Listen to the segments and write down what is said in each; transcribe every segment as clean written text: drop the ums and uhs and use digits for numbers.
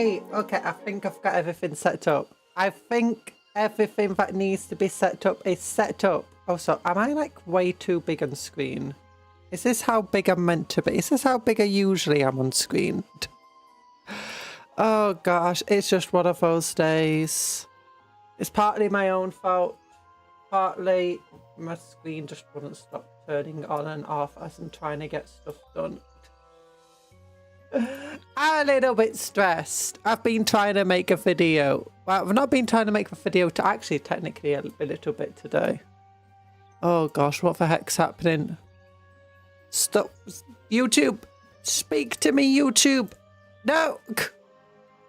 Right, okay, I think I've got everything set up. I think everything that needs to be set up is set up. Also, am I like way too big on screen? Is this how big I'm meant to be? Is this how big I usually am on screen? Oh gosh, it's just one of those days. It's partly my own fault. Partly my screen just wouldn't stop turning on and off as I'm trying to get stuff done. I'm a little bit stressed. I've been trying to make a video. Well, I've not been trying to make a video to actually technically a little bit today. Oh gosh, what the heck's happening? Stop. YouTube. Speak to me, YouTube. No.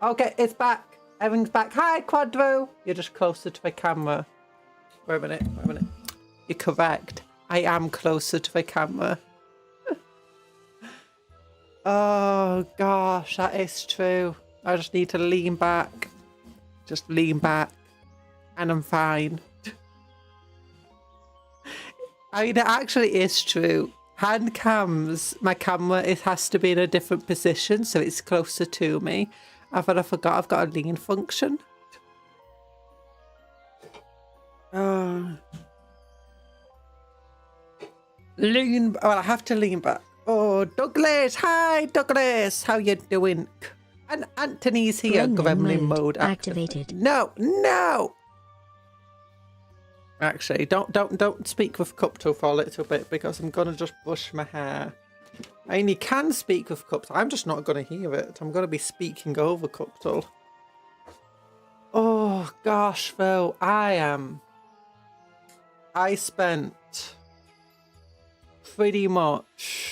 Okay, it's back. Everything's back. Hi, Quadro. You're just closer to the camera. Wait a minute. You're correct. I am closer to the camera. Oh gosh, that is true. I just need to lean back. Just lean back. And I'm fine. I mean, it actually is true. Hand cams, my camera, it has to be in a different position so it's closer to me. I thought I forgot I've got a lean function. Lean, well, I have to lean back. Oh, Douglas, hi Douglas, how you doing? And Anthony's here, gremlin mode activated. No. Actually, don't speak with Cuptle for a little bit because I'm gonna just brush my hair. I mean, you can speak with Cuptle. I'm just not gonna hear it. I'm gonna be speaking over Cuptle. Oh gosh, Phil, I spent pretty much.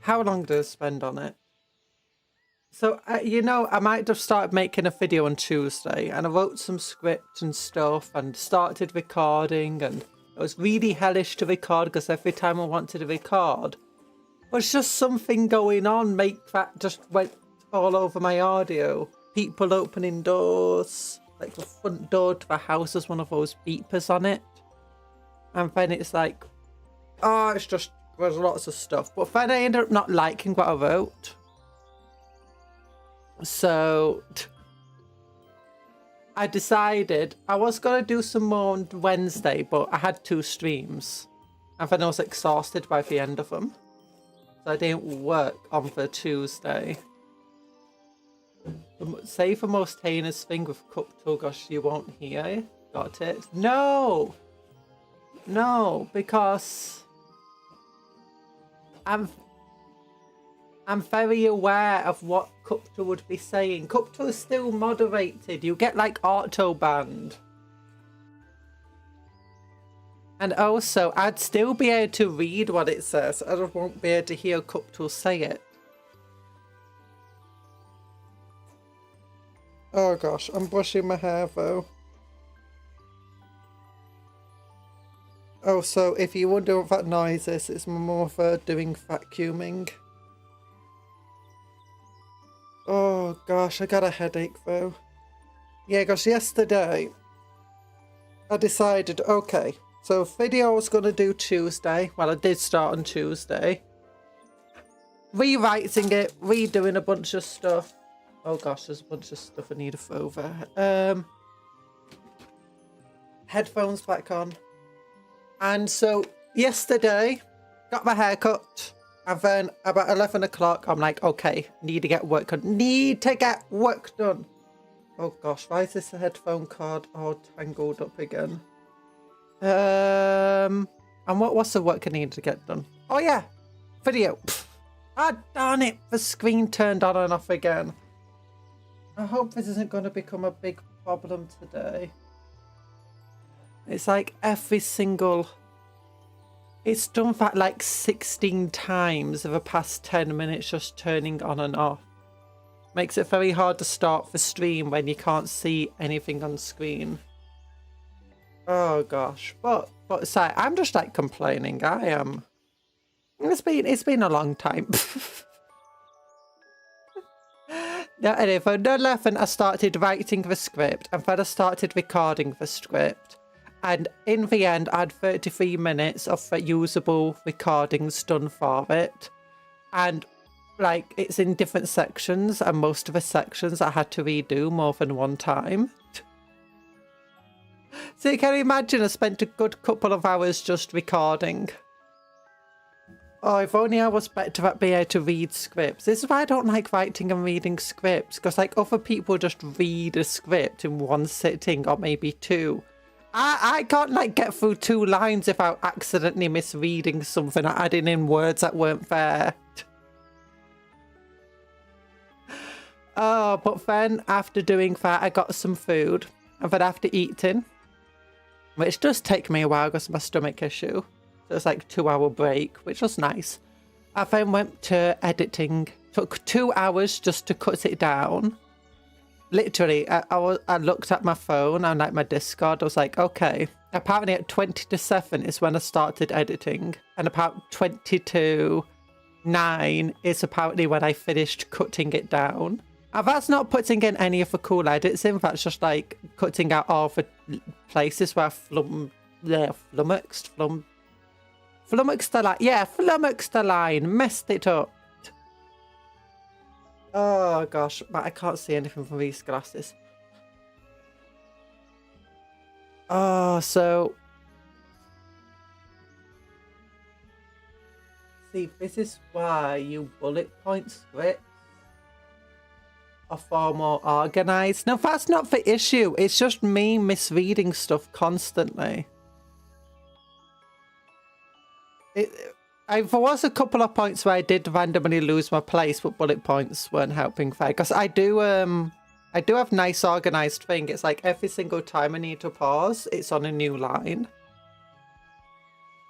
How long did I spend on it? So, you know, I might have started making a video on Tuesday and I wrote some script and stuff and started recording, and it was really hellish to record because every time I wanted to record, was just something going on, that just went all over my audio. People opening doors, like the front door to the house has one of those beepers on it. And then it's like, oh, it's just, there's lots of stuff. But then I ended up not liking what I wrote. So I decided I was going to do some more on Wednesday, but I had 2 streams. And then I was exhausted by the end of them. So I didn't work on the Tuesday. Say the most heinous thing with Cuptle, gosh, you won't hear. Got it? No, because I'm very aware of what Cuptle would be saying. Cuptle is still moderated. You get like auto banned. And also, I'd still be able to read what it says. I just won't be able to hear Cuptle say it. Oh gosh, I'm brushing my hair though. Oh, so if you wonder what that noise is, it's my mother doing vacuuming. Oh gosh, I got a headache though. Yeah, gosh, yesterday I decided, okay, so video I was going to do Tuesday. Well, I did start on Tuesday. Rewriting it, redoing a bunch of stuff. Oh gosh, there's a bunch of stuff I need to throw over. Headphones back on. And so yesterday, got my hair cut. And then about 11 o'clock, I'm like, okay, need to get work done. Oh gosh, why is this headphone cord all tangled up again? And what's the work I need to get done? Oh yeah, video. Ah, darn it, the screen turned on and off again. I hope this isn't going to become a big problem today. It's like every single... It's done that like 16 times over the past 10 minutes, just turning on and off. Makes it very hard to start the stream when you can't see anything on screen. Oh gosh, but sorry, I'm just like complaining. I am. It's been a long time. Now, anyway, for 11, I started writing the script, and then I started recording the script. And in the end, I had 33 minutes of usable recordings done for it. And like, it's in different sections, and most of the sections I had to redo more than one time. So you can imagine I spent a good couple of hours just recording. Oh, if only I was better at being able to read scripts. This is why I don't like writing and reading scripts, because like other people just read a script in one sitting or maybe two. I can't like get through 2 lines without accidentally misreading something or adding in words that weren't there. Oh, but then after doing that, I got some food. And then after eating, which does take me a while because of my stomach issue. So it's like a 2-hour break, which was nice. I then went to editing. Took 2 hours just to cut it down. Literally, I looked at my phone and like my Discord. I was like, okay. Apparently at 20 to 7 is when I started editing. And about 20 to 9 is apparently when I finished cutting it down. And that's not putting in any of the cool edits in. That's just like cutting out all the places where flummoxed the line. Yeah, flummoxed the line. Messed it up. Oh gosh, but I can't see anything from these glasses. Oh, so... See, this is why you bullet point scripts are far more organized. No, that's not the issue. It's just me misreading stuff constantly. There was a couple of points where I did randomly lose my place, but bullet points weren't helping there. Because I do have nice organized thing. It's like every single time I need to pause, it's on a new line.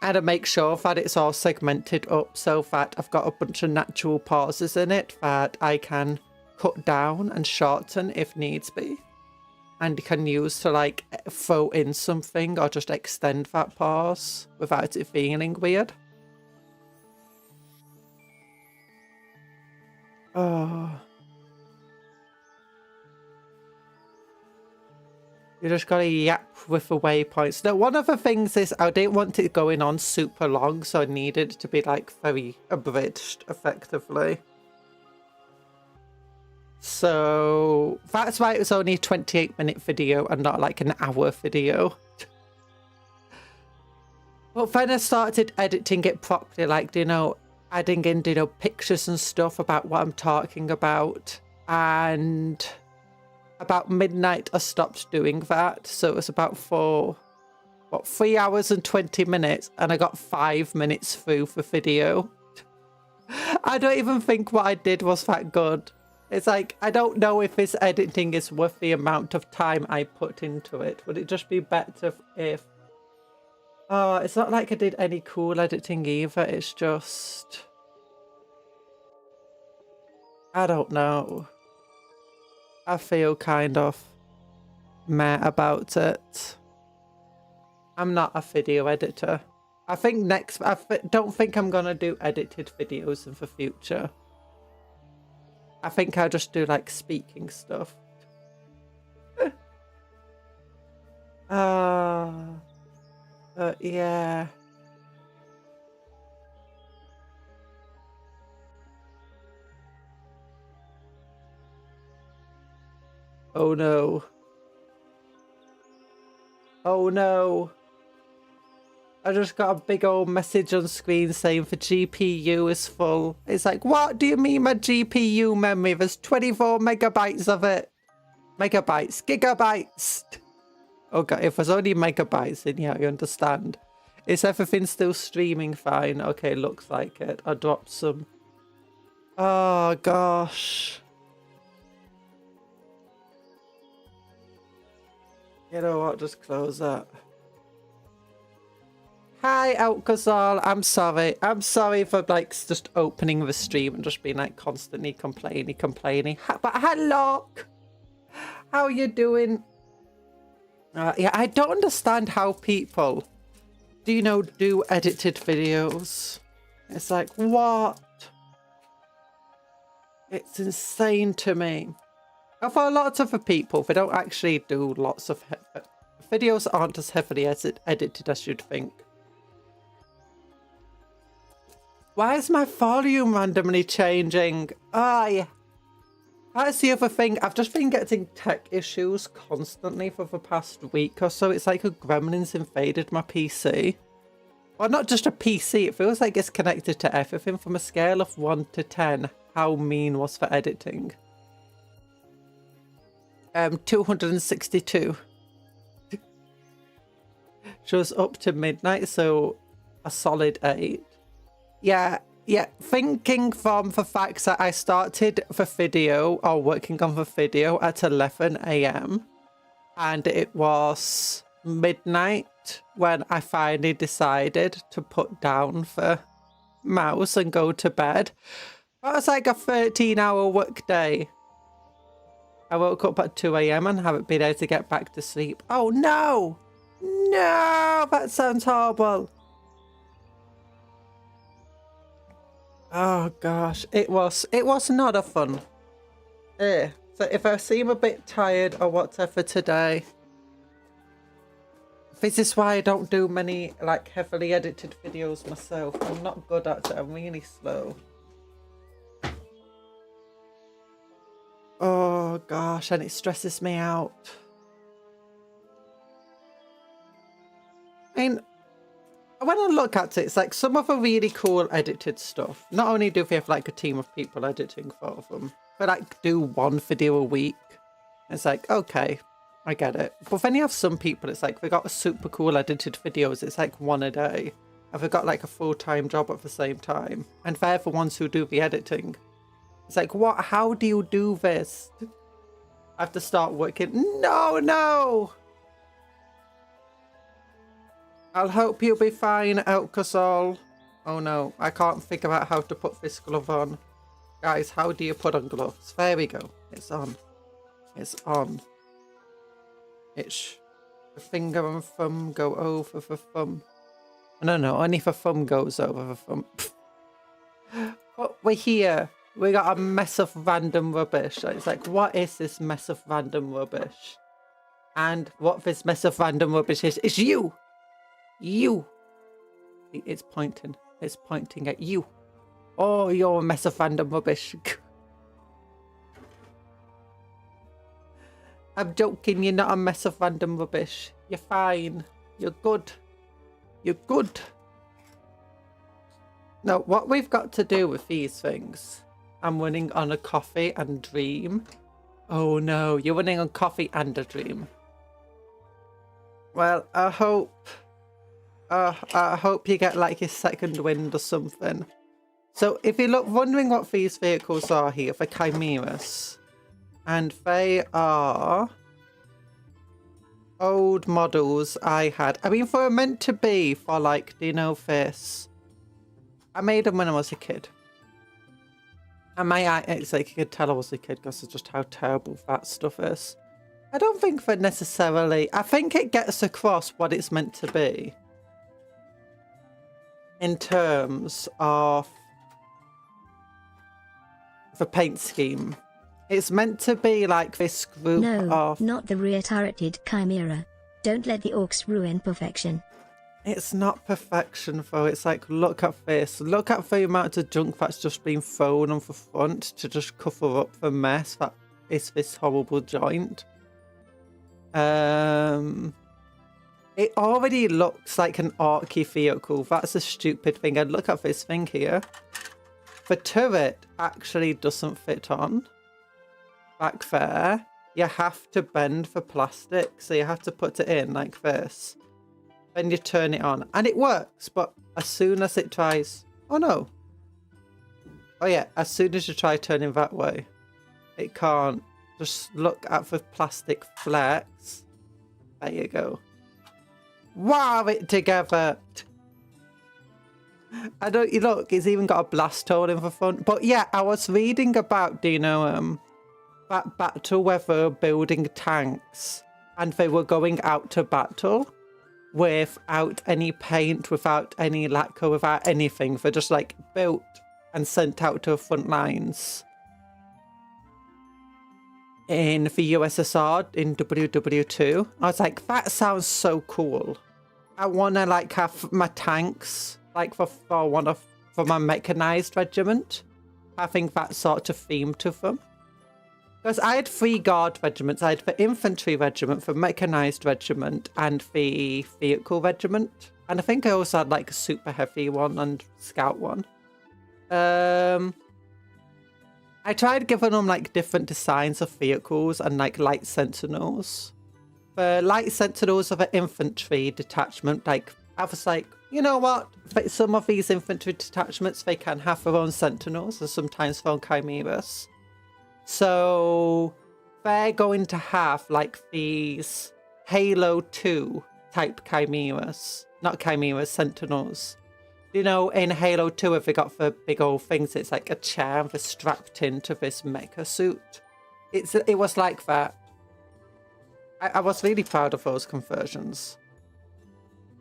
And I make sure that it's all segmented up so that I've got a bunch of natural pauses in it that I can cut down and shorten if needs be. And you can use to like throw in something or just extend that pause without it feeling weird. Oh. You just gotta yap with the waypoints. Now, one of the things is I didn't want it going on super long, so I needed it to be like very abridged effectively. So that's why it was only a 28-minute video and not like an hour video. But then I started editing it properly, like, you know, adding in, you know, pictures and stuff about what I'm talking about. And about midnight, I stopped doing that. So it was about 3 hours and 20 minutes, and I got 5 minutes through the video. I don't even think what I did was that good. It's like, I don't know if this editing is worth the amount of time I put into it. Would it just be better if... Oh, it's not like I did any cool editing either. It's just... I don't know. I feel kind of meh about it. I'm not a video editor. I think I don't think I'm going to do edited videos in the future. I think I'll just do like speaking stuff. Yeah. Oh no. Oh no. I just got a big old message on screen saying the GPU is full. It's like, what do you mean my GPU memory? There's 24 megabytes of it. Megabytes. Gigabytes. Oh god, if there's only megabytes in here, I understand. Is everything still streaming fine? Okay, looks like it. I dropped some. Oh gosh. You know what? Just close that. Hi, Alcazar. I'm sorry. I'm sorry for like just opening the stream and just being like constantly complaining. But hello. How are you doing? Yeah, I don't understand how people, do edited videos. It's like, what? It's insane to me. For lots of people, they don't actually do lots of... videos aren't as heavily edited as you'd think. Why is my volume randomly changing? Oh, yeah. That's the other thing. I've just been getting tech issues constantly for the past week or so. It's like a gremlin's invaded my PC. Well, not just a PC. It feels like it's connected to everything from a scale of 1 to 10. How mean was for editing? 262. She was up to midnight, so a solid 8. Yeah, thinking from the fact that I started the video, or working on the video at 11 AM, and it was midnight when I finally decided to put down the mouse and go to bed. That was like a 13-hour work day. I woke up at 2 AM and haven't been able to get back to sleep. Oh no! No! That sounds horrible. Oh gosh, it was not a fun. So if I seem a bit tired or whatever today, this is why I don't do many like heavily edited videos myself. I'm not good at it. I'm really slow. Oh gosh, and it stresses me out. I mean, when I look at it, it's like some of the really cool edited stuff. Not only do they have like a team of people editing for them, but like do one video a week. It's like, okay, I get it. But then you have some people, it's like they got super cool edited videos. It's like one a day. And they've got like a full-time job at the same time. And they're the ones who do the editing. It's like, what? How do you do this? I have to start working. No! I'll hope you'll be fine, Elkasol. Oh no, I can't figure out how to put this glove on. Guys, how do you put on gloves? There we go. It's on. It's on. It's the finger and thumb go over the thumb. No, only the thumb goes over the thumb. But we're here. We got a mess of random rubbish. It's like, what is this mess of random rubbish? And what this mess of random rubbish is you! You! It's pointing. It's pointing at you. Oh, you're a mess of random rubbish. I'm joking, you're not a mess of random rubbish. You're fine. You're good. You're good. Now, what we've got to do with these things... I'm running on a coffee and dream. Oh no, you're running on coffee and a dream. Well, I hope you get like your second wind or something. So if you look, wondering what these vehicles are here, the chimeras. And they are old models I had. I mean, they were meant to be for like, do you know this? I made them when I was a kid. And it's like you could tell I was a kid because of just how terrible that stuff is. I don't think that necessarily... I think it gets across what it's meant to be. In terms of the paint scheme. It's meant to be like this group of... No, not the rear-turreted chimera. Don't let the orcs ruin perfection. It's not perfection though, it's like, look at this. Look at the amount of junk that's just been thrown on the front to just cover up the mess that is this horrible joint. It already looks like an Orky vehicle. That's a stupid thing. And look at this thing here. The turret actually doesn't fit on. Back there. You have to bend the plastic, so you have to put it in like this. Then you turn it on and it works, but as soon as it tries... Oh no. Oh yeah, as soon as you try turning that way, it can't. Just look at the plastic flex. There you go. Wow, it together. I don't... Look, it's even got a blast hole in the front. But yeah, I was reading about, do you know, that battle where they were building tanks and they were going out to battle without any paint, without any lacquer, without anything. They're just like built and sent out to the front lines. In the USSR, in WW2, I was like, that sounds so cool. I want to like have my tanks, like for one of for my mechanized regiment, having that sort of theme to them. Because I had 3 guard regiments. I had the infantry regiment, the mechanized regiment, and the vehicle regiment. And I think I also had like a super heavy one and scout one. I tried giving them like different designs of vehicles and like light sentinels. The light sentinels of an infantry detachment, like I was like, you know what? Some of these infantry detachments, they can have their own sentinels and sometimes their own chimeras. So they're going to have like these Halo 2 type chimeras. Not chimeras, sentinels. You know, in Halo 2, if they got the big old things, it's like a chair and they're strapped into this mecha suit. It was like that. I was really proud of those conversions.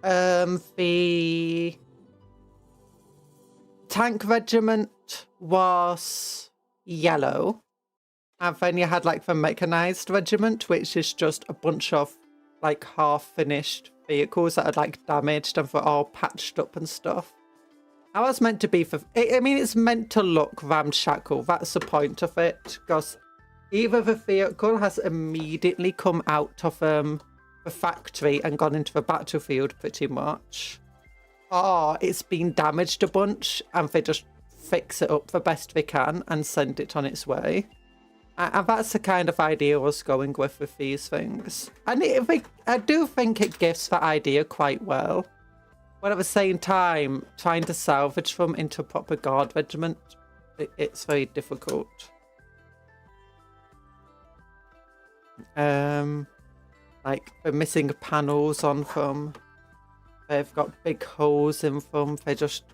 The tank regiment was yellow. And then you had like the mechanized regiment, which is just a bunch of like half-finished vehicles that are like damaged and they're all patched up and stuff. That was meant to be for... I mean, it's meant to look ramshackle. That's the point of it. Because either the vehicle has immediately come out of the factory and gone into the battlefield pretty much, or it's been damaged a bunch and they just fix it up the best they can and send it on its way. And that's the kind of idea I was going with these things. And I do think it gives that idea quite well. But at the same time, trying to salvage them into a proper guard regiment, it's very difficult. Like, they're missing panels on them. They've got big holes in them. They just...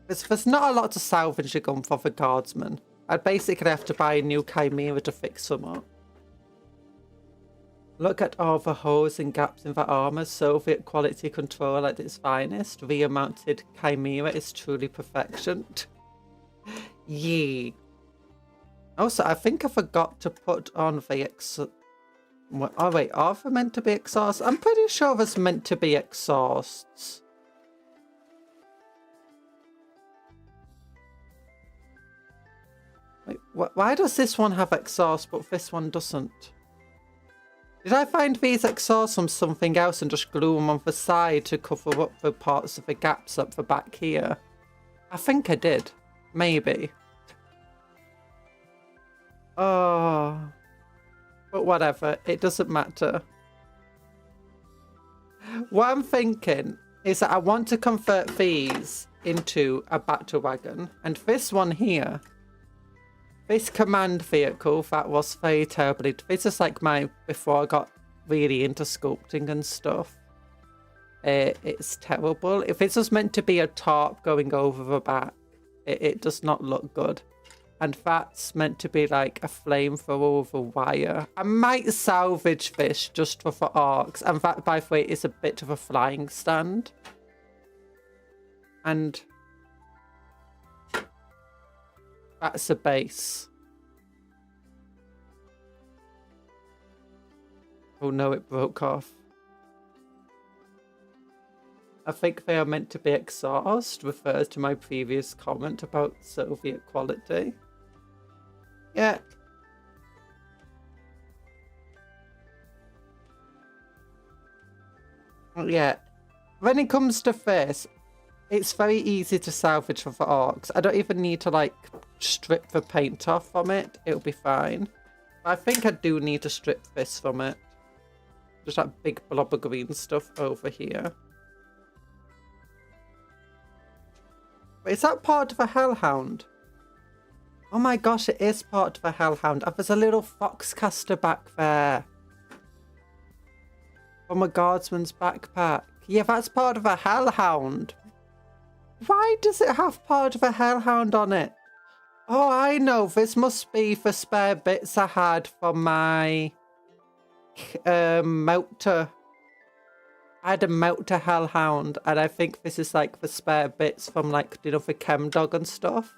There's not a lot to salvage on for the guardsmen. I'd basically have to buy a new chimera to fix them up. Look at all the holes and gaps in the armor. Soviet quality control at its finest. Rear-mounted chimera is truly perfection. Yeet. Also, I think I forgot to put on the oh wait, are they meant to be exhausts? I'm pretty sure there's meant to be exhausts. Wait, why does this one have exhaust but this one doesn't? Did I find these exhausts from something else and just glue them on the side to cover up the parts of the gaps up the back here? I think I did. Maybe. Oh. But whatever, it doesn't matter. What I'm thinking is that I want to convert these into a battle wagon. And this one here, this command vehicle that was very terribly... This is like my... Before I got really into sculpting and stuff. It's terrible. If this was meant to be a tarp going over the back, it does not look good. And that's meant to be like a flamethrower with a wire. I might salvage this just for the Orks. And that, by the way, is a bit of a flying stand. And that's the base. Oh no, it broke off. I think they are meant to be exhaust, refers to my previous comment about Soviet quality. Yeah. Yeah. When it comes to this, it's very easy to salvage for the Orks. I don't even need to, like, strip the paint off from it. It'll be fine. But I think I do need to strip this from it. Just that big blob of green stuff over here. But is that part of a hellhound? Oh my gosh, it is part of a hellhound. And there's a little foxcaster back there. From a guardsman's backpack. Yeah, that's part of a hellhound. Why does it have part of a hellhound on it? Oh, I know. This must be the spare bits I had from my melter. I had a melter hellhound, and I think this is like the spare bits from, like, you know, the chem dog and stuff.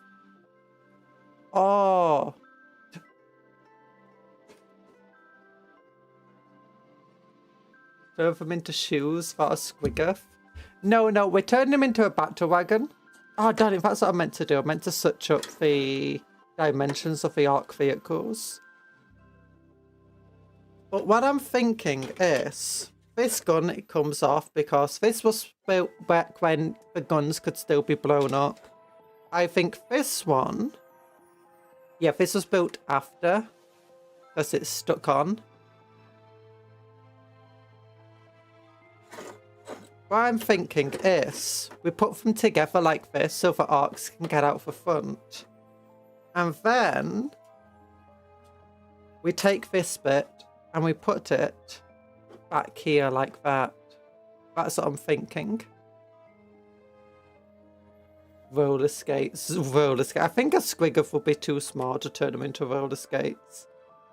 Oh. Turn them into shoes for a squigger. No, we're turning them into a battle wagon. Oh, darn it, that's what I meant to do. I meant to switch up the dimensions of the Ork vehicles. But what I'm thinking is, this gun, it comes off because this was built back when the guns could still be blown up. I think this one, yeah, this was built after, because it's stuck on. What I'm thinking is, we put them together like this so the Orks can get out the front. And then, we take this bit and we put it back here like that. That's what I'm thinking. Roller skates, roller skates. I think a squiggle would be too small to turn them into roller skates.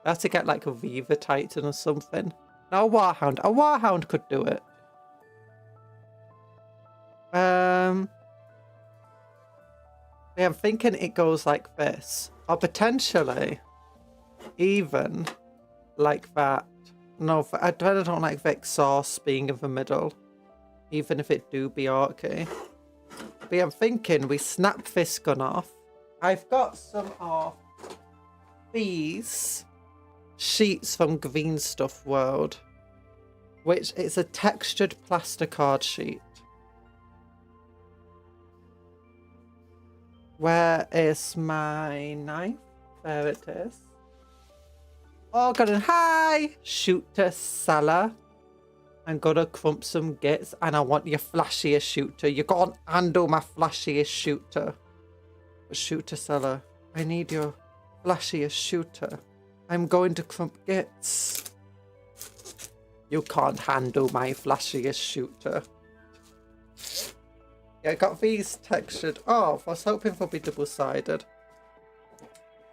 I have to get like a Viva Titan or something. No, a Warhound. A Warhound could do it. Yeah, I'm thinking it goes like this. Or potentially even like that. No, I don't like the exhaust being in the middle. Even if it do be orky. But yeah, I'm thinking we snap this gun off. I've got some of these sheets from Green Stuff World. Which is a textured plasticard sheet. Where is my knife? There it is. Oh, got a hi! Shooter seller. I'm gonna crump some gits and I want your flashiest shooter. You can't handle my flashiest shooter. Shooter seller, I need your flashiest shooter. I'm going to crump gits. You can't handle my flashiest shooter. Yeah, I got these textured off. I was hoping they'll be double-sided.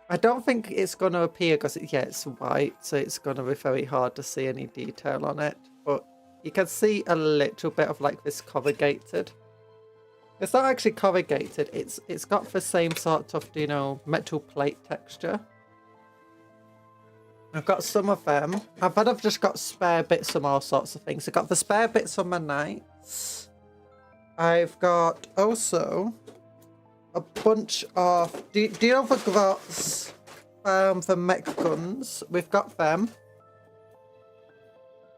I don't think it's going to appear because, yeah, it's white, so it's going to be very hard to see any detail on it. But you can see a little bit of, like, this corrugated. It's not actually corrugated. It's got the same sort of, you know, metal plate texture. I've got some of them. I bet I've just got spare bits of all sorts of things. I've got the spare bits on my knights. I've got also a bunch of... Do you know the grots? The mech guns? We've got them.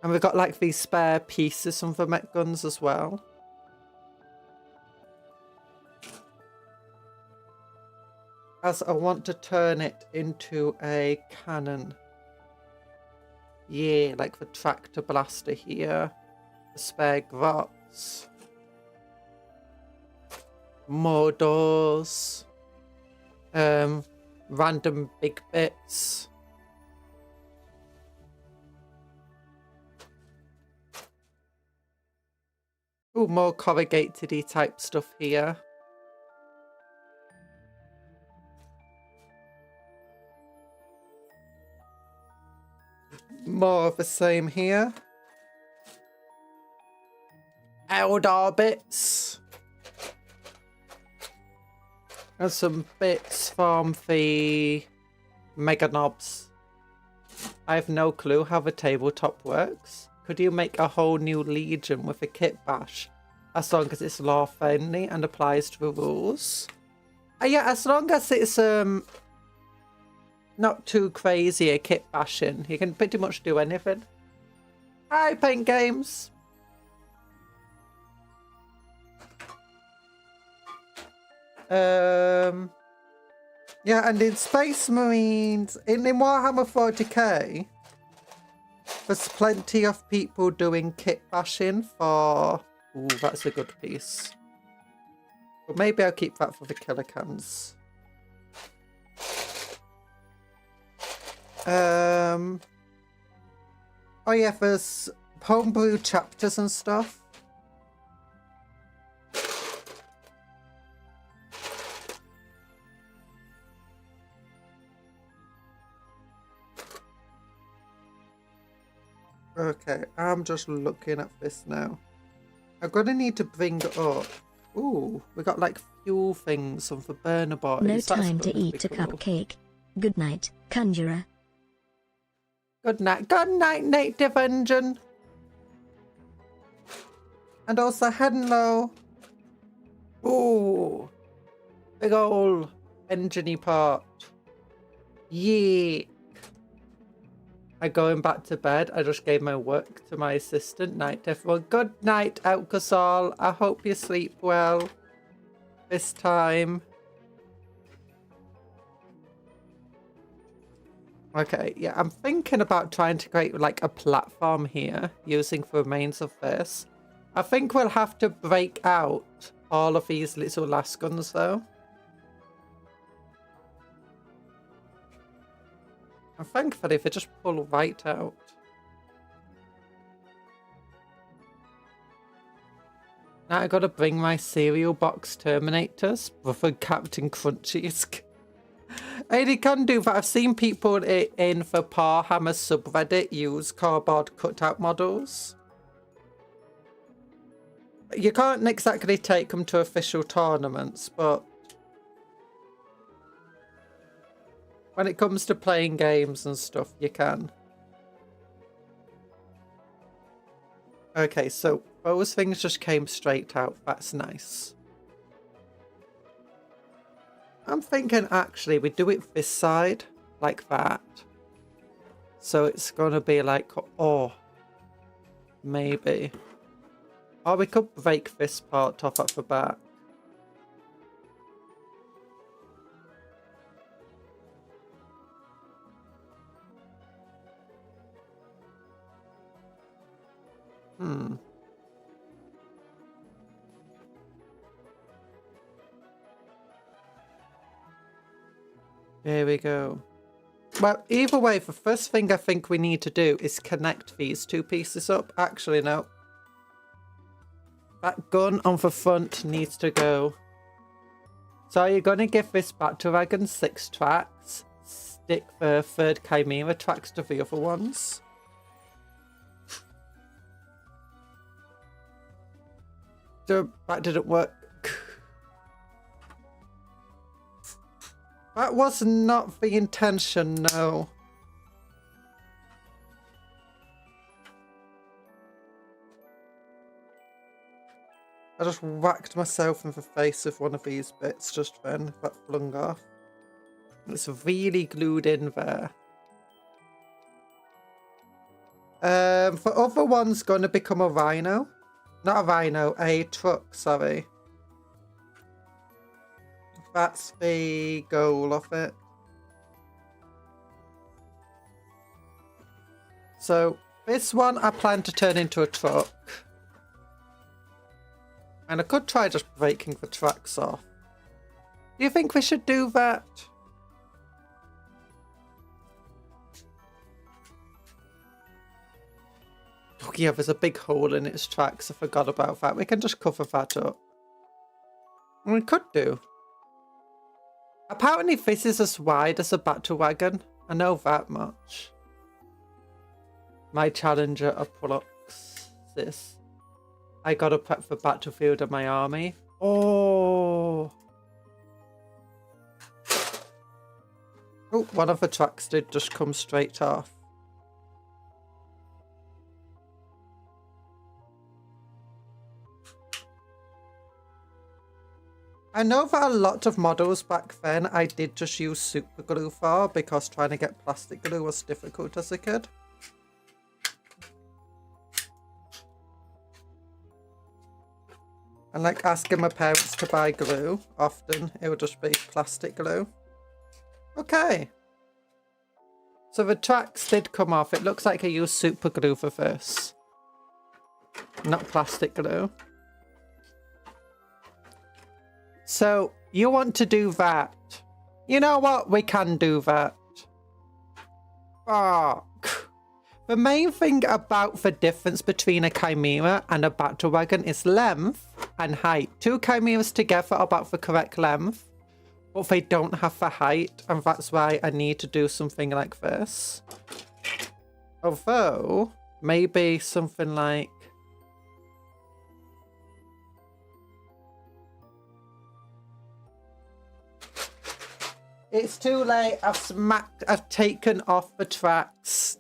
And we've got like these spare pieces from the mech guns as well. As I want to turn it into a cannon. Yeah, like the tractor blaster here. The spare grots. More doors. Random big bits. Ooh, more corrugated-y type stuff here. More of the same here. Eldar bits. And some bits from the Mega Knobs. I have no clue how the tabletop works. Could you make a whole new legion with a kit bash? As long as it's law friendly and applies to the rules. Yeah, as long as it's not too crazy a kit bashing. You can pretty much do anything. Hi, Paint Games. Yeah, and in Space Marines, in Warhammer 40k, there's plenty of people doing kit bashing for... Ooh, that's a good piece. But maybe I'll keep that for the killer cans. Oh yeah, there's homebrew chapters and stuff. Okay, I'm just looking at this now. I'm gonna need to bring up... Ooh, we got like fuel things on the burner bodies. No time to eat a cupcake. Good night, Conjurer. Good night, Native Engine. And also, hello. Ooh, Big ol' engine-y part. Yeet. I'm going back to bed. I just gave my work to my assistant. Night, everyone. Good night, Alcazar. I hope you sleep well this time. Okay, yeah, I'm thinking about trying to create like a platform here using the remains of this. I think we'll have to break out all of these little last guns though. And thankfully they just pull right out. Now I gotta bring my cereal box Terminators for Captain Crunchies. And you can do that. I've seen people in the Warhammer subreddit use cardboard cutout models. You can't exactly take them to official tournaments, but when it comes to playing games and stuff, you can. Okay, so those things just came straight out. That's nice. I'm thinking actually we do it this side, like that. So it's gonna be like, oh, maybe. Or we could break this part off at the back. Here we go. Well, either way, the first thing I think we need to do is connect these two pieces up. Actually, no. That gun on the front needs to go. So you're going to give this Battle Wagon 6 tracks. Stick the third Chimera tracks to the other ones. That didn't work. That was not the intention, no. I just whacked myself in the face with one of these bits just then. That flung off. It's really glued in there. The other one's going to become a rhino. Not a rhino, a truck, sorry. That's the goal of it. So this one I plan to turn into a truck. And I could try just breaking the tracks off. Do you think we should do that? Oh yeah, there's a big hole in its tracks. I forgot about that. We can just cover that up. We could do. Apparently this is as wide as a battle wagon. I know that much. My challenger of Orks. This. I gotta prep for battlefield of my army. Oh. Oh, one of the tracks did just come straight off. I know that a lot of models back then I did just use super glue for because trying to get plastic glue was difficult as a kid. And like asking my parents to buy glue, often it would just be plastic glue. Okay. So the tracks did come off. It looks like I used super glue for this. Not plastic glue. So, you want to do that. You know what? We can do that. Fuck. The main thing about the difference between a chimera and a battle wagon is length and height. Two chimeras together are about the correct length, but they don't have the height, and that's why I need to do something like this. Although, maybe something like... It's too late. I've taken off the tracks.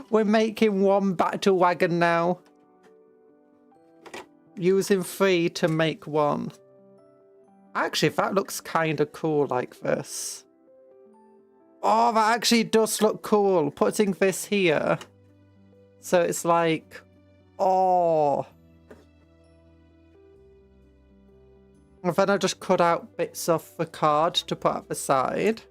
We're making one battle wagon now. using 3 to make 1. Actually, that looks kind of cool like this. Oh, that actually does look cool. Putting this here. So it's like, oh. And then I just cut out bits of the card to put at the side.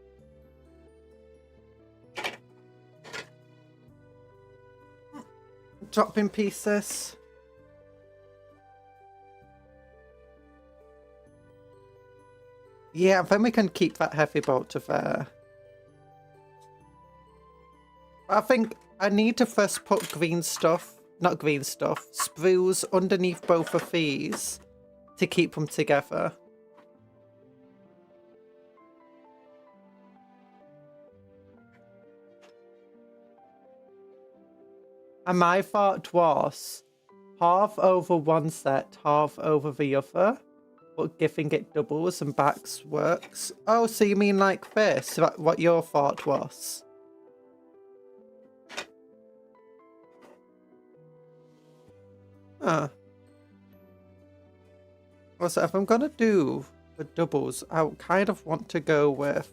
Dropping pieces. Yeah, then we can keep that heavy bolt to there. I think I need to first put green stuff, not green stuff, sprues underneath both of these to keep them together. And my thought was half over one set, half over the other, but giving it doubles and backs works. Oh, so you mean like this? That what your thought was? Huh. Also, if I'm gonna do the doubles, I kind of want to go with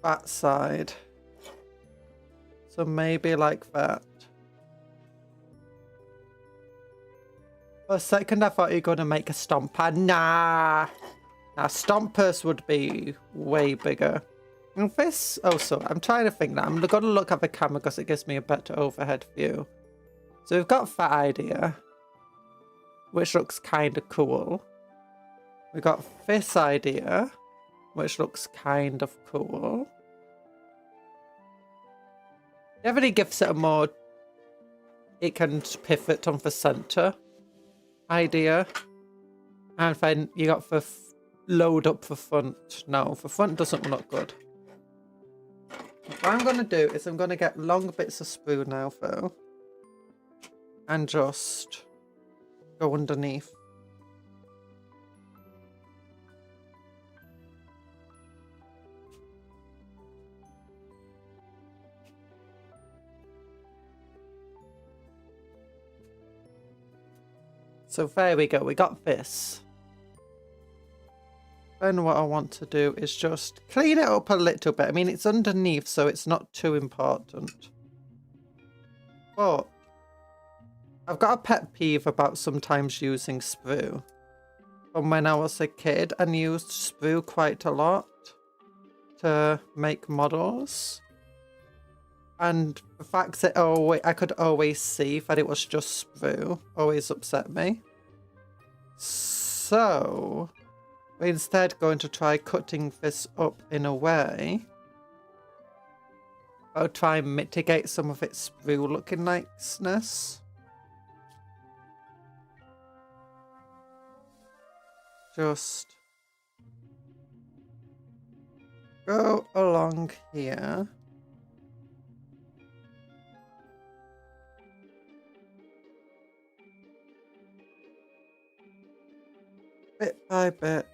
that side. So maybe like that. For a second I thought you were going to make a stomper. Nah! Now stompers would be way bigger. And this also, I'm trying to think now. I'm going to look at the camera because it gives me a better overhead view. So we've got that idea, which looks kind of cool. We've got this idea, which looks kind of cool. Definitely gives it a more, it can pivot on the center idea. And then you got the load up the front. No, the front doesn't look good. What I'm going to do is I'm going to get long bits of sprue now though. And just go underneath. So there we go, we got this. Then what I want to do is just clean it up a little bit. I mean, it's underneath, so it's not too important. But I've got a pet peeve about sometimes using sprue. From when I was a kid and used sprue quite a lot to make models. And the fact that I could always see that it was just sprue always upset me. So we're instead going to try cutting this up in a way. I'll try and mitigate some of its sprue looking niceness. Just go along here. Bit by bit.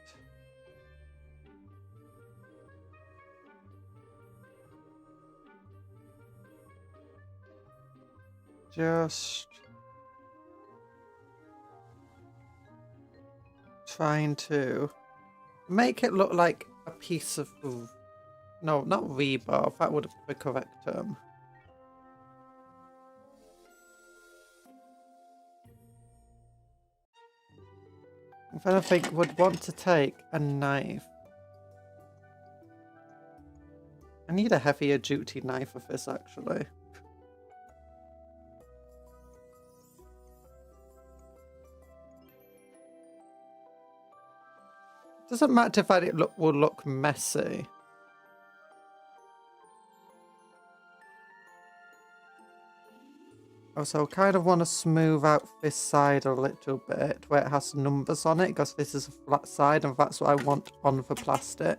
Just trying to make it look like a piece of, no, not rebar, that would be the correct term. Then I think would want to take a knife. I need a heavier duty knife for this actually. Doesn't matter if it will look messy. Also, I kind of want to smooth out this side a little bit where it has numbers on it because this is a flat side and that's what I want on the plastic.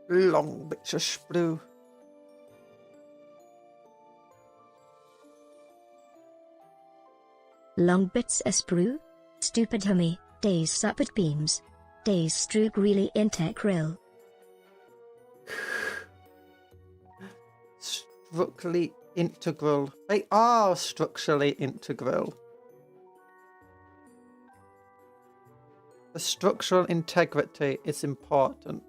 Long bits of sprue. Long bits of sprue? Stupid homie, days sup at beams. Days Strug really integral. Structurally integral. They are structurally integral. The structural integrity is important.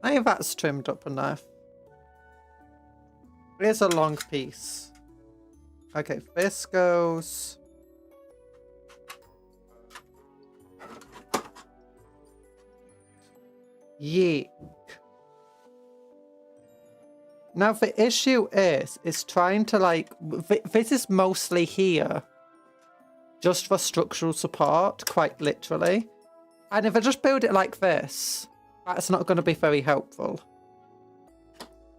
I think that's trimmed up enough. Here's a long piece. Okay, this goes... Yeet. Now the issue is trying to like... This is mostly here. Just for structural support, quite literally. And if I just build it like this, that's not going to be very helpful.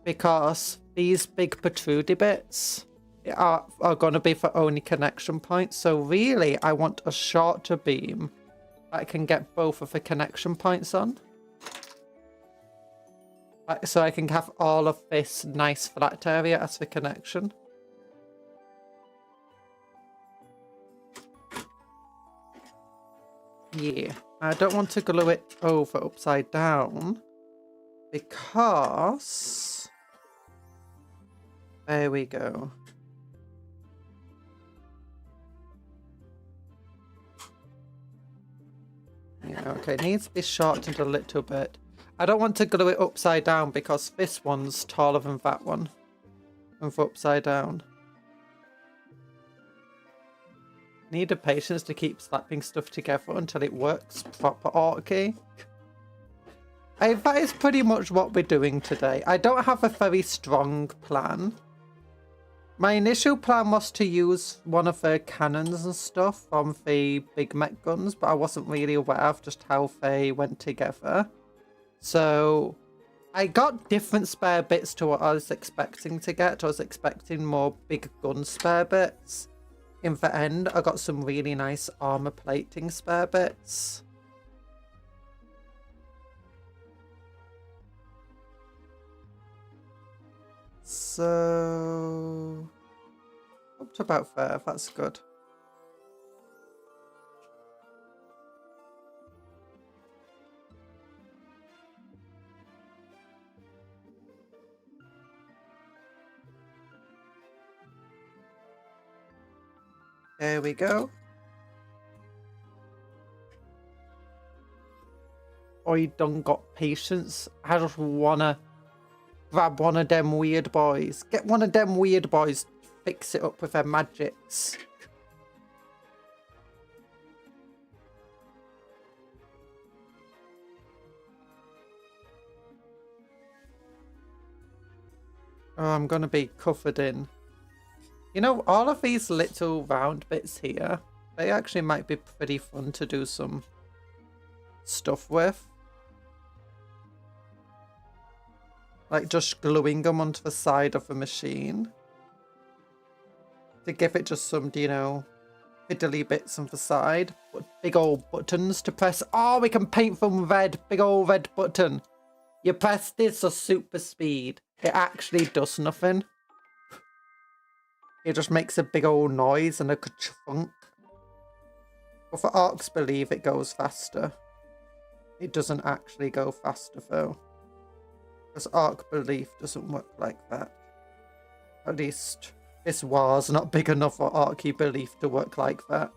Because these big protrudy bits are going to be for only connection points. So really, I want a shorter beam that I can get both of the connection points on. So I can have all of this nice flat area as the connection. Yeah, I don't want to glue it over upside down because... There we go. Yeah, okay, it needs to be shortened a little bit. I don't want to glue it upside down because this one's taller than that one. And for upside down. Need the patience to keep slapping stuff together until it works proper orky. That is pretty much what we're doing today. I don't have a very strong plan. My initial plan was to use one of the cannons and stuff from the big mech guns, but I wasn't really aware of just how they went together. So I got different spare bits to what I was expecting to get. I was expecting more big gun spare bits. In the end, I got some really nice armor plating spare bits. So... up to about there, that's good. There we go. I done got patience. I just wanna grab one of them weird boys. Get one of them weird boys. Fix it up with their magics. Oh, I'm gonna be covered in. You know, all of these little round bits here, they actually might be pretty fun to do some stuff with. Like just gluing them onto the side of the machine. To give it just some, you know, fiddly bits on the side. Big old buttons to press. Oh, we can paint them red. Big old red button. You press this or super speed. It actually does nothing. It just makes a big old noise and a ka-chunk. But for Orks believe it goes faster. It doesn't actually go faster though. Because Ork belief doesn't work like that. At least this war's not big enough for Orky belief to work like that.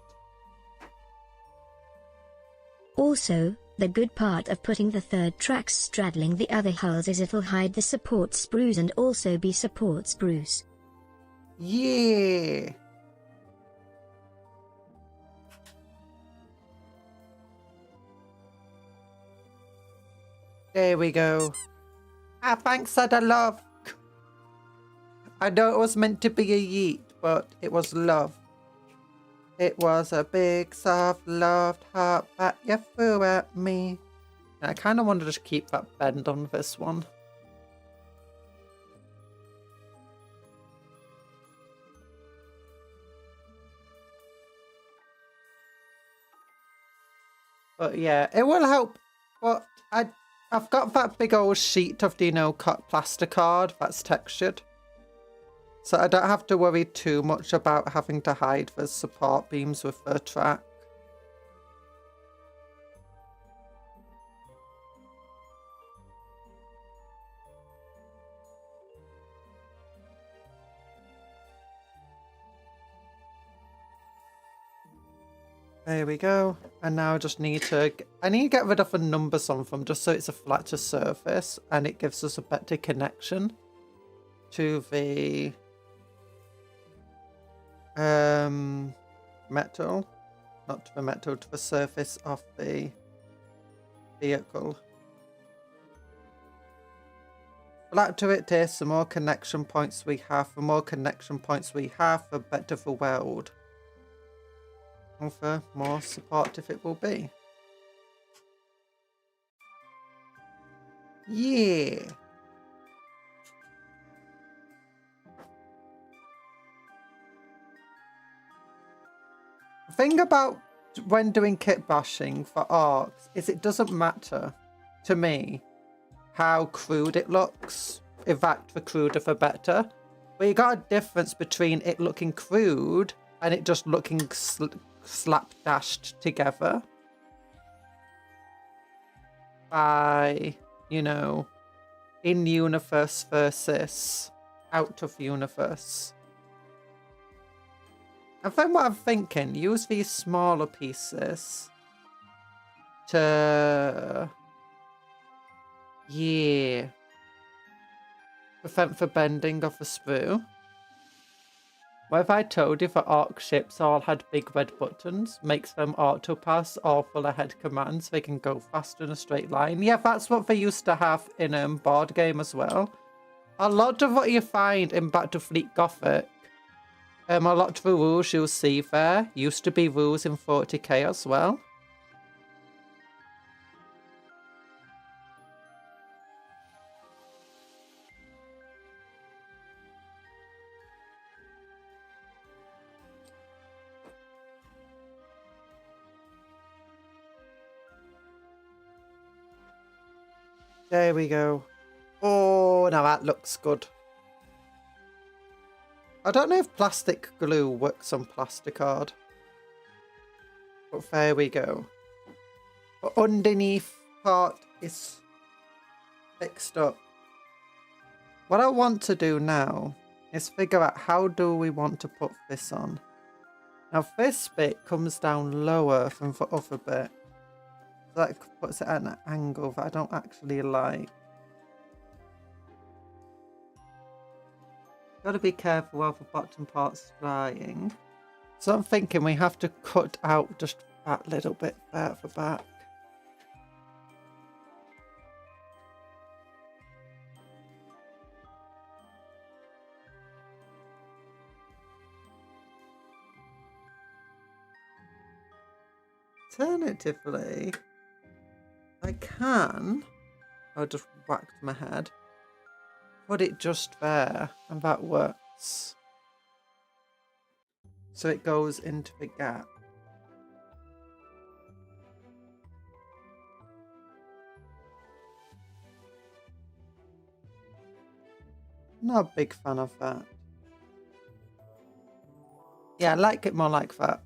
Also, the good part of putting the third tracks straddling the other hulls is it'll hide the support sprues and also be support sprues. Yeah. There we go. Ah, thanks for the love. I know it was meant to be a yeet, but it was love. It was a big, soft, loved heart that you threw at me. And I kind of wanted to keep that bend on this one. But yeah, it will help. But I've got that big old sheet of, you know, cut plasticard that's textured. So I don't have to worry too much about having to hide the support beams with the track. There we go. And now I just need to... I need to get rid of the numbers on them just so it's a flatter surface and it gives us a better connection to the metal. Not to the metal, to the surface of the vehicle. Flatter it is, the more connection points we have. The more connection points we have, the better the weld. And the more supportive it will be. Yeah. The thing about when doing kit bashing for Orks is it doesn't matter to me how crude it looks. In fact, the cruder the better. But you got a difference between it looking crude and it just looking slapdashed together. By, you know, in universe versus out of universe. And then what I'm thinking, use these smaller pieces to, yeah, prevent the bending of the sprue. What if I told you that Ork ships all had big red buttons, makes them auto-pass or full ahead commands, they can go faster in a straight line? Yeah, that's what they used to have in board game as well. A lot of what you find in Battlefleet Gothic, a lot of the rules you'll see there used to be rules in 40k as well. There we go. Oh, now that looks good. I don't know if plastic glue works on plasticard. But there we go. But underneath part is fixed up. What I want to do now is figure out how do we want to put this on. Now this bit comes down lower than the other bit. So that puts it at an angle that I don't actually like. Gotta be careful while the bottom part's drying. So I'm thinking we have to cut out just that little bit there at the back. Alternatively, I can, I'll just whack my head, put it just there, and that works. So it goes into the gap. Not a big fan of that. Yeah, I like it more like that.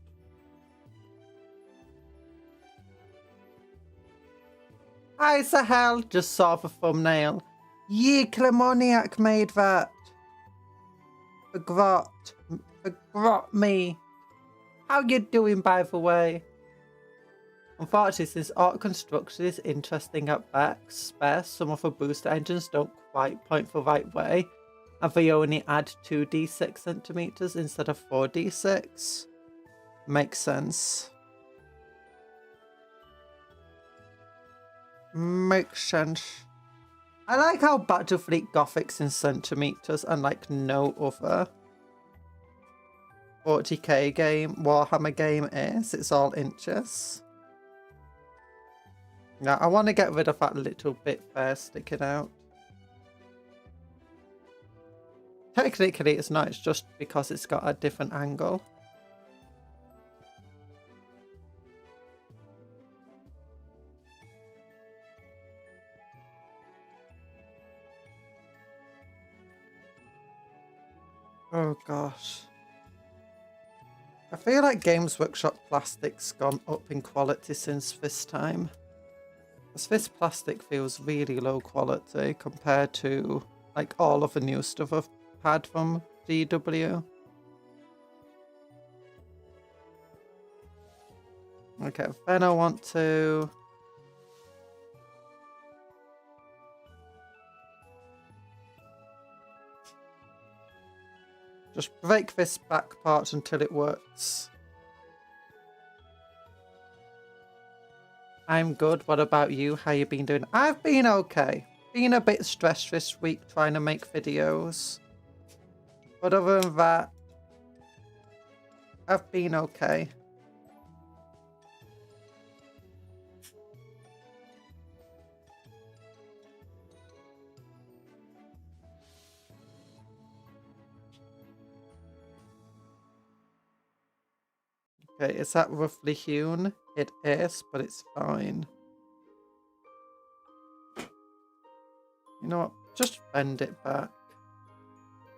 Hi, Sahel. Just saw the thumbnail. Yee, Clemoniac made that. Forgot me. How you doing, by the way? Unfortunately, since Ork construction is interesting at best, some of the booster engines don't quite point the right way, and they only add 2d6 centimeters instead of 4d6. Makes sense. Makes sense. I like how Battlefleet Gothic's in centimeters and like no other 40k game, Warhammer game is. It's all inches. Now I want to get rid of that little bit there sticking out. Technically it's not, it's just because it's got a different angle. Oh gosh. I feel like Games Workshop plastic's gone up in quality since this time. Because this plastic feels really low quality compared to like all of the new stuff I've had from GW. Okay, then I want to... just break this back part until it works. I'm good. What about you? How you been doing? I've been okay. Been a bit stressed this week trying to make videos. But other than that, I've been okay. Okay, is that roughly hewn? It is, but it's fine. You know what? Just bend it back.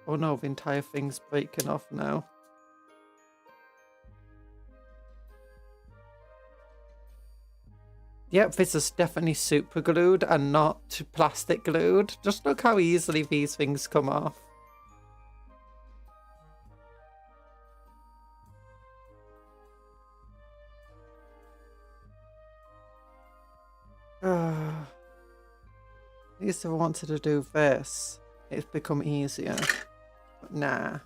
Oh no, the entire thing's breaking off now. Yep, this is definitely super glued and not plastic glued. Just look how easily these things come off. At least if I wanted to do this, it's become easier. But nah.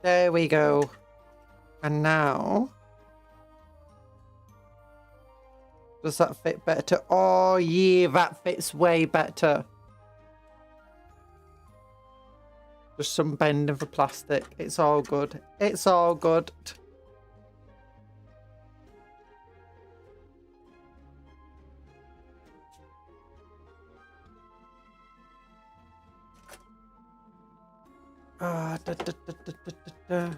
There we go. And now... does that fit better? Oh yeah, that fits way better. Just some bending for plastic. It's all good. It's all good. Ah, da, da, da, da, da, da.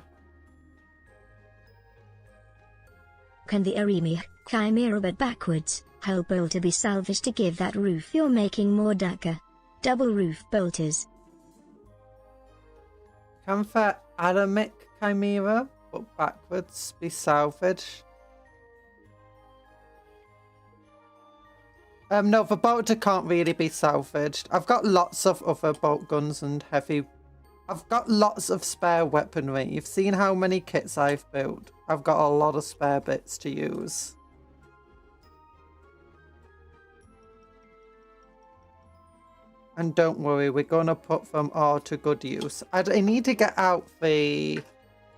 Can the Arimi Chimera but backwards, hull bolter be salvaged to give that roof you're making more darker? Double roof bolters. Can the Aramic Chimera but backwards be salvaged? No, the bolter can't really be salvaged. I've got lots of other bolt guns and heavy... I've got lots of spare weaponry. You've seen how many kits I've built. I've got a lot of spare bits to use. And don't worry, we're going to put them all to good use. I need to get out the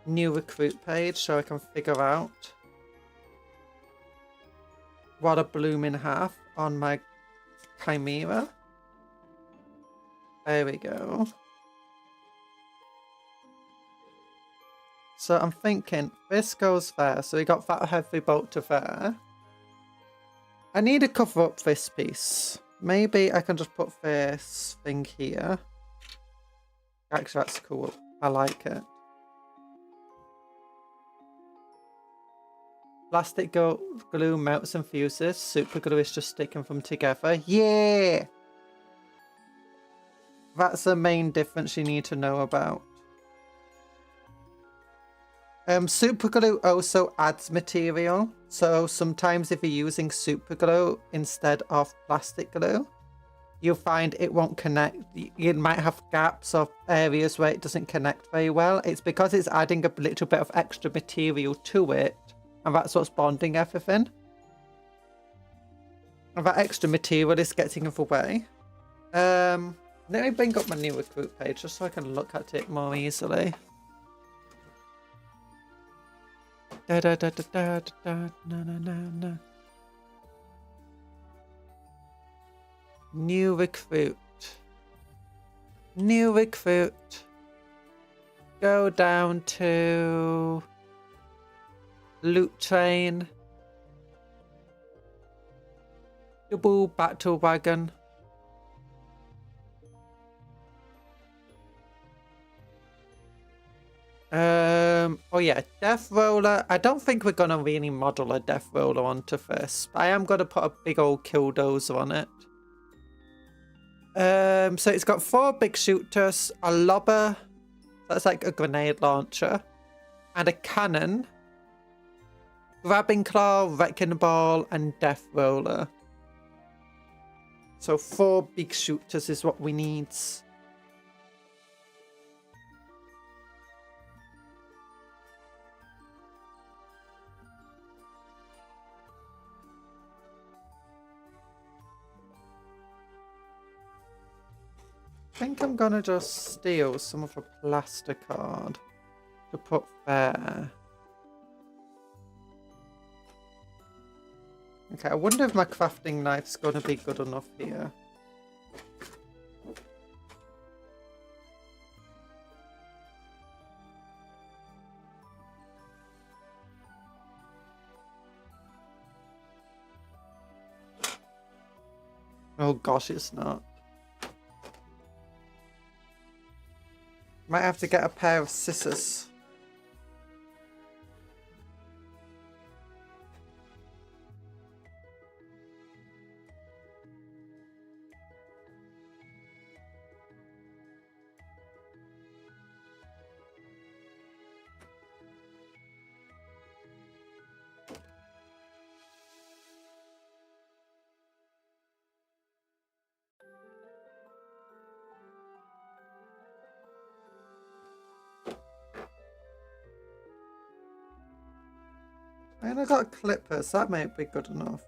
new recruit page so I can figure out what a blooming half on my Chimera. There we go. So I'm thinking this goes there. So we got that heavy bolter there. I need to cover up this piece. Maybe I can just put this thing here. Actually, that's cool. I like it. Plastic glue melts and fuses. Super glue is just sticking them together. Yeah! That's the main difference you need to know about. Super glue also adds material, so sometimes if you're using super glue instead of plastic glue, you'll find it won't connect. You might have gaps or areas where it doesn't connect very well. It's because it's adding a little bit of extra material to it, and that's what's bonding everything. And that extra material is getting in the way. Let me bring up my new recruit page just so I can look at it more easily. Da, da, da, da, da, da, na, na, na, na. New recruit. New recruit. Go down to loot train. Double battle wagon. Oh yeah, death roller. I don't think we're gonna really model a death roller onto this, but I am gonna put a big old killdozer on it. So it's got 4 big shooters, a lobber, that's like a grenade launcher, and a cannon. Grabbing Claw, Wrecking Ball, and Death Roller. So 4 big shooters is what we need. I think I'm gonna just steal some of a plasticard to put there. Okay, I wonder if my crafting knife's gonna be good enough here. Oh gosh, it's not. Might have to get a pair of scissors. And I got clippers, that might be good enough.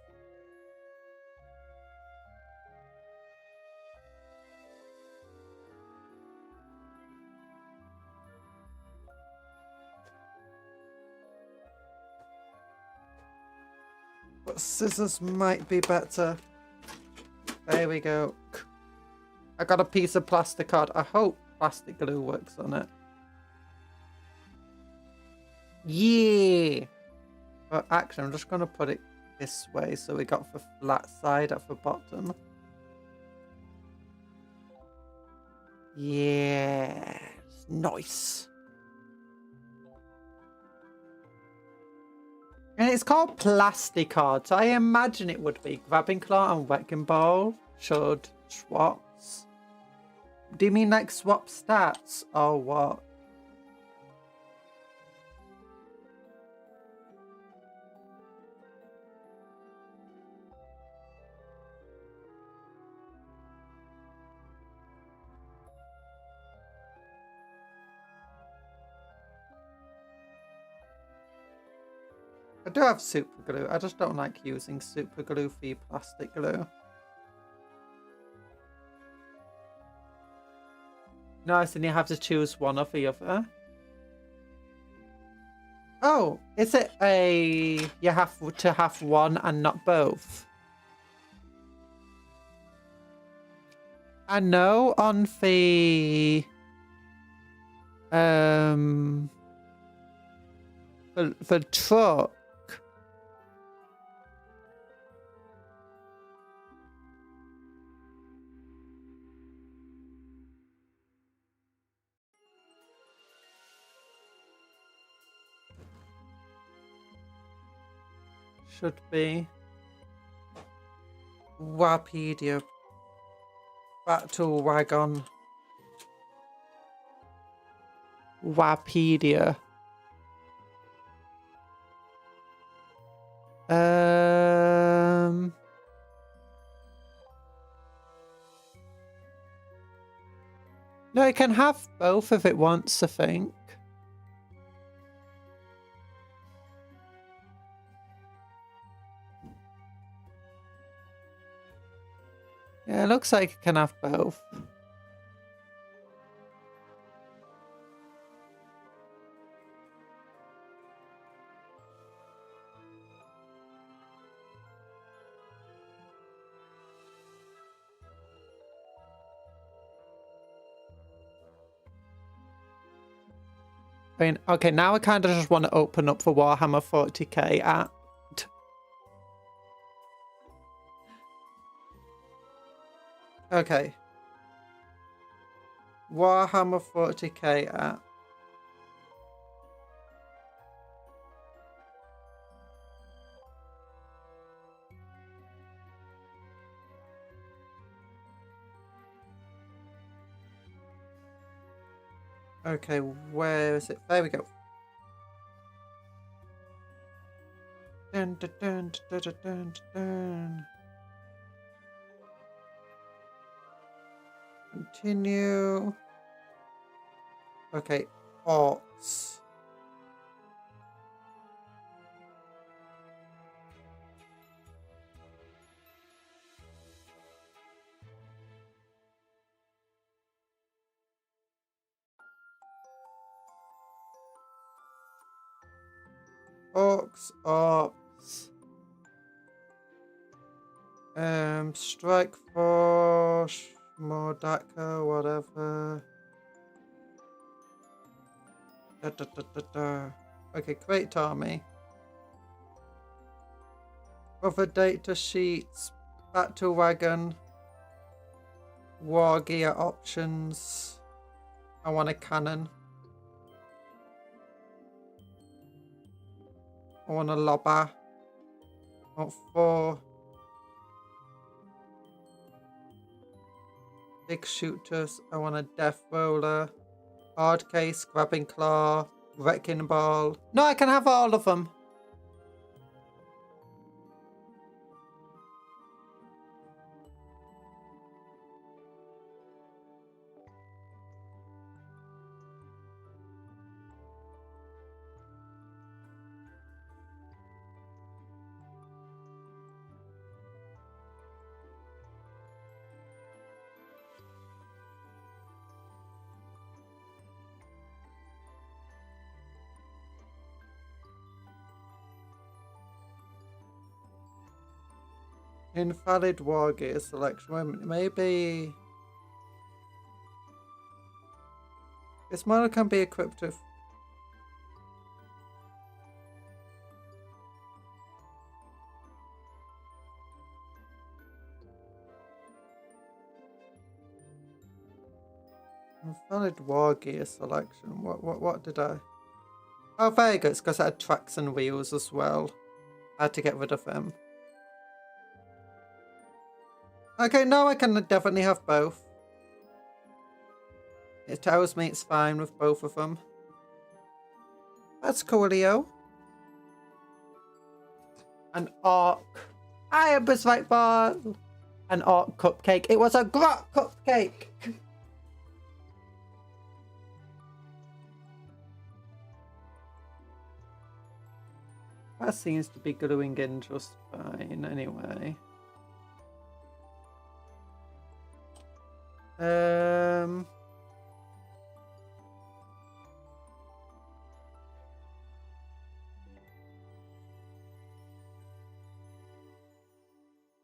But scissors might be better. There we go. I got a piece of plasticard. I hope plastic glue works on it. Yeah! But actually, I'm just going to put it this way so we got the flat side at the bottom. Yeah, nice. And it's called plasticard, so I imagine it would be grabbing claw and wrecking ball should swaps. Do you mean like swap stats or what? I do have super glue. I just don't like using super glue for your plastic glue. Nice, and you have to choose one or the other. Oh, is it a you have to have one and not both? I know on the the truck. Should be Wapedia Battle Wagon Wapedia. No, it can have both if it wants, I think. Yeah, it looks like it can have both. I mean, okay, now I kind of just want to open up for Warhammer 40k at... Okay. Warhammer 40k at... Okay, where is it? There we go. Dun, dun, dun, dun, dun, dun, dun. Continue. Okay, Orks. Orks. Strike Force, Mordaka, whatever. Da, da, da, da, da. Okay, create army. Other data sheets, battle wagon, war gear options. I want a cannon. I want a lobber. I want 4 big shooters. I want a death roller, hard case, grabbing claw, wrecking ball. No, I can have all of them. Invalid war gear selection. Maybe this model can be equipped with invalid war gear selection. What did I? Oh, very good. It's because I had tracks and wheels as well. I had to get rid of them. Okay, no, I can definitely have both. It tells me it's fine with both of them. That's coolio. An Ork. I was right, ball. An Ork cupcake. It was a grot cupcake. That seems to be gluing in just fine anyway.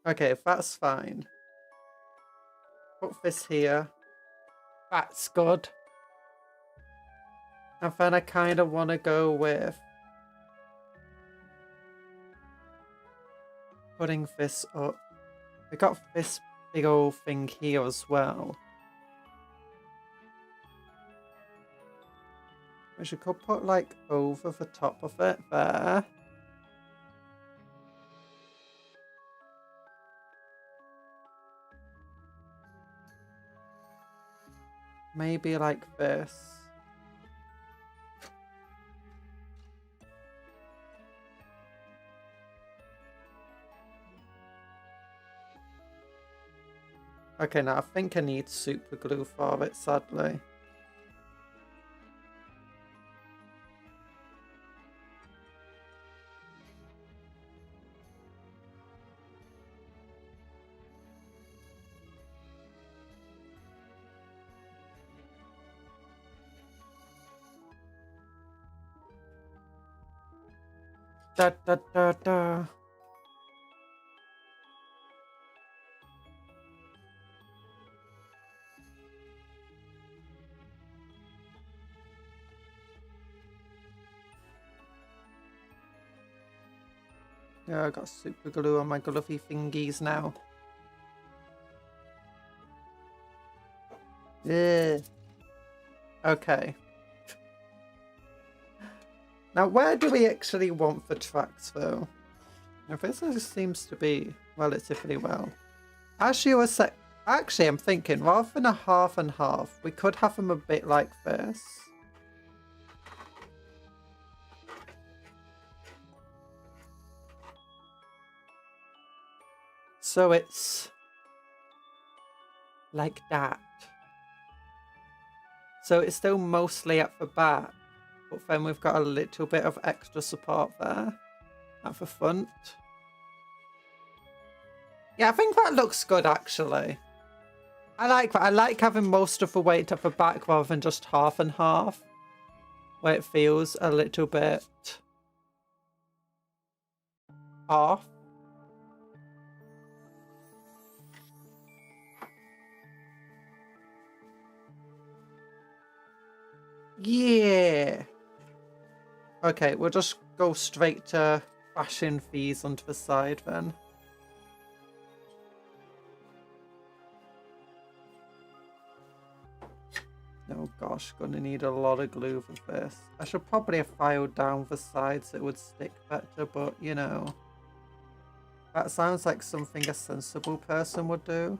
Okay, that's fine. Put this here. That's good. And then I kind of want to go with putting this up. We got this big old thing here as well. Which I could put like over the top of it there. Maybe like this. Okay, now I think I need super glue for it, sadly. Da da da da. Yeah, I got super glue on my gluffy thingies now. Yeah. Okay. Now, where do we actually want the tracks, though? Now, this just seems to be relatively well. As you were saying, actually, I'm thinking, rather than a half and half, we could have them a bit like this. So it's like that. So it's still mostly at the back, but then we've got a little bit of extra support there at the front. Yeah, I think that looks good actually. I like that. I like having most of the weight at the back rather than just half and half, where it feels a little bit off. Yeah. Okay, we'll just go straight to bashing these onto the side then. Oh gosh, gonna need a lot of glue for this. I should probably have filed down the sides so it would stick better, but you know. That sounds like something a sensible person would do.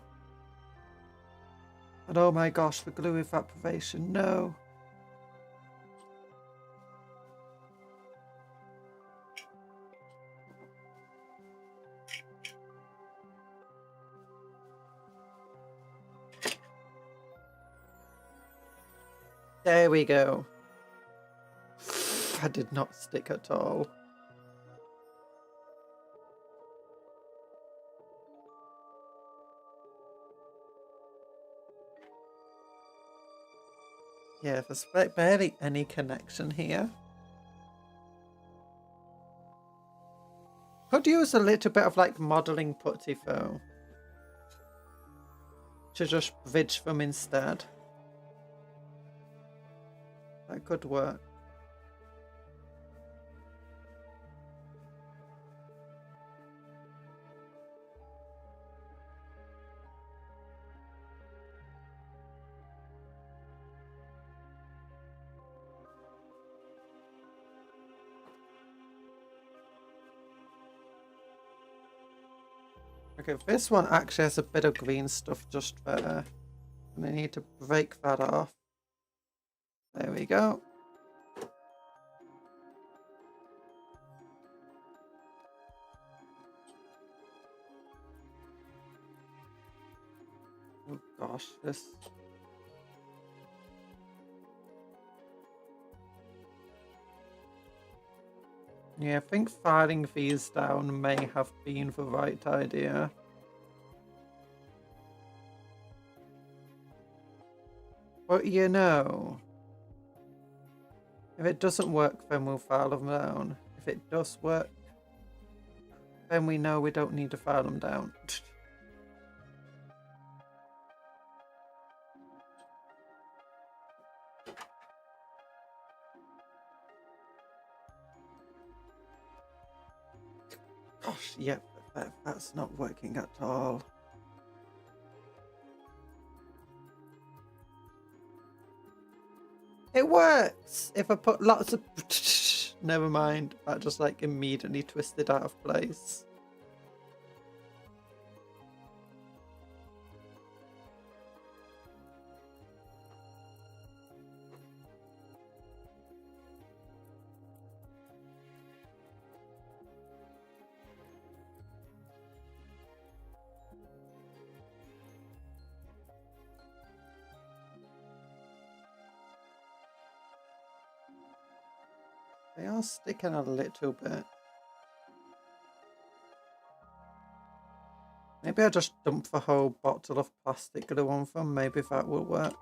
And oh my gosh, the glue evaporation, no. There we go. That did not stick at all. Yeah, there's barely any connection here. Could use a little bit of like modeling putty though, to just bridge them instead. That could work. Okay, this one actually has a bit of green stuff just there. And I need to break that off. There we go. Oh gosh, this... Yeah, I think filing these down may have been the right idea. But you know, if it doesn't work, then we'll file them down. If it does work, then we know we don't need to file them down. Gosh, yep, that's not working at all. It works! If I put lots of... Never mind, that just like immediately twisted out of place. They are sticking a little bit. Maybe I just dump the whole bottle of plastic glue on them. Maybe that will work.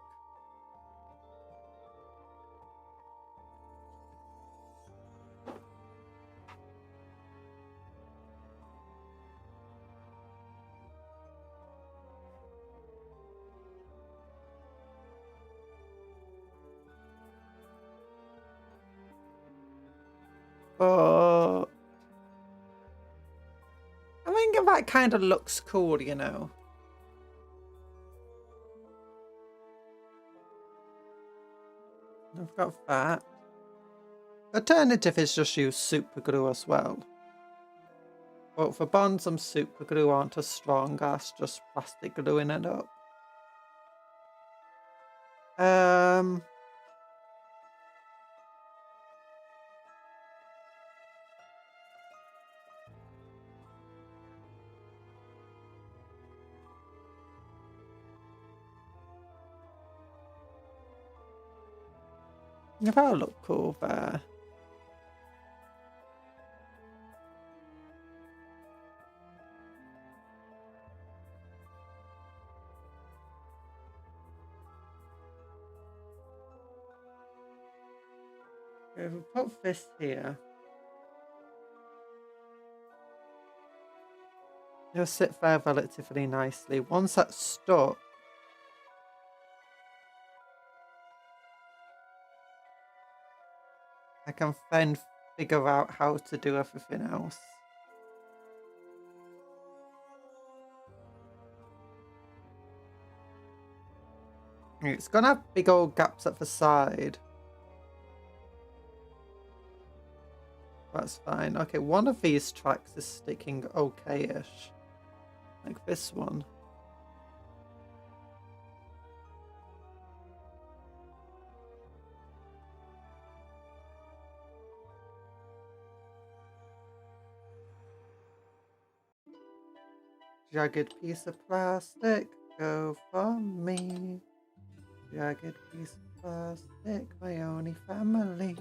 But I think that kind of looks cool, you know. I've got that. Alternative is just use super glue as well. But for bonds and super glue aren't as strong as just plastic gluing it up. That'll look cool there. If we put this here, it'll sit there relatively nicely. Once that's stuck, I can then figure out how to do everything else. It's gonna have big old gaps at the side. That's fine. Okay, one of these tracks is sticking okay-ish. Like this one. Jagged piece of plastic, go for me. Jagged piece of plastic, my only family.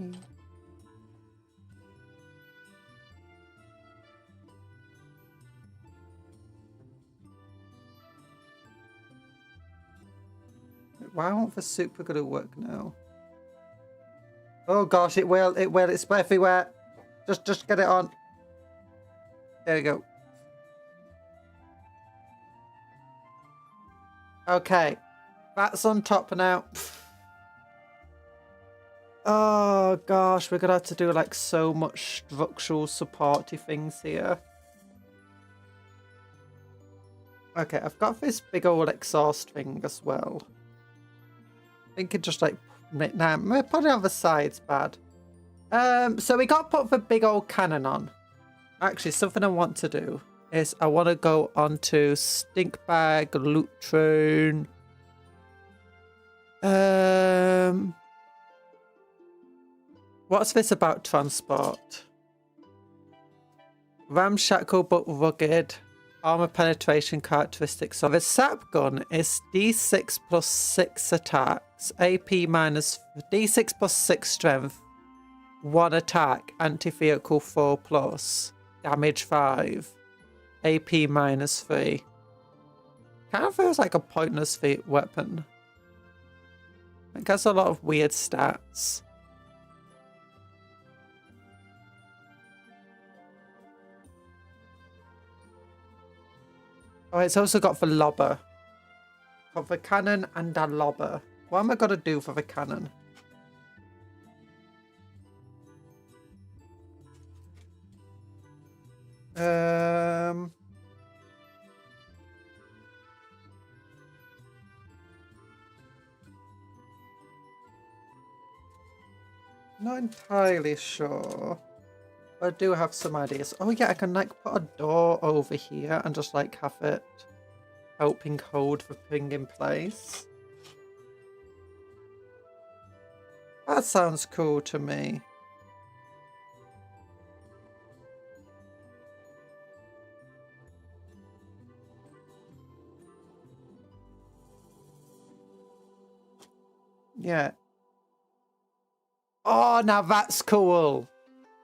Why won't the super glue work now? Oh gosh, it will, it's everywhere. Just get it on. There we go. Okay, that's on top now. Oh gosh, we're gonna have to do like so much structural supporty things here. Okay, I've got this big old exhaust thing as well. I think it just like, nah, put it on the side's bad. So we got to put the big old cannon on. Actually, something I want to do is I want to go onto Stinkbag, Loot Train. What's this about transport? Ramshackle but rugged. Armor penetration characteristics. So the sap gun is D6 plus 6 attacks, AP minus D6 plus 6 strength, 1 attack, anti-vehicle 4 plus, damage 5, AP minus 3. Kind of feels like a pointless weapon. It has a lot of weird stats. Oh, it's also got the lobber. Got the cannon and a lobber. What am I going to do for the cannon? Not entirely sure. I do have some ideas. Oh yeah, I can like put a door over here and just like have it helping hold the thing in place. That sounds cool to me. Yeah. Oh, now that's cool.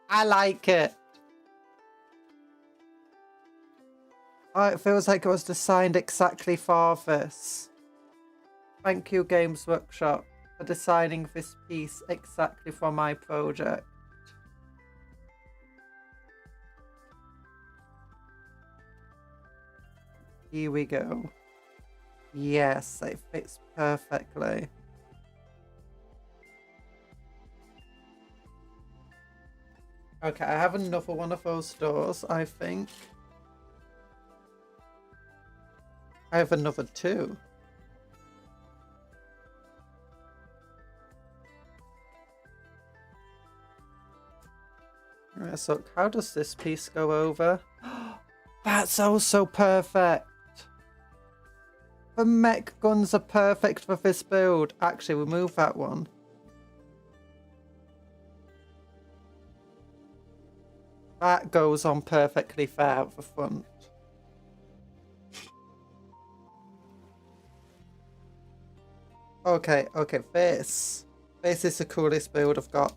I like it. Oh, it feels like it was designed exactly for this. Thank you, Games Workshop, for designing this piece exactly for my project. Here we go. Yes, it fits perfectly. Okay, I have another one of those doors, I think. I have another 2. Alright, so how does this piece go over? That's also perfect! The mech guns are perfect for this build. Actually, we'll move that one. That goes on perfectly fair at the front. Okay, this. This is the coolest build I've got.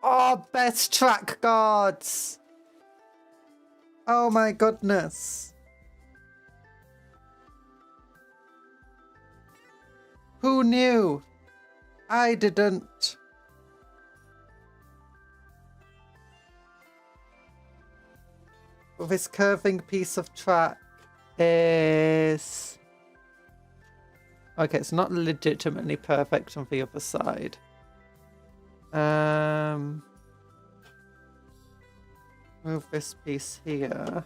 Oh, best track guards! Oh my goodness. Who knew? I didn't. But this curving piece of track is... Okay, it's not legitimately perfect on the other side. Move this piece here.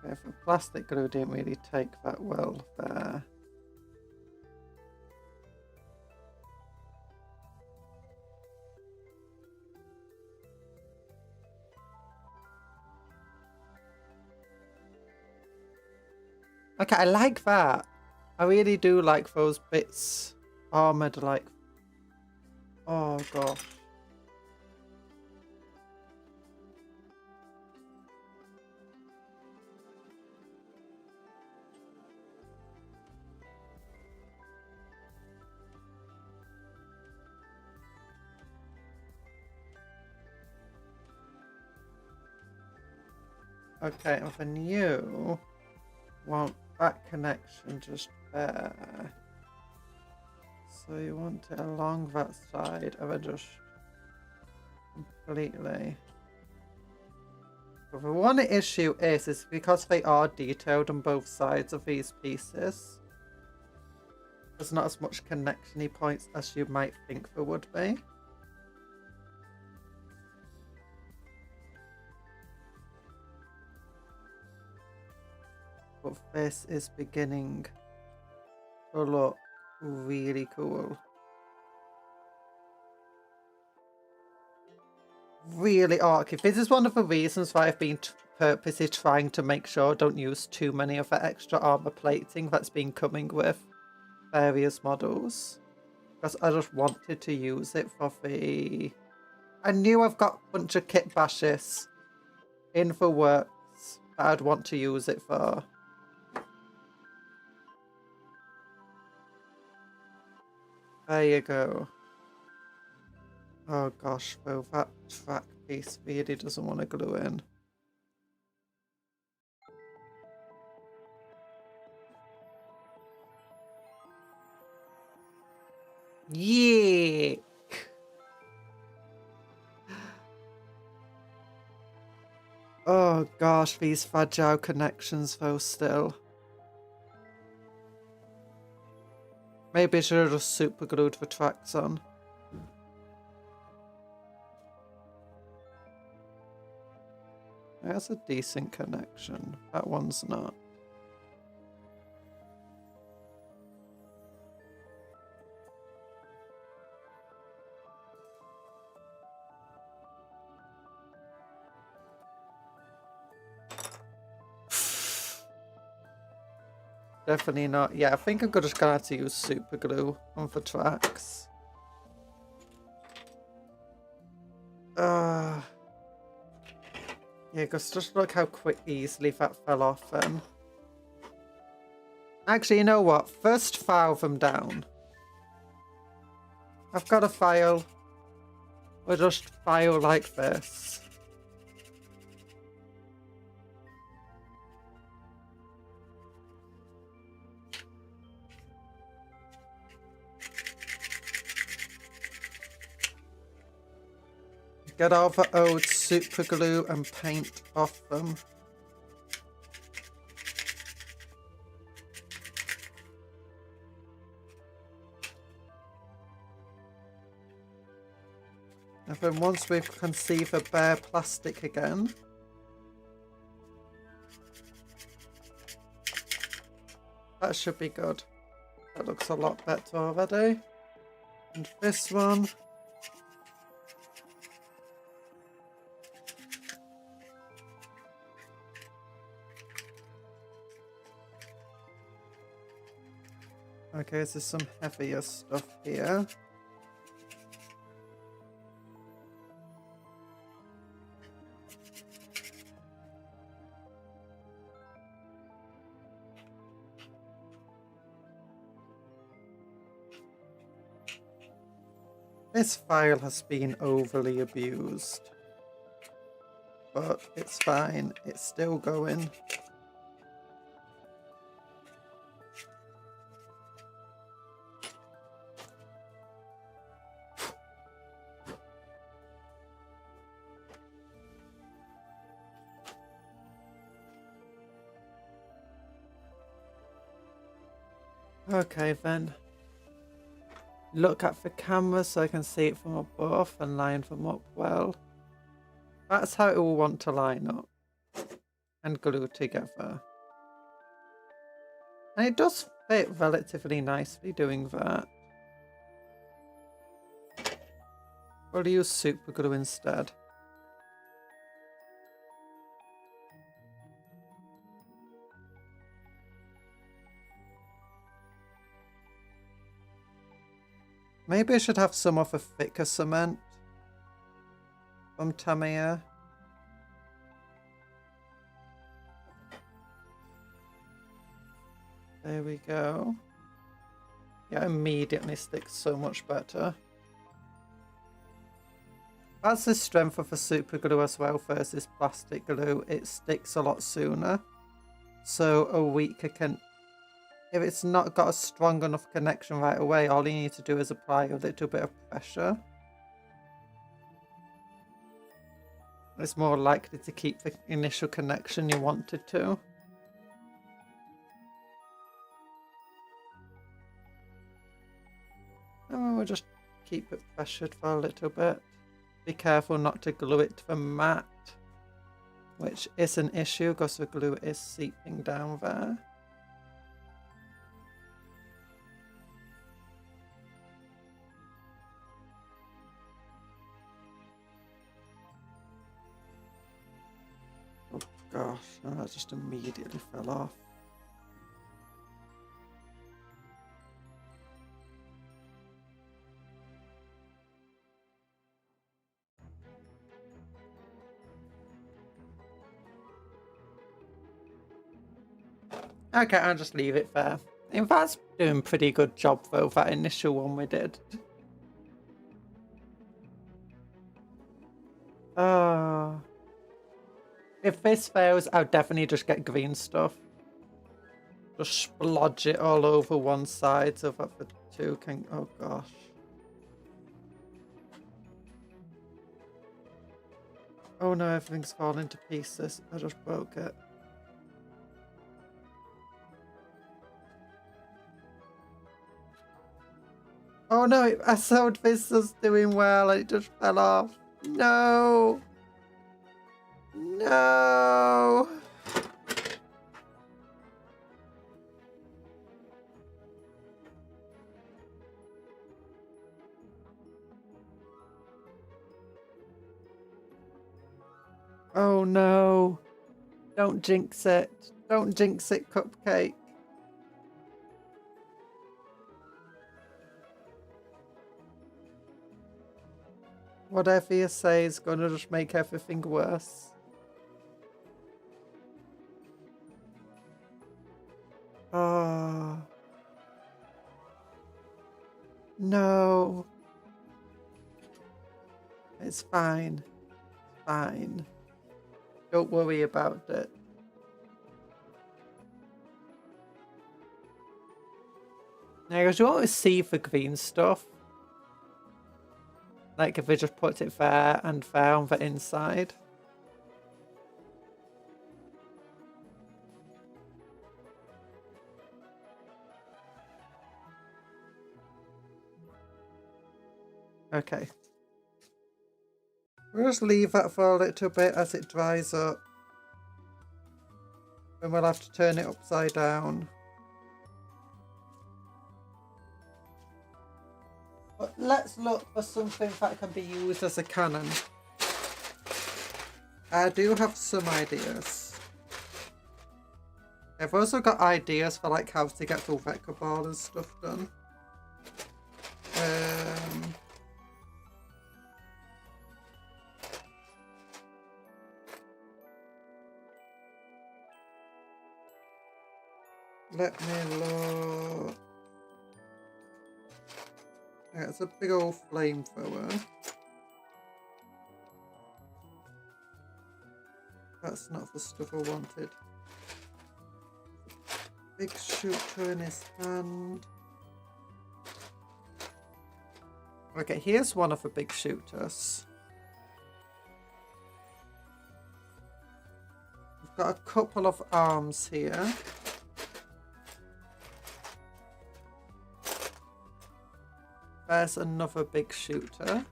Okay, the plastic glue didn't really take that well there. Okay, I like that. I really do like those bits armored like... Oh gosh. Okay, and then you want that connection just there. So you want it along that side and then just completely. But the one issue is because they are detailed on both sides of these pieces, there's not as much connection-y points as you might think there would be. But this is beginning to look really cool. Really archy. This is one of the reasons why I've been purposely trying to make sure I don't use too many of the extra armor plating that's been coming with various models. Because I just wanted to use it for the... I knew I've got a bunch of kit bashes in the works that I'd want to use it for. There you go. Oh gosh, though, that track piece really doesn't want to glue in. Yeet! Oh gosh, these fragile connections though still. Maybe I should have just super glued the tracks on. That's a decent connection. That one's not. Definitely not. Yeah, I think I'm just gonna have to use super glue on the tracks. Yeah, because just look how easily that fell off then. Actually, you know what? First file them down. I've got a file. We'll just file like this. Get all the old super glue and paint off them. And then once we can see the bare plastic again, that should be good. That looks a lot better already. And this one. Okay, so there's some heavier stuff here. This file has been overly abused, but it's fine, it's still going. Okay then. Look at the camera so I can see it from above and line them up well. That's how it will want to line up and glue together. And it does fit relatively nicely doing that. We'll use super glue instead. Maybe I should have some of a thicker cement from Tamiya. There we go. Yeah, immediately sticks so much better. That's the strength of a super glue as well versus plastic glue. It sticks a lot sooner. So a weaker can... If it's not got a strong enough connection right away, all you need to do is apply a little bit of pressure. It's more likely to keep the initial connection you wanted to. And we'll just keep it pressured for a little bit. Be careful not to glue it to the mat, which is an issue because the glue is seeping down there. Gosh, no, that just immediately fell off. Okay, I'll just leave it there. In fact, it's doing a pretty good job though, that initial one we did. Oh. If this fails, I'll definitely just get green stuff. Just splodge it all over one side so that the two can... Oh gosh. Oh no, everything's falling to pieces. I just broke it. Oh no, I thought this was doing well and it just fell off. No! No! Oh no! Don't jinx it. Don't jinx it, Cupcake. Whatever you say is gonna just make everything worse. Oh. No. It's fine. It's fine. Don't worry about it. Now, because you want to see the green stuff. Like if we just put it there and there on the inside. Okay. We'll just leave that for a little bit as it dries up. Then we'll have to turn it upside down. But let's look for something that can be used as a cannon. I do have some ideas. I've also got ideas for like how to get the Wrecker Ball and stuff done. Let me look. Yeah, it's a big old flamethrower. That's not the stuff I wanted. Big shooter in his hand. Okay, here's one of the big shooters. We've got a couple of arms here. There's another big shooter.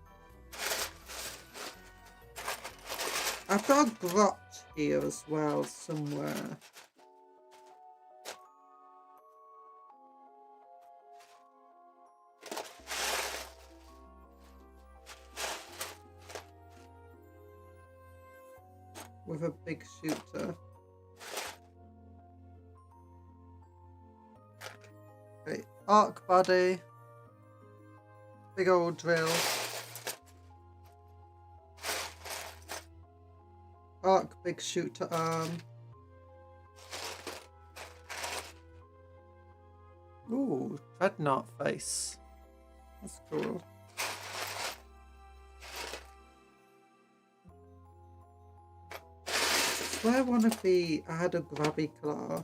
I've got a grot here as well somewhere. With a big shooter. Okay, arc body. Big old drill. Arc big shooter arm. Ooh, dreadnought face. That's cool. Where one of the I had a grabby claw.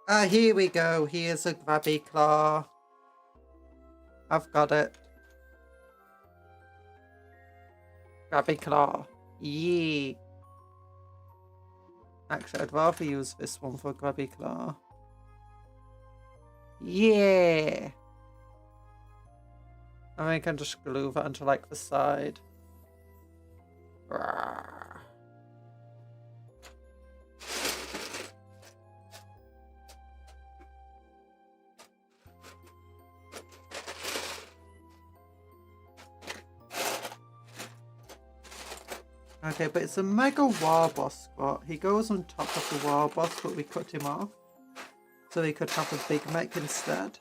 Ah, here we go. Here's a grabby claw. I've got it. Grabby claw. Yeet. Actually, I'd rather use this one for grabby claw. Yeah. I think I can just glue that onto like the side. Rawr. Okay, but it's a mega war boss spot. He goes on top of the war boss, but we cut him off. So he could have a big mech instead.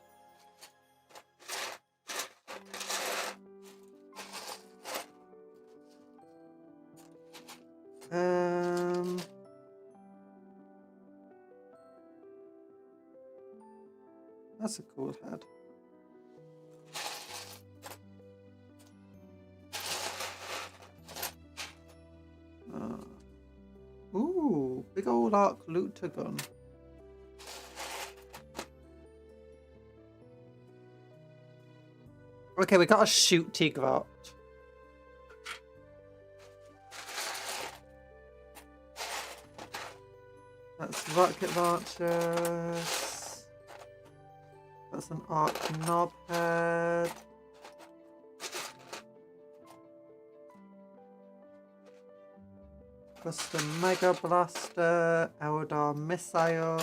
That's a cool head. Ooh, big old arc looter gun. Okay, we got a shooty grot. That's rocket launchers. That's an arc knobhead. Custom Mega Blaster, Eldar Missile.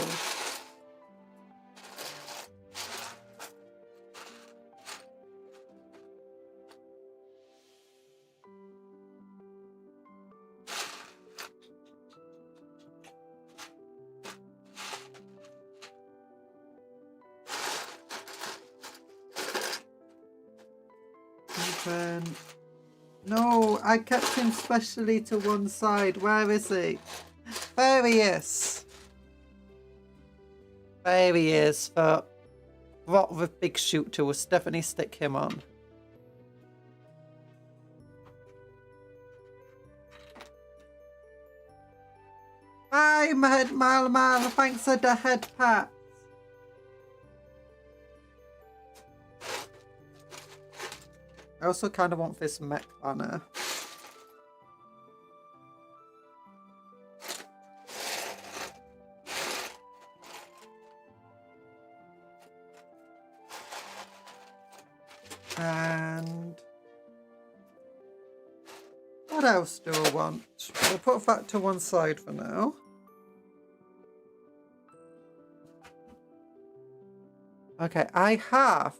Open. No, I kept him specially to one side. Where is he? There he is. There he is. But what with big shooter, we'll definitely stick him on. Hi, Mal. Thanks for the head pat. I also kind of want this mech banner. And what else do I want? We'll put that to one side for now. Okay, I have.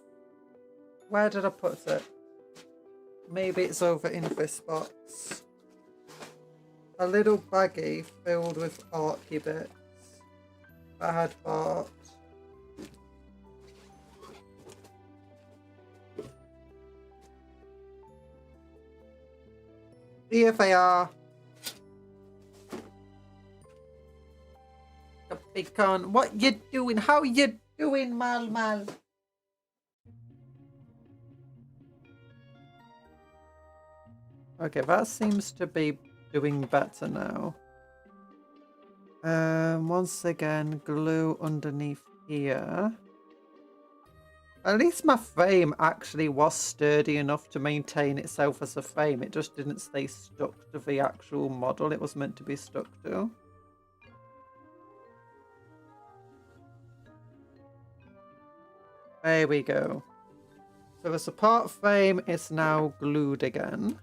Where did I put it? Maybe it's over in this box. A little baggie filled with Orky bits that I had bought. Here they are. Cupcake Con, what you doing? How you doing, Mal? Okay, that seems to be doing better now. Once again, glue underneath here. At least my frame actually was sturdy enough to maintain itself as a frame. It just didn't stay stuck to the actual model it was meant to be stuck to. There we go. So the support frame is now glued again.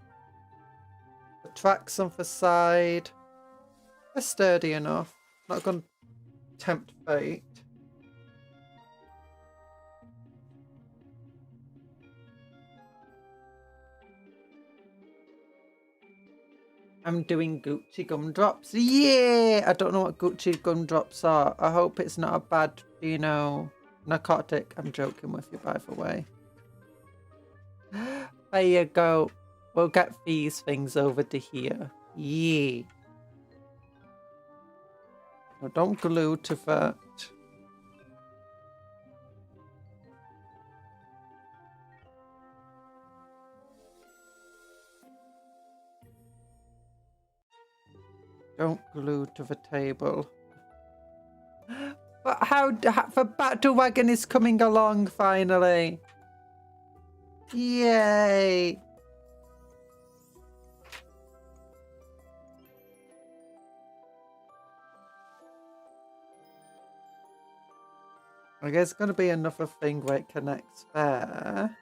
The tracks on the side are sturdy enough. Not going to tempt fate. I'm doing Gucci gumdrops. Yeah! I don't know what Gucci gumdrops are. I hope it's not a bad, you know, narcotic. I'm joking with you, by the way. There you go. We'll get these things over to here. Yeah. Well, don't glue to that. Don't glue to the table. But how the battle wagon is coming along finally. Yay. I guess it's going to be another thing where it connects there.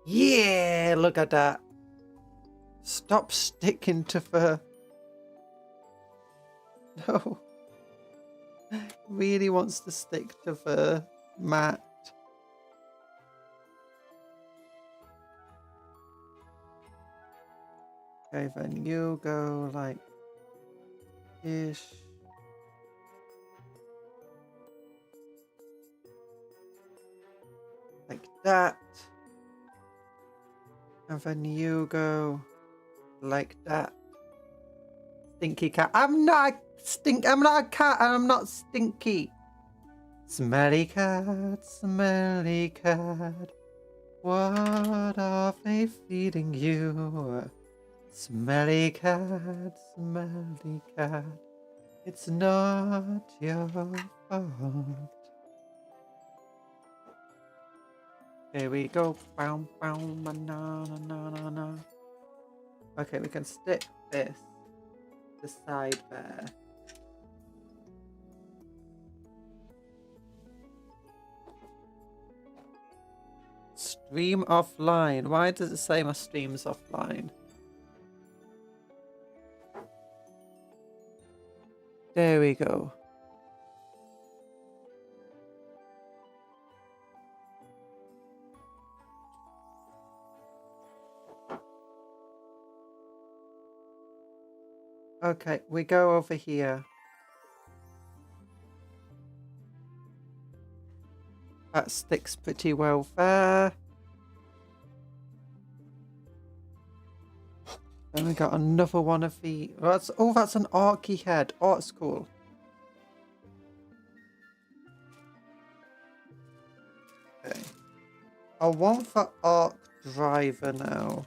Yeah, look at that. Stop sticking to the... No. Really wants to stick to the mat. Okay, then you go like this. Like that. And then you go like that. Stinky cat. I'm not a cat and I'm not stinky. Smelly cat, smelly cat. What are they feeding you? Smelly cat, smelly cat. It's not your fault. Here we go. Bow, bow, na, na, na, na, na. Okay, we can stick this to the side there. Stream offline. Why does it say my stream's offline? There we go. Okay, we go over here. That sticks pretty well there. Then we got another one of the... That's an Orky head. Oh, it's cool. Okay. I want the Ork driver now.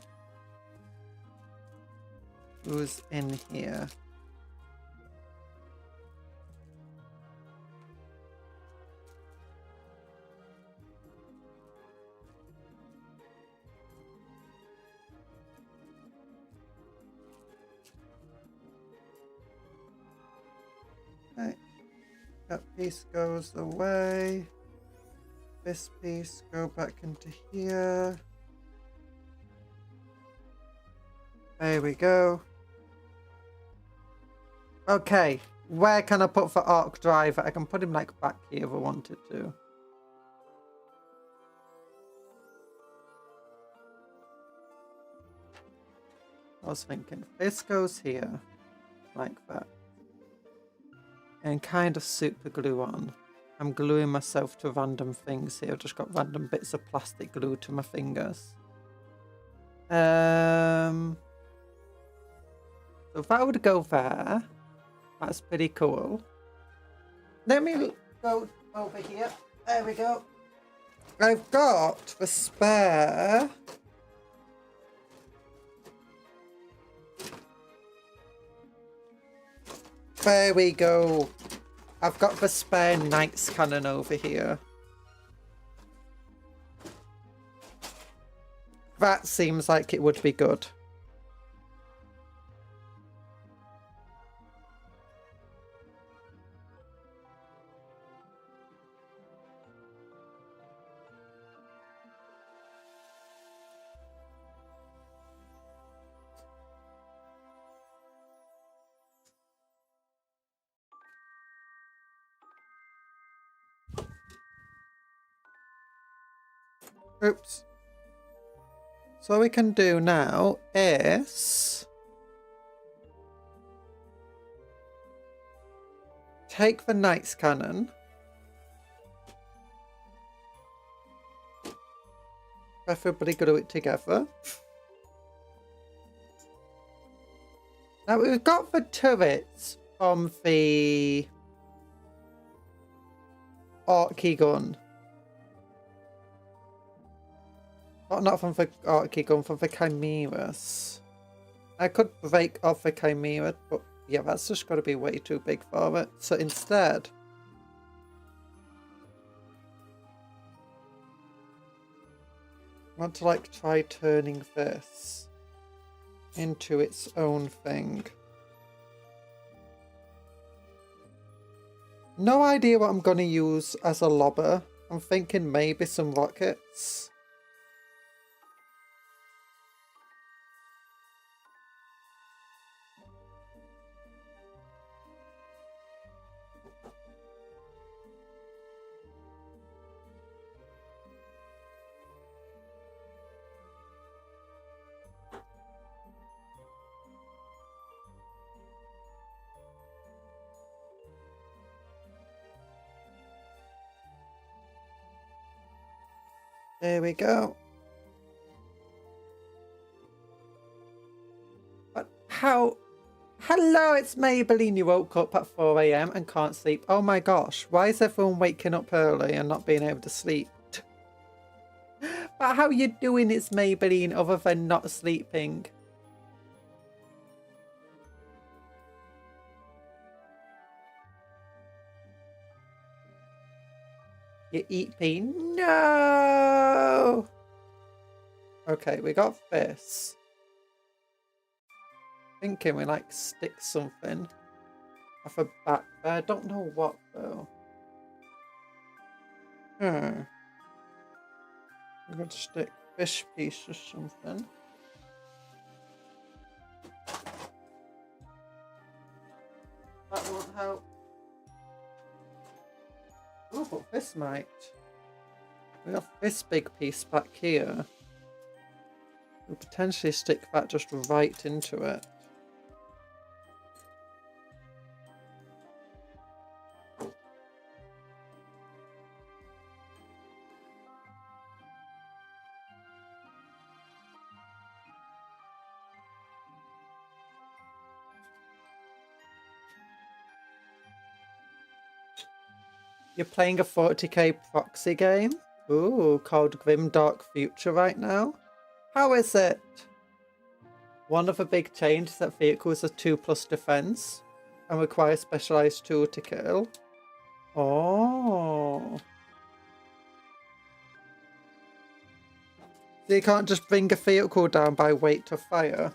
Who's in here? Okay. That piece goes away. This piece go back into here. There we go. Okay, where can I put for Orc Driver? I can put him like back here if I wanted to. I was thinking this goes here, like that. And kind of super glue on. I'm gluing myself to random things here. I've just got random bits of plastic glue to my fingers. So that would go there. That's pretty cool. Let me go over here. There we go. I've got the spare. There we go. I've got the spare Knight's Cannon over here. That seems like it would be good. Oops. So what we can do now is take the Knight's Cannon, preferably glue it together. Now we've got the turrets from the Orky gun. Not from the Orky gun, from the Chimeras. I could break off the Chimera, but yeah, that's just got to be way too big for it. So instead, I want to like try turning this into its own thing. No idea what I'm going to use as a lobber. I'm thinking maybe some rockets. There we go. But how? Hello, it's Maybelline. You woke up at 4 AM and can't sleep. Oh my gosh, why is everyone waking up early and not being able to sleep? But how you doing, it's Maybelline, other than not sleeping? You eat pea? No! Okay, we got this. Thinking we like stick something off a back there. I don't know what though. We're going to stick fish piece or something. That won't help. Oh, but this might. We have this big piece back here. We'll potentially stick that just right into it. You're playing a 40k proxy game? Ooh, called Grimdark Future right now? How is it? One of the big changes is that vehicles are 2+ defense and require specialized tool to kill. Oh. So you can't just bring a vehicle down by weight to fire.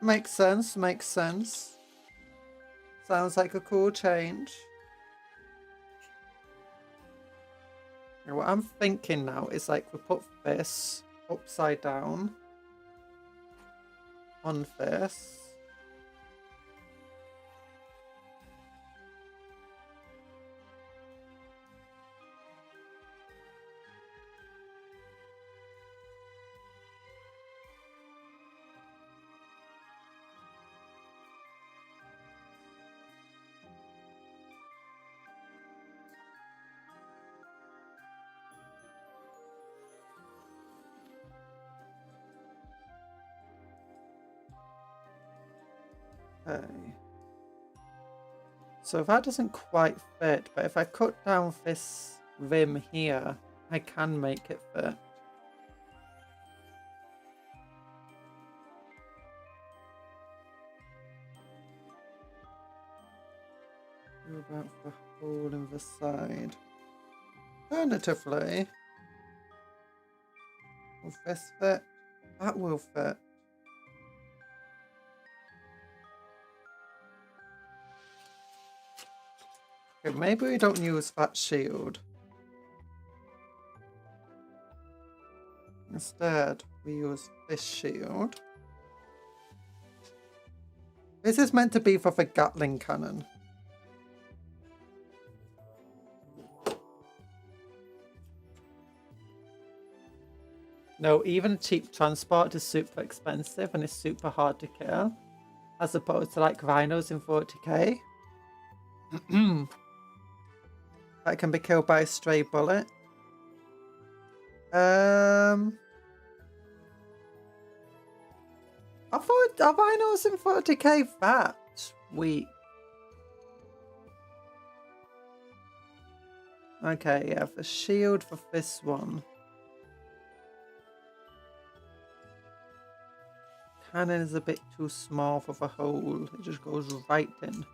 Makes sense, makes sense. Sounds like a cool change. And what I'm thinking now is like we put this upside down. on this. Okay. So that doesn't quite fit, but if I cut down this rim here, I can make it fit. What about the hole in the side? Alternatively, will this fit? That will fit. Okay, maybe we don't use that shield. Instead, we use this shield. This is meant to be for the Gatling cannon. No, even cheap transport is super expensive and is super hard to kill, as opposed to like rhinos in 40k. That can be killed by a stray bullet. I thought, are rhinos in 40k that weak? Okay, yeah, the shield for this one. Cannon is a bit too small for the hole. It just goes right in.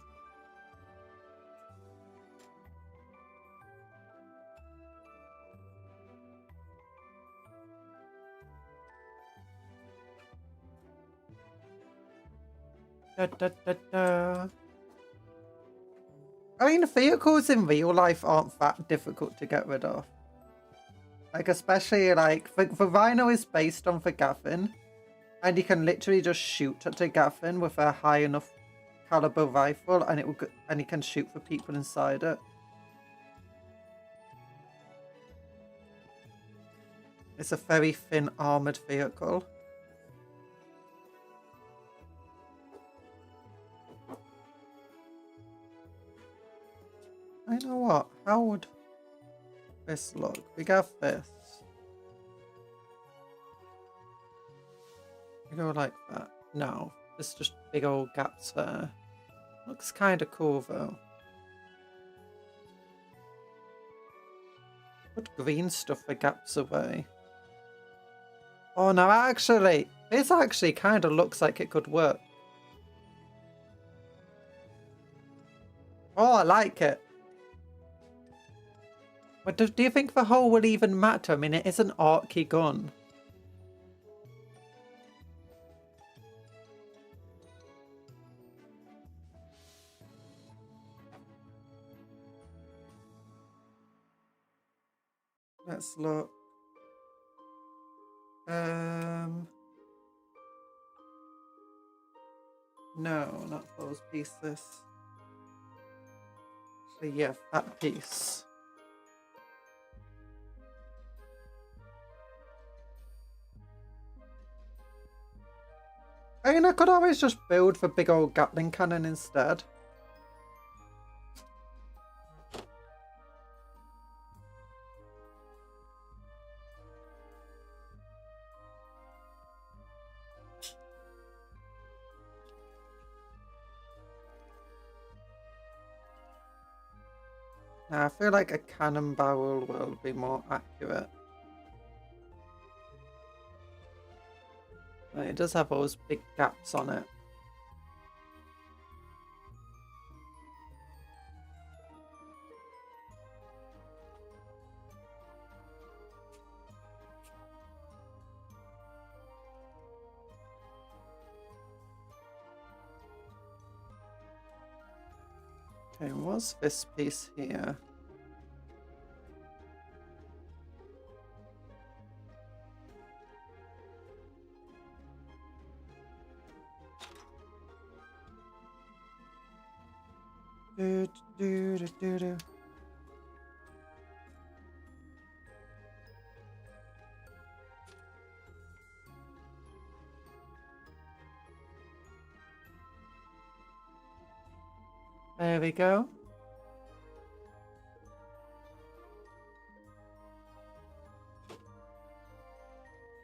Da, da, da, da. I mean, vehicles in real life aren't that difficult to get rid of. Like, especially, like, the Rhino is based on the Gaffin, and you can literally just shoot at the Gaffin with a high enough caliber rifle, and you can shoot for people inside it. It's a very thin armored vehicle. I know what, how would this look? We got this. We go like that. No, there's just big old gaps there. Looks kind of cool though. Put green stuff for gaps away. Oh no, actually, this actually kind of looks like it could work. Oh, I like it. But do you think the hole will even matter? I mean, it is an Orky gun. Let's look. No, not those pieces. Actually, yeah, that piece. I mean, I could always just build the big old Gatling cannon instead. Now, I feel like a cannon barrel will be more accurate. It does have those big gaps on it. Okay, what's this piece here? Do, do, do, do, do. There we go.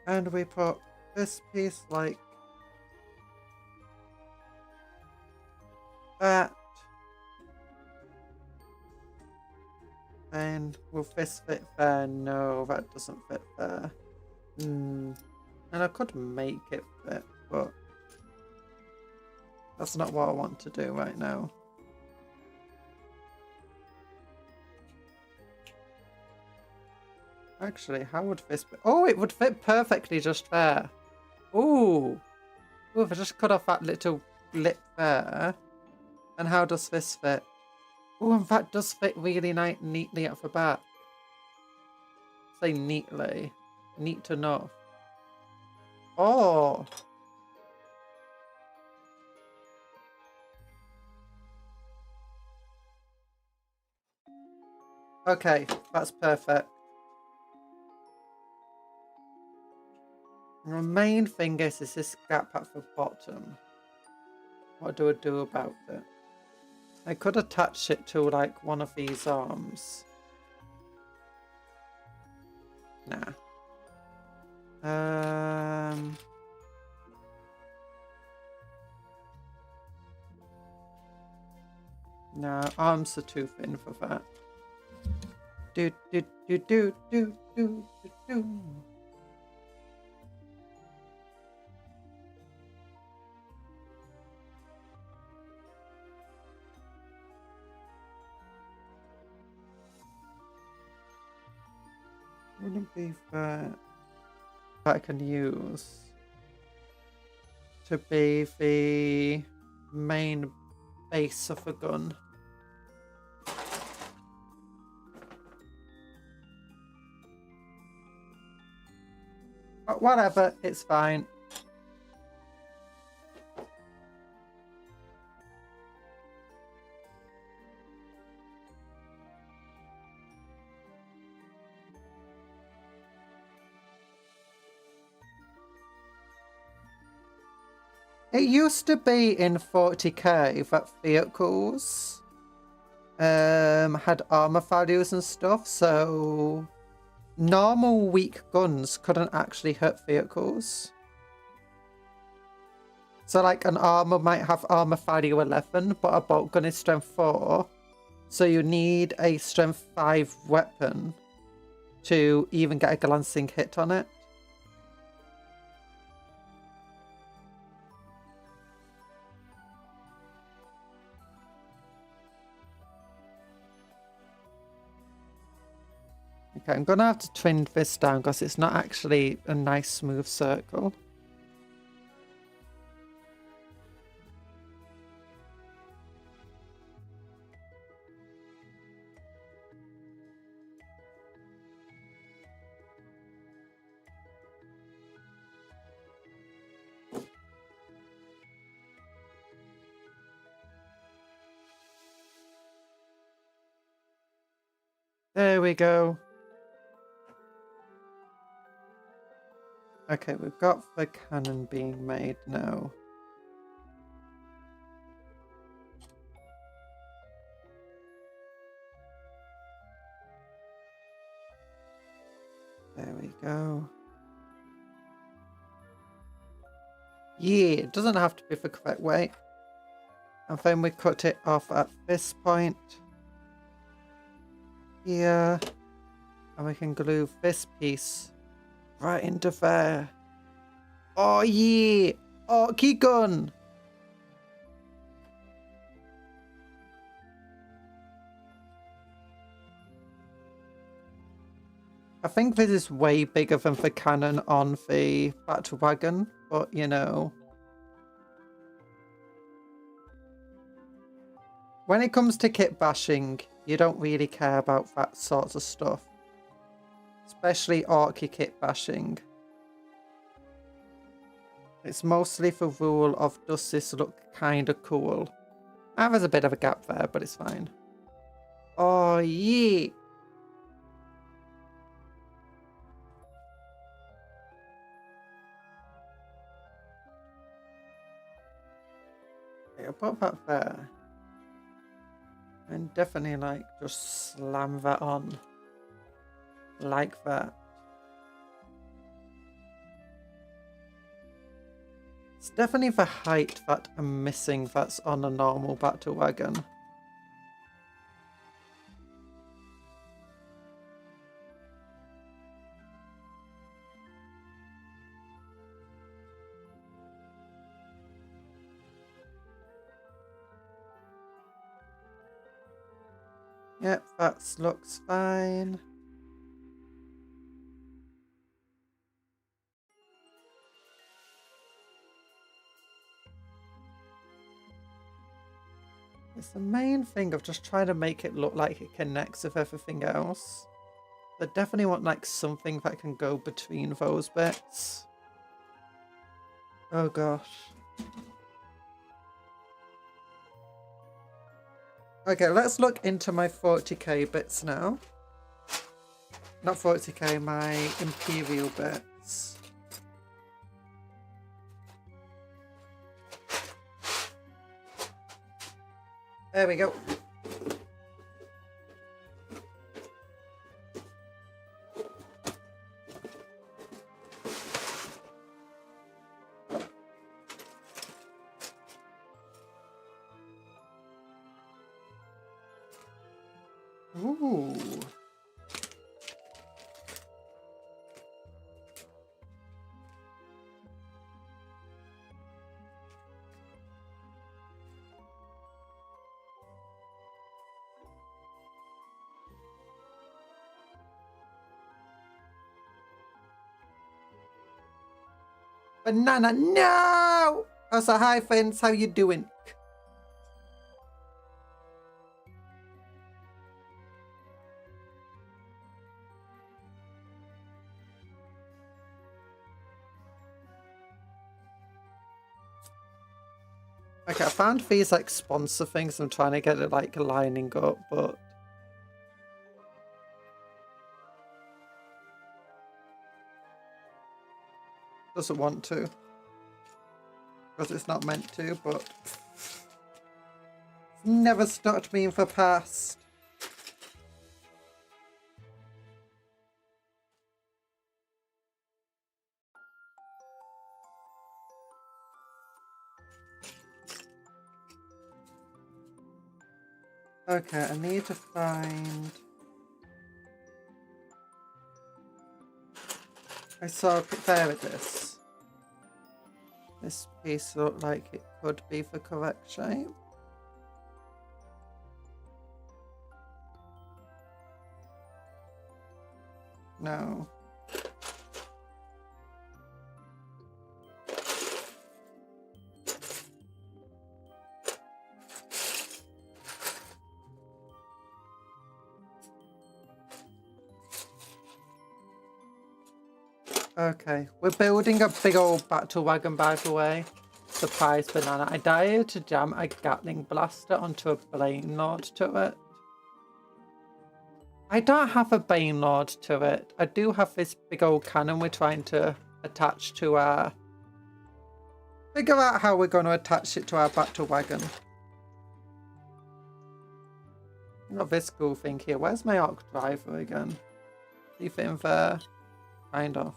And we put this piece like that. And will this fit there? No, that doesn't fit there. And I could make it fit, but that's not what I want to do right now. Actually, how would this be? Oh, it would fit perfectly just there. Ooh. Ooh, if I just cut off that little lip there. And how does this fit? Oh, and that does fit really neatly at the back. Say neatly. Neat enough. Oh. Okay, that's perfect. The main thing is this gap at the bottom. What do I do about it? I could attach it to like one of these arms. Nah. No, arms are too thin for that. Do do do do do do do do. Wouldn't be that I can use to be the main base of a gun. But whatever, it's fine. It used to be in 40k that vehicles had armor values and stuff, so normal weak guns couldn't actually hurt vehicles. So like an armor might have armor value 11, but a bolt gun is strength 4. So you need a strength 5 weapon to even get a glancing hit on it. Okay, I'm gonna have to twin this down because it's not actually a nice smooth circle. There we go. Okay, we've got the cannon being made now. There we go. Yeah, it doesn't have to be the correct way. And then we cut it off at this point. Here. And we can glue this piece right into there. Oh yeah! Oh, key gun! I think this is way bigger than the cannon on the battle wagon, but you know. When it comes to kit bashing, you don't really care about that sort of stuff. Especially orky kit bashing. It's mostly the rule of does this look kinda cool? Ah, there's a bit of a gap there, but it's fine. Oh, Yeet. I'll put that there. And definitely, like, just slam that on. Like that. It's definitely the height that I'm missing that's on a normal battle wagon. Yep, that looks fine. It's the main thing of just trying to make it look like it connects with everything else. I definitely want like something that can go between those bits. Oh gosh. Okay, let's look into my 40k bits now. Not 40k, my Imperial bits. There we go. Ooh. Banana, no! Oh, so hi friends, how you doing? Okay, I found these like sponsor things. I'm trying to get it like lining up, but doesn't want to because it's not meant to, but never stopped me in the past. Okay, I need to find... I saw a there it is. This piece looked like it could be the correct shape. No. Okay, we're building a big old battle wagon, by the way. Surprise banana. I dared to jam a Gatling blaster onto a Blade Lord turret. I don't have a Bane Lord turret. I do have this big old cannon we're trying to attach to our... Figure out how we're going to attach it to our battle wagon. Got this cool thing here. Where's my Ork driver again? Leave it in there. Kind of.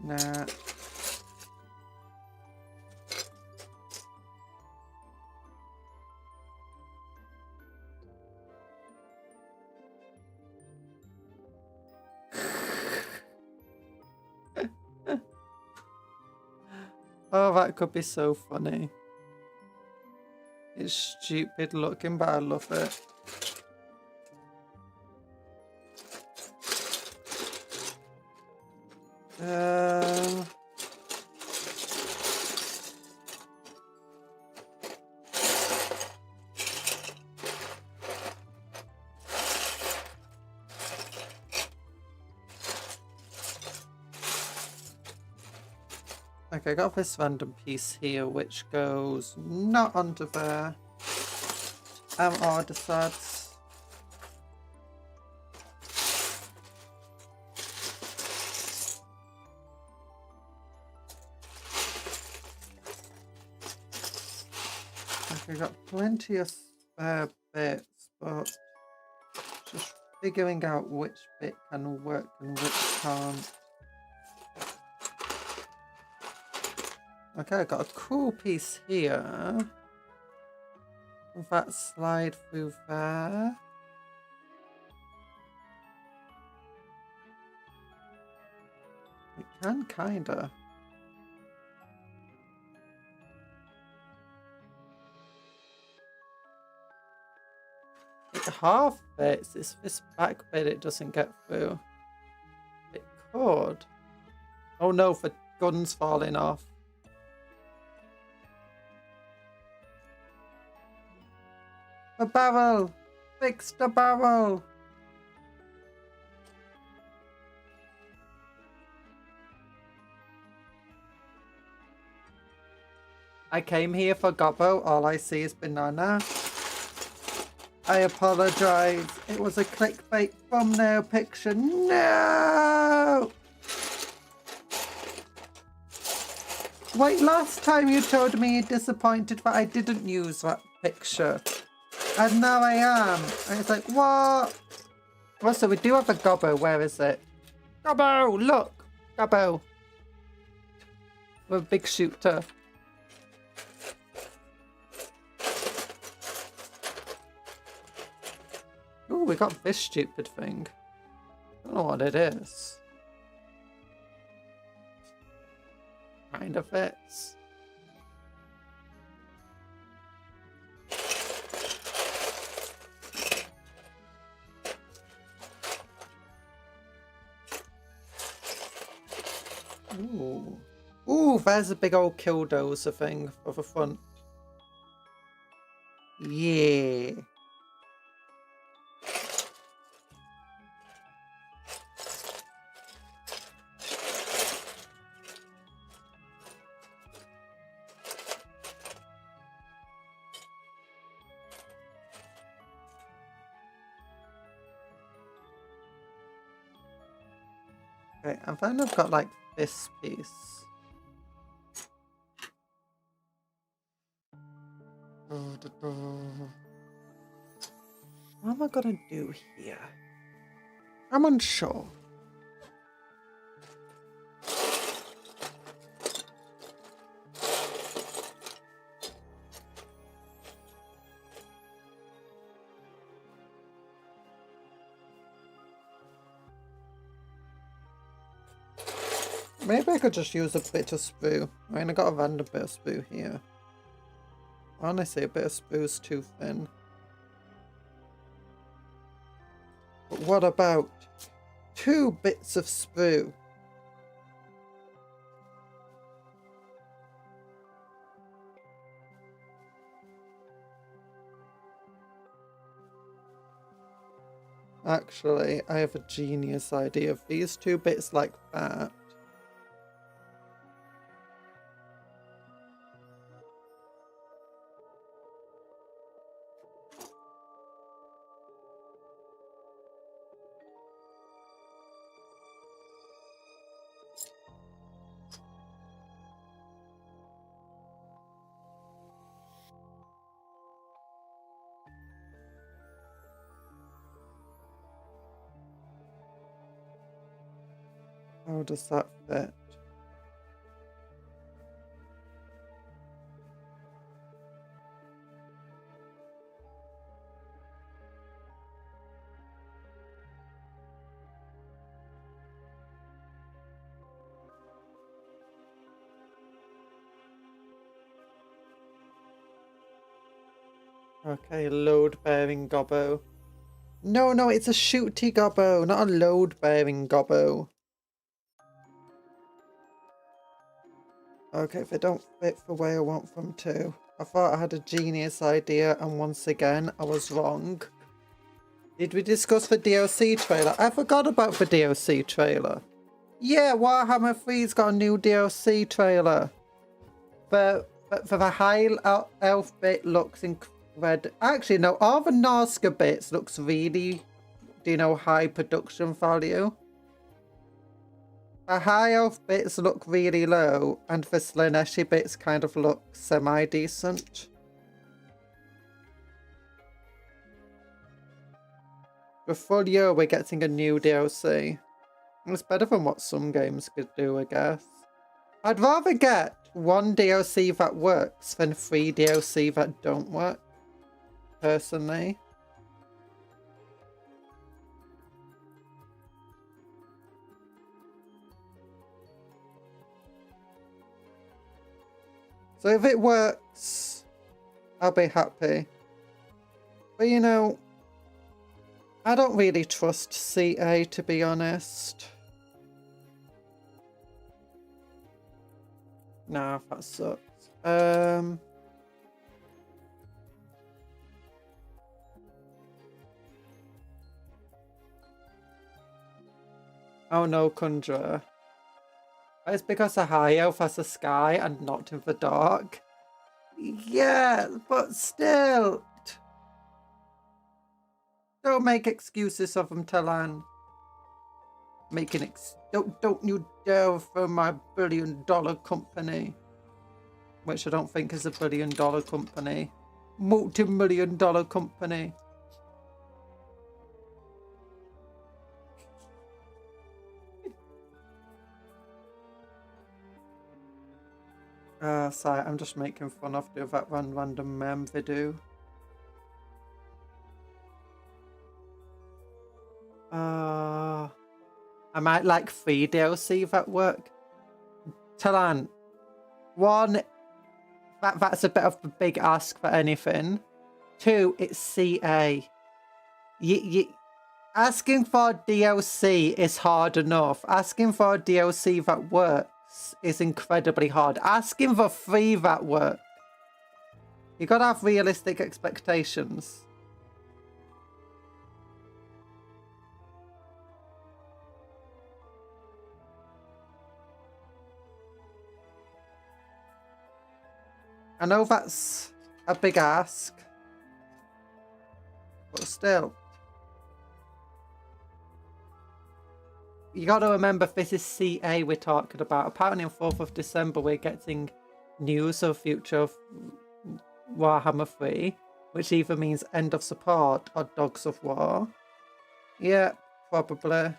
Nah. Oh, that could be so funny. It's stupid looking, but I love it. Okay, I got this random piece here, which goes not onto there. Ordesads. Okay, got plenty of spare bits, but just figuring out which bit can work and which can't. Okay, I got a cool piece here. Will that slide through there? It can, kinda. It half fits. It's this back bit it doesn't get through. It could. Oh no, the gun's falling off. The barrel! Fix the barrel! I came here for gobbo, all I see is banana. I apologize. It was a clickbait thumbnail picture. No! Wait, last time you told me you're disappointed that I didn't use that picture. And now I am. And it's like, what? Also, we do have a gobbo. Where is it? Gobbo! Look! Gobbo. We're a big shooter. Ooh, we got this stupid thing. I don't know what it is. Kind of fits. Ooh. Ooh, there's a big old killdozer thing for the front. Yeah. Okay, and then I've got like this piece. What am I gonna do here? I'm unsure. Maybe I could just use a bit of sprue. I mean, I got a random bit of sprue here. Honestly, a bit of sprue's too thin. But what about 2 bits of sprue? Actually, I have a genius idea of these 2 bits like that. How does that fit? Okay, load-bearing gobbo. No, it's a shooty gobbo, not a load-bearing gobbo. Okay, they don't fit the way I want them to. I thought I had a genius idea, and once again, I was wrong. Did we discuss the DLC trailer? I forgot about the DLC trailer. Yeah, Warhammer 3's got a new DLC trailer. But for the high elf bit looks incredible. Actually, no, all the Norska bits looks really, high production value. The high elf bits look really low, and the Slaneshi bits kind of look semi-decent. For full year, we're getting a new DLC. It's better than what some games could do, I guess. I'd rather get one DLC that works than 3 DLC that don't work, personally. So if it works, I'll be happy. But I don't really trust CA, to be honest. Nah, that sucks. Oh no, Conjuror. It's because a high elf has a sky and not in the dark. Yeah, but still. Don't make excuses of them, Talan. Don't you dare for my billion-dollar company. Which I don't think is a billion-dollar company. Multi-million-dollar company. Sorry, I'm just making fun of that random meme video. I might like 3 DLC that work. Talan, 1, that's a bit of a big ask for anything. 2, it's CA. Asking for DLC is hard enough. Asking for a DLC that works is incredibly hard. Asking for 3 that work. You gotta have realistic expectations. I know that's a big ask, but still. You got to remember, this is CA we're talking about. Apparently on 4th of December we're getting news of future of Warhammer 3, which either means end of support or Dogs of War. Yeah, probably.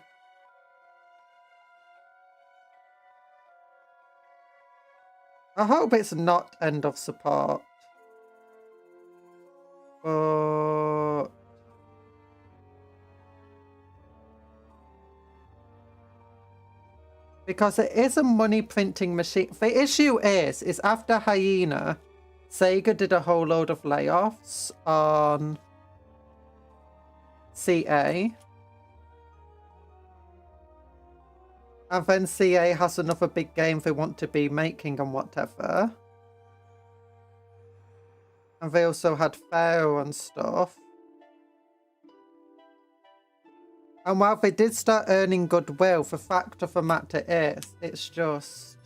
I hope it's not end of support. But because it is a money printing machine. The issue is after Hyena, Sega did a whole load of layoffs on CA. And then CA has another big game they want to be making and whatever. And they also had Pharaoh and stuff. And while they did start earning goodwill, the fact of the matter is, it's just...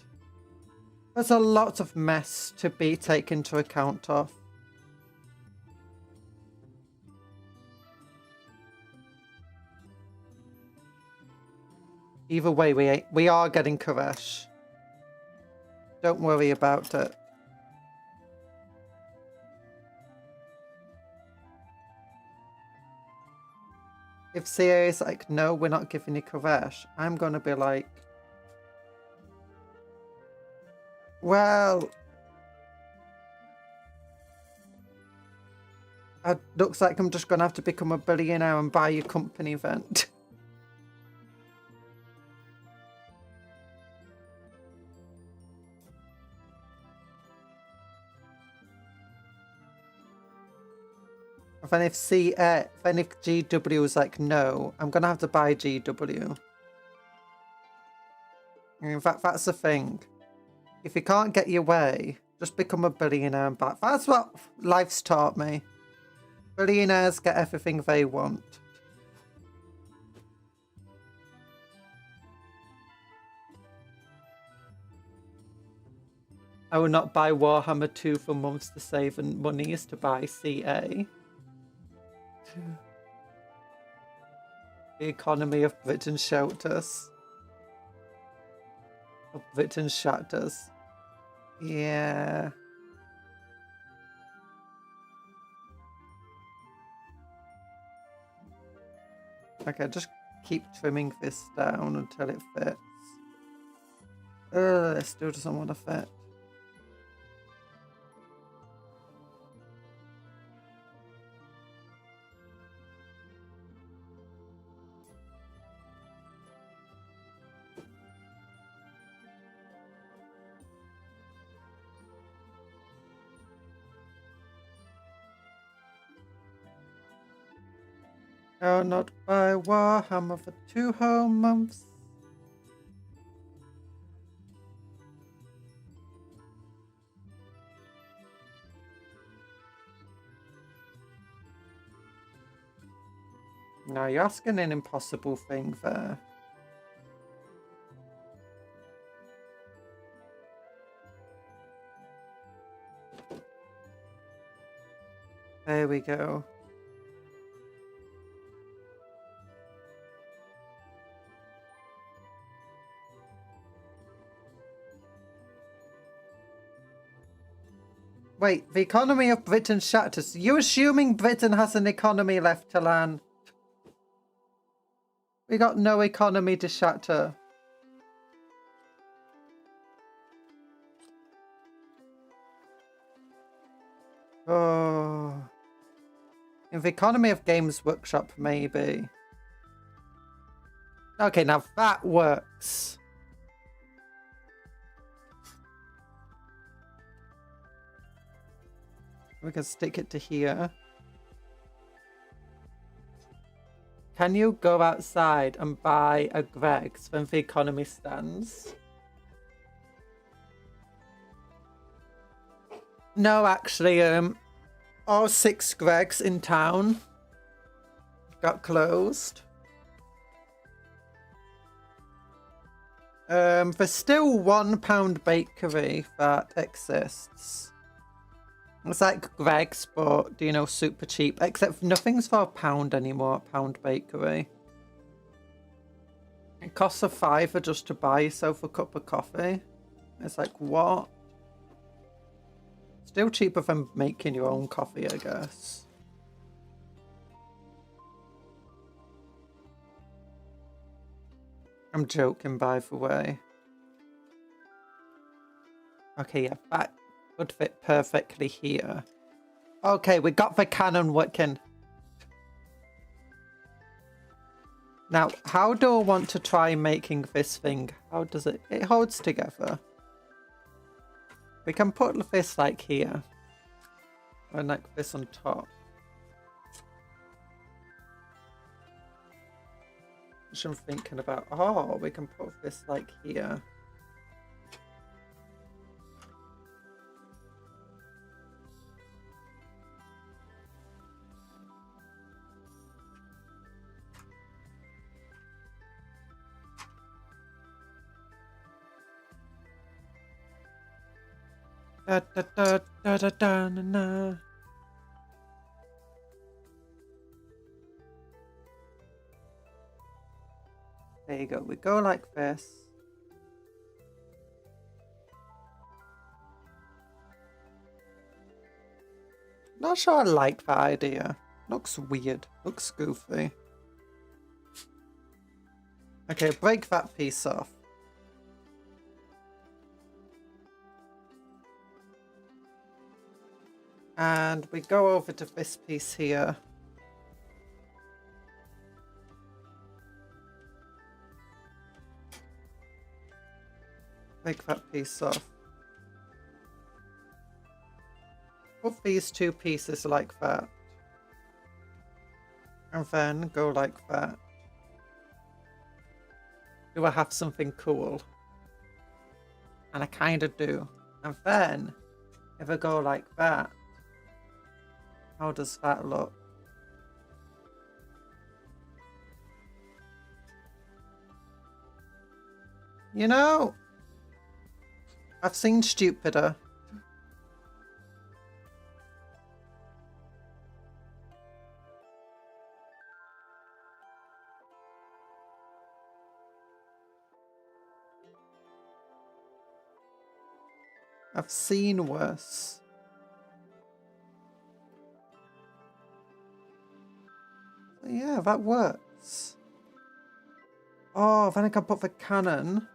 there's a lot of mess to be taken into account of. Either way, we are getting Koresh. Don't worry about it. If CA is like, no, we're not giving you Koresh, I'm going to be like, well, it looks like I'm just going to have to become a billionaire and buy your company event. Then if GW is like, no, I'm going to have to buy GW. In fact, that's the thing. If you can't get your way, just become a billionaire and back. That's what life's taught me. Billionaires get everything they want. I will not buy Warhammer 2 for months to save and money is to buy CA. The economy of Britain shelters. Of Britain shelters. Yeah. Okay, just keep trimming this down until it fits. It still doesn't want to fit. I'll not buy Warhammer for 2 whole months. No, you're asking an impossible thing there. There we go. Wait, the economy of Britain shatters. You assuming Britain has an economy left to land? We got no economy to shatter. Oh. In the economy of Games Workshop, maybe. Okay, now that works. We can stick it to here. Can you go outside and buy a Greg's when the economy stands? No, actually, all 6 Greg's in town got closed. There's still £1 bakery that exists. It's like Greg's, but, you know, super cheap. Except nothing's for £1 anymore at Pound Bakery. It costs a £5 just to buy yourself a cup of coffee. It's like, what? Still cheaper than making your own coffee, I guess. I'm joking, by the way. Okay, yeah, that would fit perfectly here. Okay, we got the cannon working. Now, how do I want to try making this thing? How does it... It holds together. We can put this like here. And like this on top. Which I'm thinking about. Oh, we can put this like here. Da, da, da, da, da, da, na, na. There you go. We go like this. Not sure I like that idea. Looks weird. Looks goofy. Okay, break that piece off. And we go over to this piece here. Take that piece off. Put these 2 pieces like that. And then go like that. Do I have something cool? And I kind of do. And then, if I go like that, how does that look? You know, I've seen stupider. I've seen worse. Yeah, that works. Oh, then I can put the cannon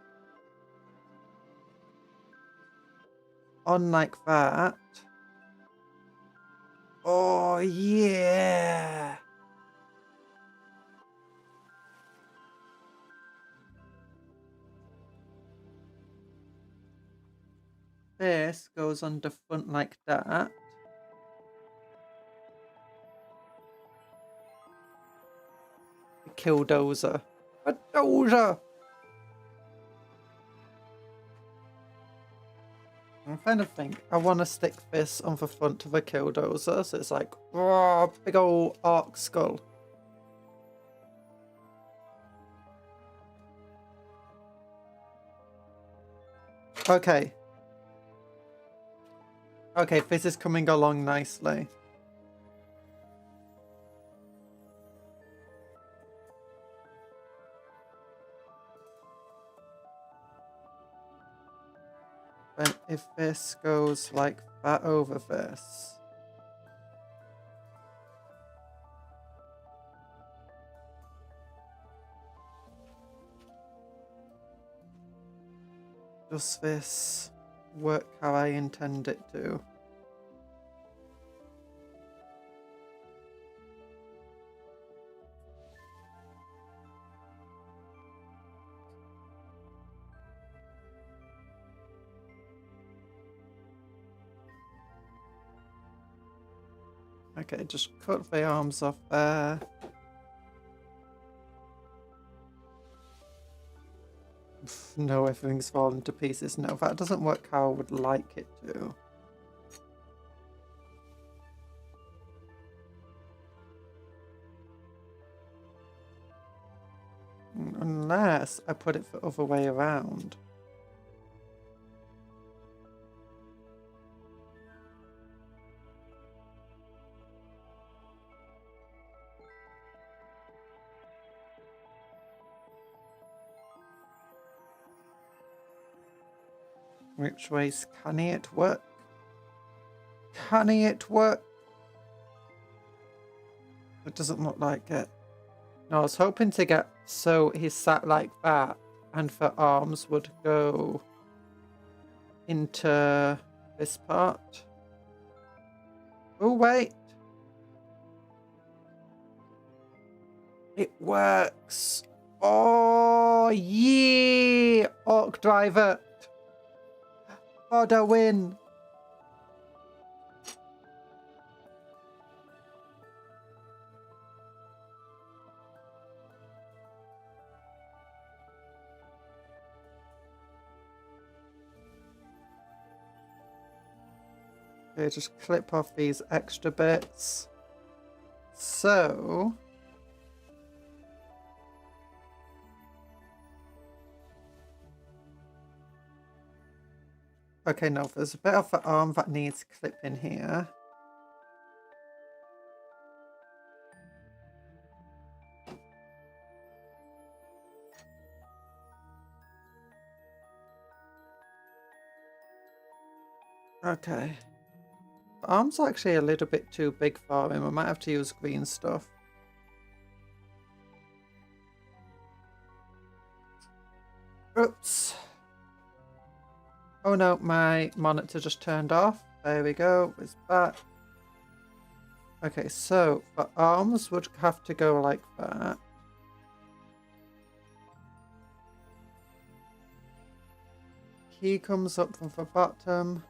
on like that. Oh, yeah. This goes on the front like that. The killdozer. A dozer! I'm trying to think. I want to stick this on the front of the killdozer, so it's like, oh, big old orc skull. Okay. Okay, this is coming along nicely. And if this goes like that over this. Does this work how I intend it to? Okay, just cut the arms off there. No, everything's fallen to pieces. No, that doesn't work how I would like it to. Unless I put it the other way around. Which ways can it work? Can it work? It doesn't look like it. No, I was hoping to get so he sat like that and the arms would go into this part. Oh, wait. It works. Oh, yeah. Orc driver. For the win. Okay, just clip off these extra bits. So... okay, no, there's a bit of the arm that needs clipping here. Okay. The arm's actually a little bit too big for him. I might have to use green stuff. Oops. Oh no, my monitor just turned off. There we go. It's back. Okay, so the arms would have to go like that. He comes up from the bottom.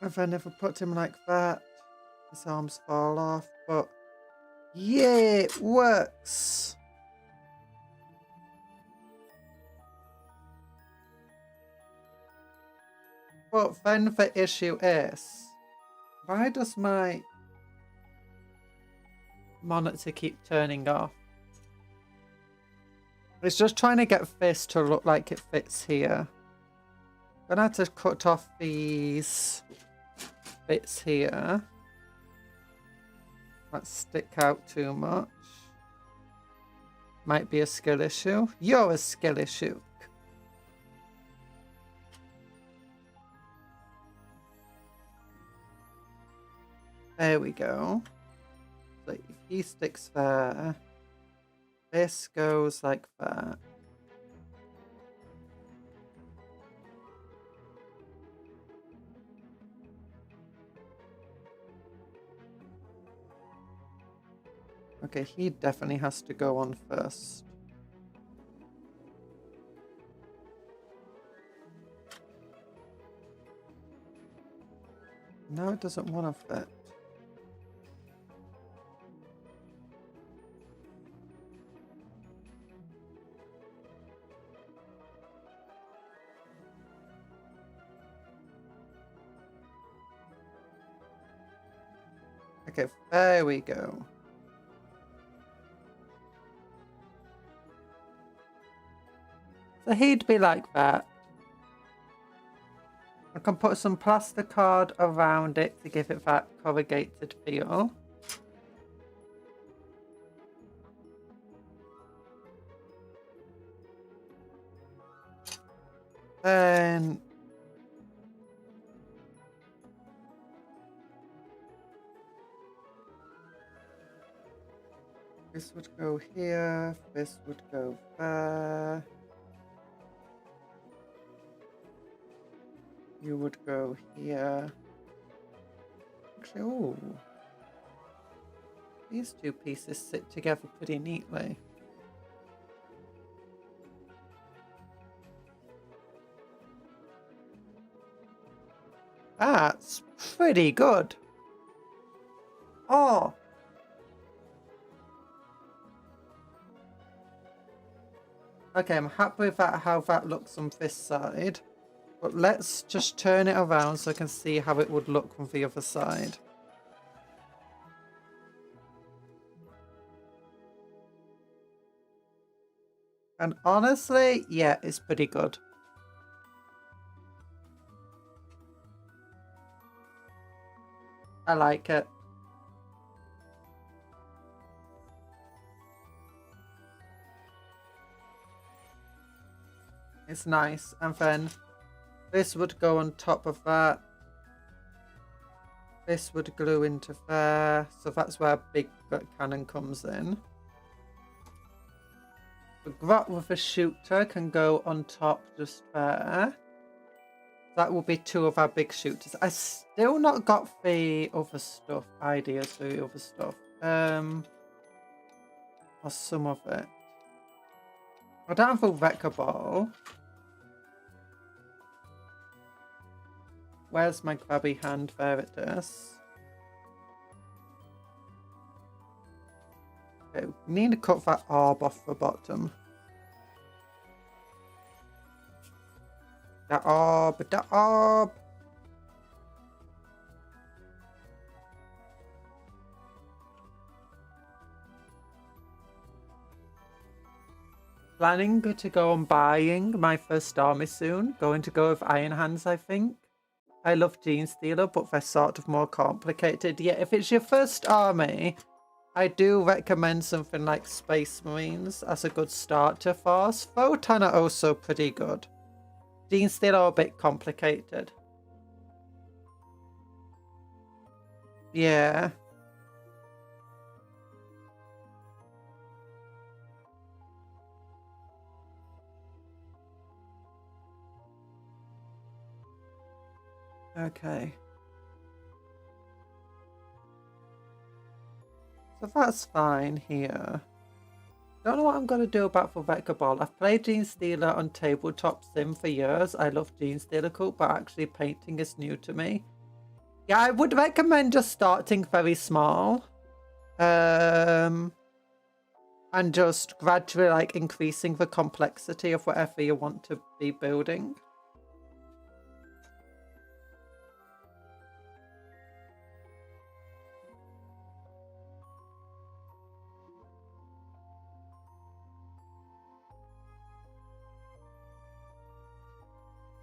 And then if I put him like that, his arms fall off. But yeah, it works. But then the issue is, why does my monitor keep turning off? It's just trying to get this to look like it fits here. I'm gonna have to cut off these bits here. That stick out too much. Might be a skill issue. You're a skill issue. There we go. So if he sticks there, this goes like that. Okay, he definitely has to go on first. No, it doesn't want to fit. Okay, there we go. So he'd be like that. I can put some plaster card around it to give it that corrugated feel. Then this would go here, this would go there. You would go here. Actually, oh. These two pieces sit together pretty neatly. That's pretty good. Oh. Okay, I'm happy with that, how that looks on this side. But let's just turn it around so I can see how it would look from the other side. And honestly, yeah, it's pretty good. I like it. It's nice. And then this would go on top of that. This would glue into there. So that's where a big cannon comes in. The grot with a shooter can go on top just there. That will be two of our big shooters. I still not got the other stuff, ideas for the other stuff. Or some of it. I don't have a wrecker ball. Where's my grabby hand? There it is. Okay, we need to cut that orb off the bottom. That orb, that orb. Planning to go on buying my first army soon. Going to go with Iron Hands, I think. I love Gene Stealer, but they're sort of more complicated. Yeah, if it's your first army, I do recommend something like Space Marines as a good starter force. Photon are also pretty good. Gene Stealer are a bit complicated. Yeah. Okay. So that's fine here. Don't know what I'm going to do about the Wrecker Ball. I've played Gene Stealer on Tabletop Sim for years. I love Gene Stealer Cult, but actually painting is new to me. Yeah, I would recommend just starting very small. And just gradually like increasing the complexity of whatever you want to be building.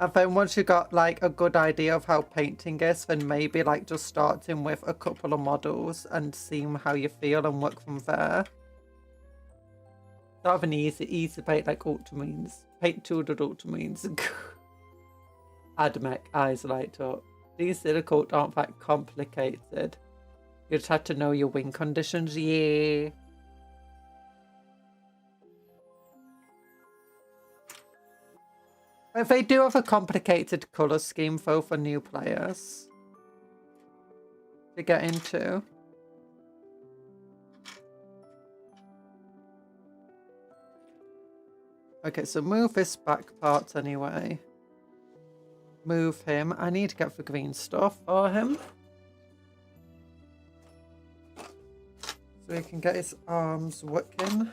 And then once you got like a good idea of how painting is, then maybe like just starting with a couple of models and seeing how you feel and work from there. Sort of an easy paint like Ultramarines. Paint 200 Ultramarines. I'd make eyes light up. These silicone aren't that complicated. You just have to know your wing conditions. Yeah. But they do have a complicated colour scheme though for new players to get into. Okay, so move this back part anyway. Move him. I need to get the green stuff for him. So he can get his arms working.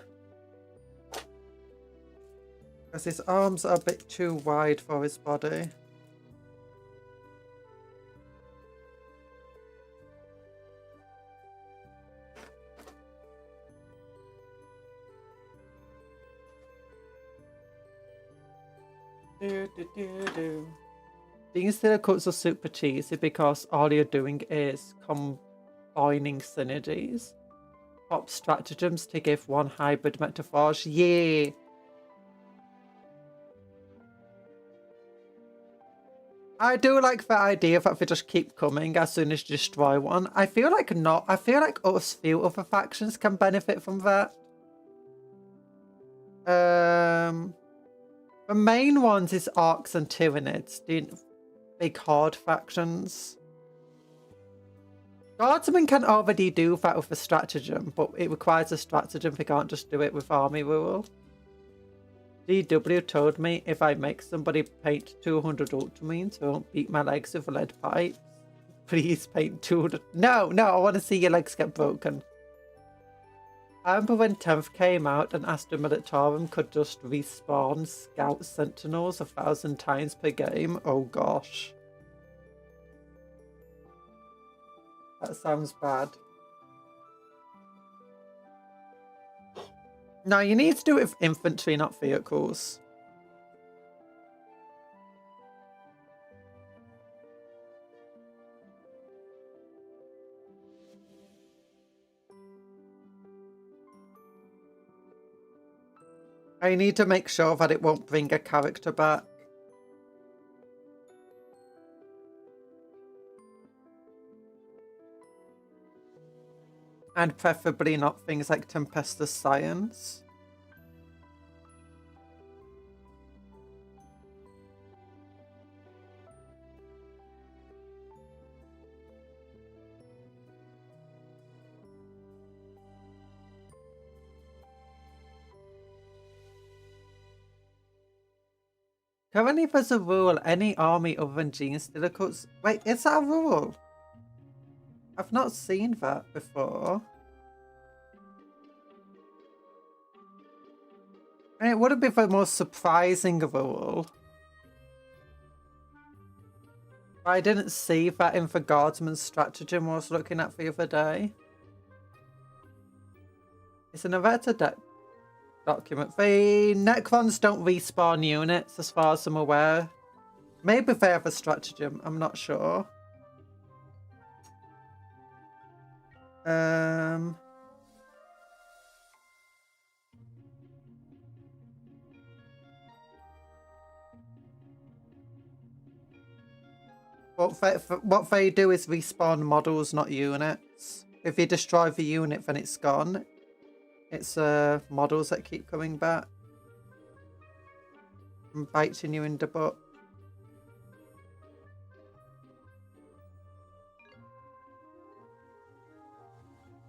Because his arms are a bit too wide for his body. These little cuts are super cheesy because all you're doing is combining synergies. Top stratagems to give one hybrid metaphors. Yeah. I do like the idea that they just keep coming as soon as you destroy one. I feel like us few other factions can benefit from that. The main ones is Orks and Tyranids, the big horde factions. Guardsmen can already do that with a stratagem, but it requires a stratagem. They can't just do it with army rule. DW told me if I make somebody paint 200 Ultramarines, they won't beat my legs with a lead pipe. Please paint 200. No, I want to see your legs get broken. I remember when 10th came out and Astra Militarum could just respawn Scout Sentinels 1,000 times per game. Oh gosh. That sounds bad. No, you need to do it with infantry, not vehicles. I need to make sure that it won't bring a character back. And preferably not things like Tempestus Science. Currently there's a rule, any army other than Gene Stilicuts. Wait, is that a rule? I've not seen that before. And it wouldn't be the most surprising rule. But I didn't see that in the Guardsman's stratagem I was looking at the other day. It's an Errata document. The Necrons don't respawn units as far as I'm aware. Maybe they have a stratagem, I'm not sure. What they do is respawn models, not units. If you destroy the unit, then it's gone. It's models that keep coming back and biting you in the butt.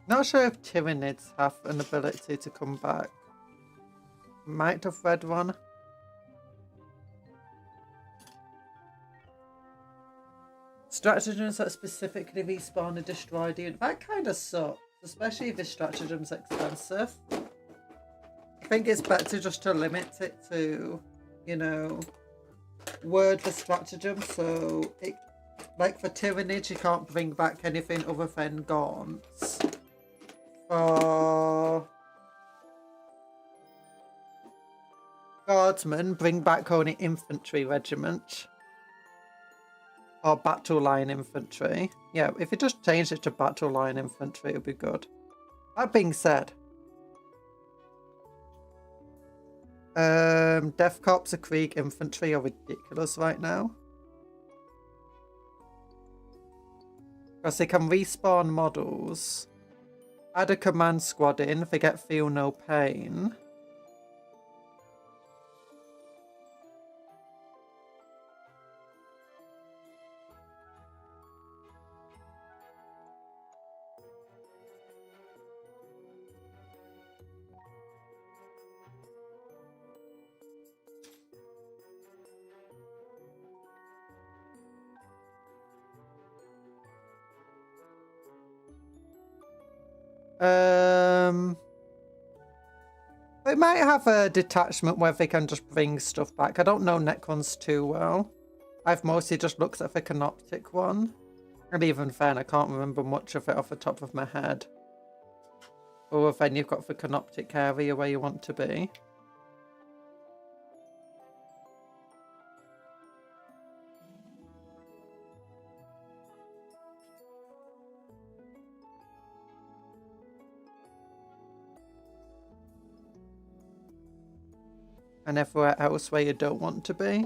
Not sure if Tyranids have an ability to come back. Might have read one. Stratagems that specifically respawn a destroyed unit. That kind of sucks, especially if the stratagem's expensive. I think it's better just to limit it to, you know, word for stratagem. So, like for Tyranids, you can't bring back anything other than gaunts. For Guardsmen, bring back only infantry regiment. Or battle line infantry. Yeah, if it just changed it to battle line infantry, it would be good. That being said, Death Corps of Krieg infantry are ridiculous right now. Because they can respawn models. Add a command squad in, they get feel no pain. They might have a detachment where they can just bring stuff back. I don't know Necrons too well. I've mostly just looked at the Canoptic one. And even then, I can't remember much of it off the top of my head. Or then you've got the Canoptic area where you want to be. And everywhere else where you don't want to be.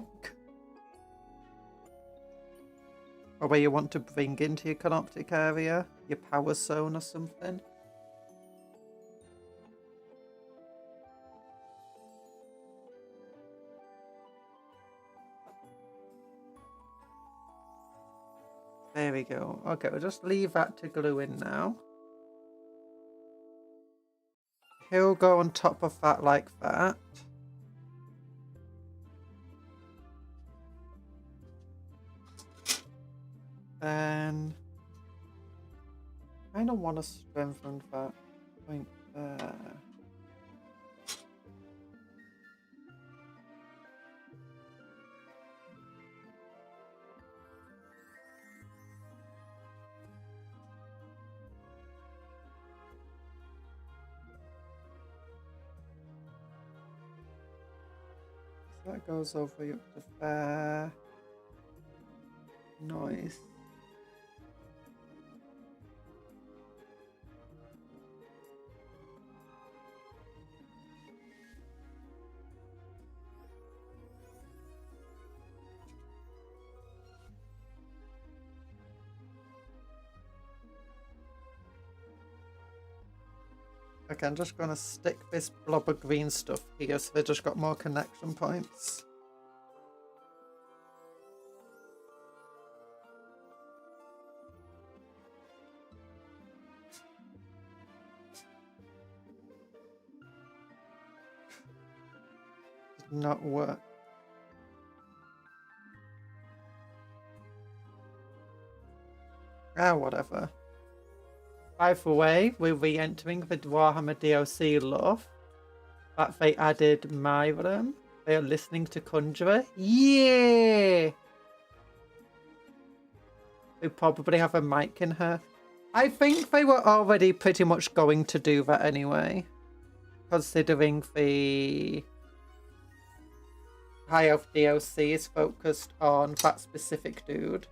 Or where you want to bring into your Canoptic area. Your power zone or something. There we go. Okay, we'll just leave that to glue in now. He'll go on top of that like that. And I kind of want to strengthen that point there. So that goes over up to there. Nice. Okay, I'm just going to stick this blob of green stuff here so they just got more connection points. Did not work. Ah, whatever. By the way, we're re-entering the Warhammer DLC love. That they added Myram. They are listening to Conjurer. Yeah! We probably have a mic in her. I think they were already pretty much going to do that anyway. Considering the High Elf DLC is focused on that specific dude.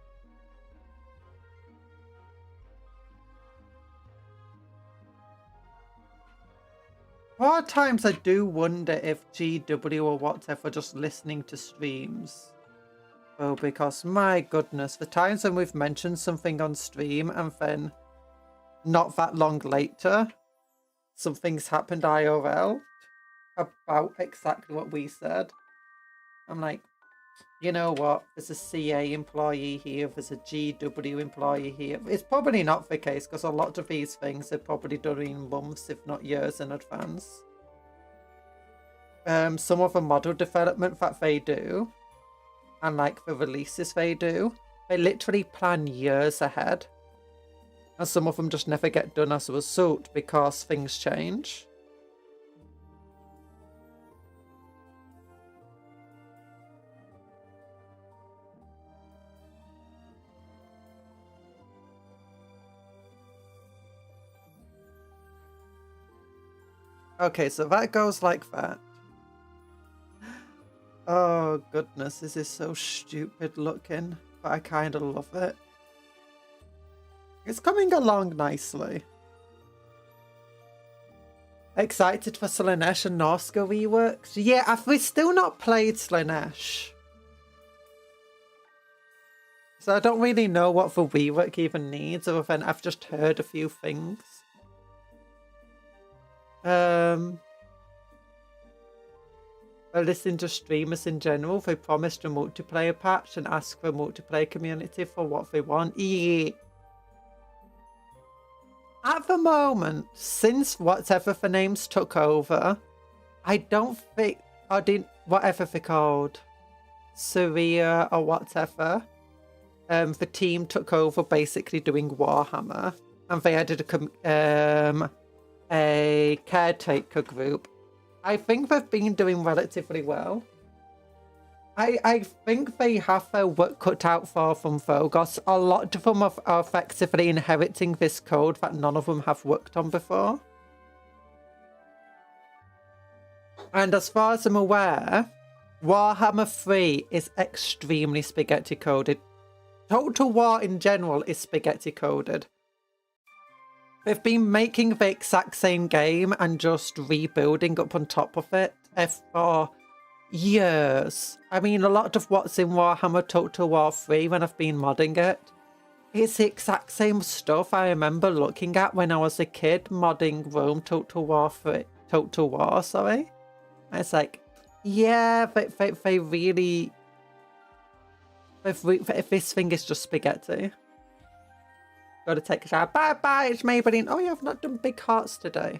More times I do wonder if GW or whatever are just listening to streams. Oh, because my goodness, the times when we've mentioned something on stream and then not that long later, something's happened IRL about exactly what we said. I'm like, you know what? There's a CA employee here, there's a GW employee here. It's probably not the case because a lot of these things are probably done in months, if not years in advance. Some of the model development that they do, and like the releases they do, they literally plan years ahead. And some of them just never get done as a result because things change. Okay, so that goes like that. Oh goodness, this is so stupid looking, but I kind of love it. It's coming along nicely. Excited for Slaanesh and Norska reworks? Yeah, we've still not played Slaanesh. So I don't really know what the rework even needs, other than I've just heard a few things. I listen to streamers in general. They promised a multiplayer patch and ask the multiplayer community for what they want. Yeah. At the moment, since whatever the names took over, I don't think, or didn't, whatever they're called, Syria or whatever, the team took over basically doing Warhammer, and they added a caretaker group. I think they've been doing relatively well. I think they have their work cut out for them, though, because a lot of them are effectively inheriting this code that none of them have worked on before. And as far as I'm aware, Warhammer 3 is extremely spaghetti coded. Total War in general is spaghetti coded. They've been making the exact same game and just rebuilding up on top of it for years. I mean, a lot of what's in Warhammer Total War 3 when I've been modding it, it's the exact same stuff I remember looking at when I was a kid modding Rome Total War 3. Total War, sorry. It's like, yeah, they really... this thing is just spaghetti. Gotta take a shower. Bye-bye, it's Maybelline. Oh yeah, I've not done big hearts today.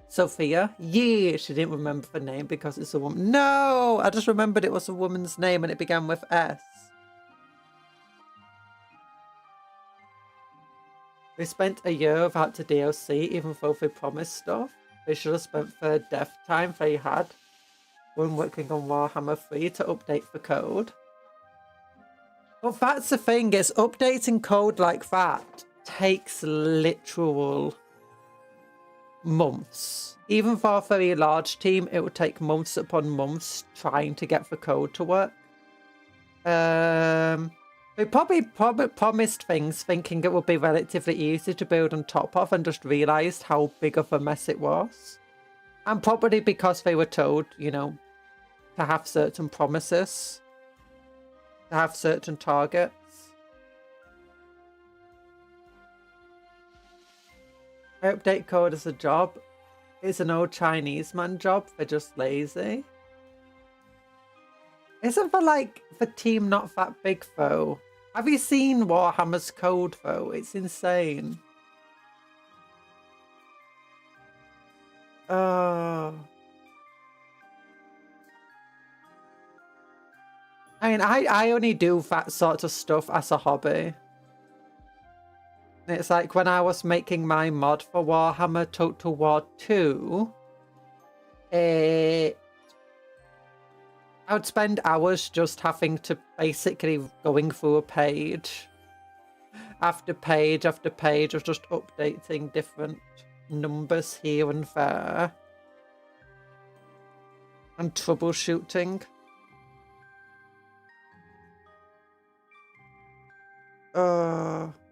Sophia? Yeah, she didn't remember the name because it's a woman. No! I just remembered it was a woman's name and it began with S. They spent a year without the DLC, even though they promised stuff. They should have spent the dev time they had when working on Warhammer 3 to update the code. But that's the thing, is updating code like that takes literal months. Even for a very large team, it would take months upon months trying to get the code to work. They probably promised things thinking it would be relatively easy to build on top of and just realised how big of a mess it was. And probably because they were told, you know, to have certain promises, to have certain targets. Update code as a job. It's an old Chinese man job. They're just lazy. Isn't the team not that big though? Have you seen Warhammer's code though? It's insane. I mean, I only do that sort of stuff as a hobby. It's like when I was making my mod for Warhammer Total War 2, I would spend hours just having to basically going through a page after page after page of just updating different numbers here and there and troubleshooting.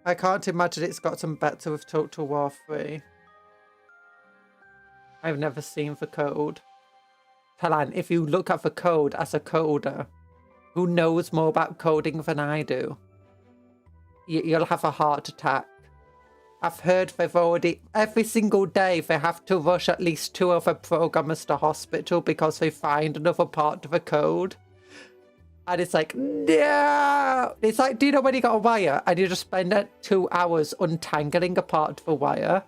I can't imagine it's gotten better with Total War 3. I've never seen the code. Talan, if you look at the code as a coder who knows more about coding than I do, you'll have a heart attack. I've heard they've already, every single day, they have to rush at least 2 other programmers to hospital because they find another part of the code. And it's like, no! It's like, do you know when you got a wire and you just spend 2 hours untangling a part of the wire,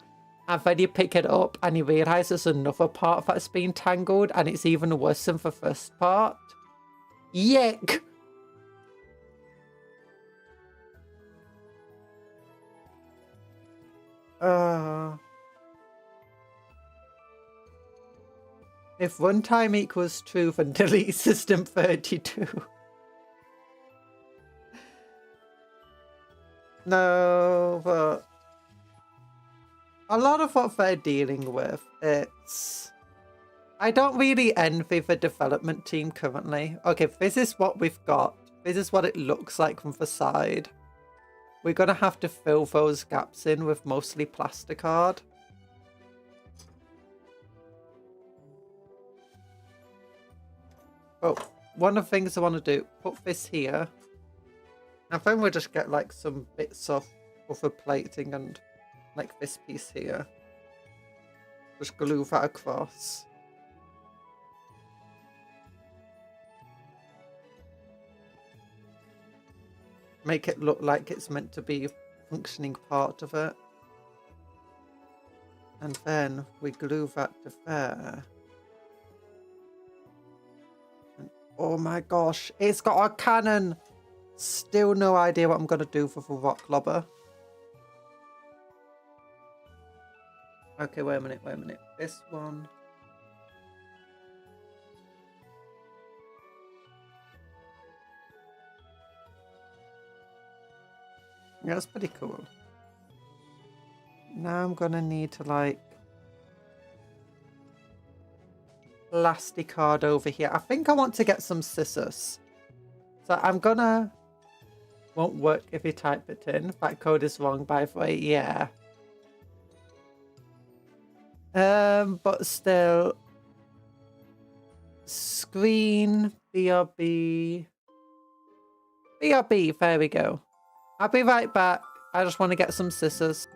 and then you pick it up and you realise there's another part that's been tangled and it's even worse than the first part? Yuck! If runtime equals true, then delete system 32. No, but a lot of what they're dealing with, it's I don't really envy the development team currently. Okay, this is what we've got. This is what it looks like from the side. We're going to have to fill those gaps in with mostly plasticard. Oh, one of the things I want to do, put this here. I think we'll just get like some bits of other plating and like this piece here. Just glue that across. Make it look like it's meant to be a functioning part of it. And then we glue that to there. And, oh my gosh, it's got a cannon! Still no idea what I'm going to do for the rock lobber. Okay, wait a minute. This one. Yeah, that's pretty cool. Now I'm gonna need to like plasticard over here. I think I want to get some scissors. So I'm gonna... Won't work if you type it in. That code is wrong, by the way. Yeah. But still. Screen, BRB. BRB, there we go. I'll be right back. I just want to get some scissors.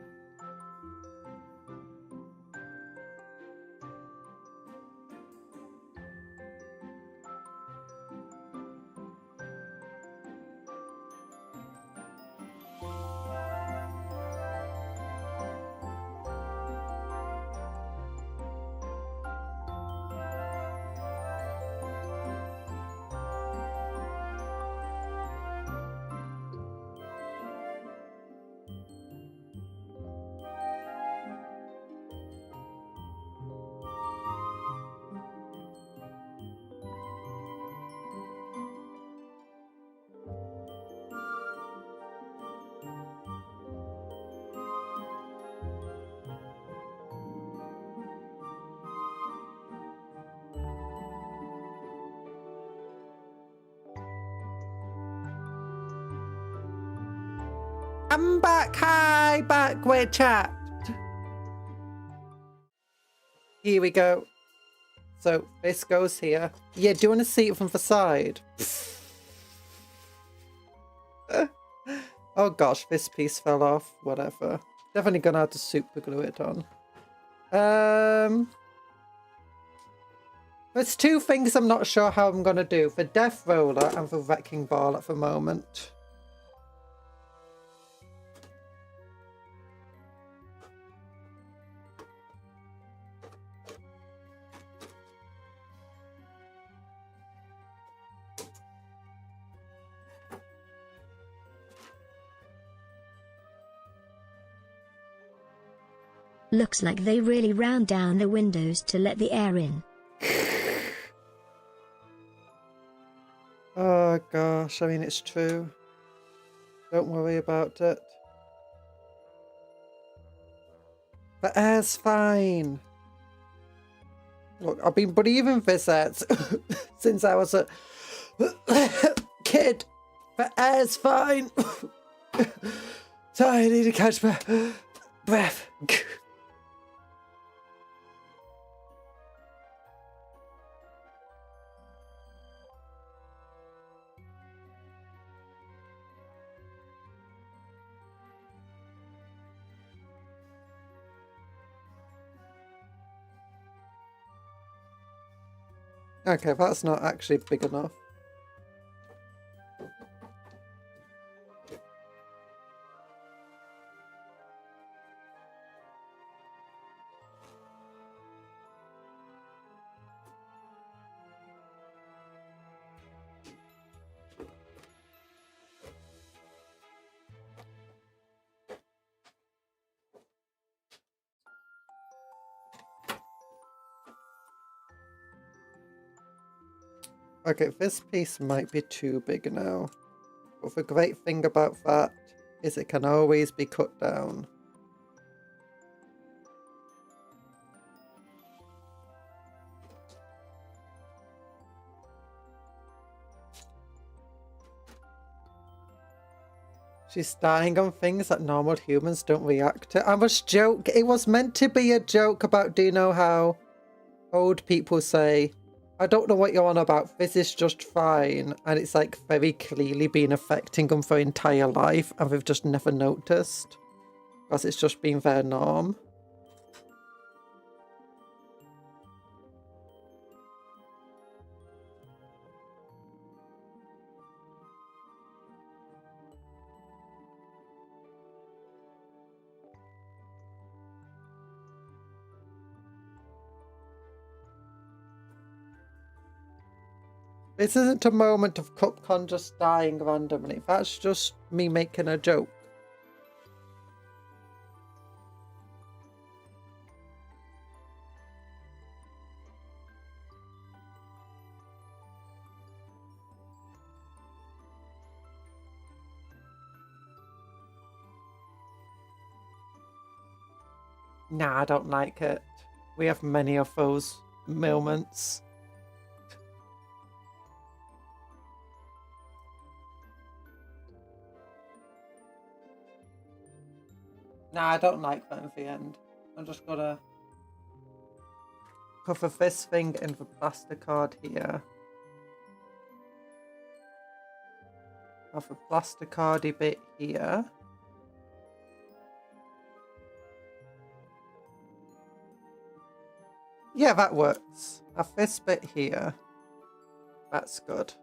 I'm back. Hi, back with chat. Here we go. So this goes here. Yeah, do you want to see it from the side? Oh gosh, this piece fell off. Whatever. Definitely gonna have to super glue it on. There's two things I'm not sure how I'm gonna do. The death roller and the wrecking ball at the moment. Looks like they really round down the windows to let the air in. Oh gosh, I mean it's true. Don't worry about it. The air's fine. Look, I've been believing this since I was a kid. The air's fine. Sorry, I need to catch my breath. Okay, that's not actually big enough. Okay, this piece might be too big now. But the great thing about that is it can always be cut down. She's dying on things that normal humans don't react to. I was joking. It was meant to be a joke about, do you know how old people say, I don't know what you're on about, this is just fine. And it's like very clearly been affecting them for their entire life and they've just never noticed. Because it's just been their norm. This isn't a moment of Cupcon just dying randomly. That's just me making a joke. Nah, I don't like it. We have many of those moments. Nah, I don't like that at the end. I'm just gonna cover this thing in the plastic card here. Have a plastic cardy bit here. Yeah, that works. Have this bit here. That's good.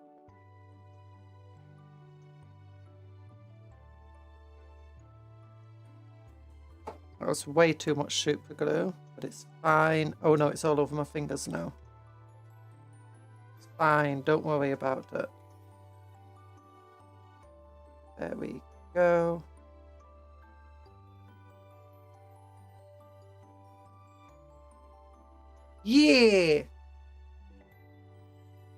That was way too much super glue, but it's fine. Oh no, it's all over my fingers now. It's fine, don't worry about it. There we go. Yeah!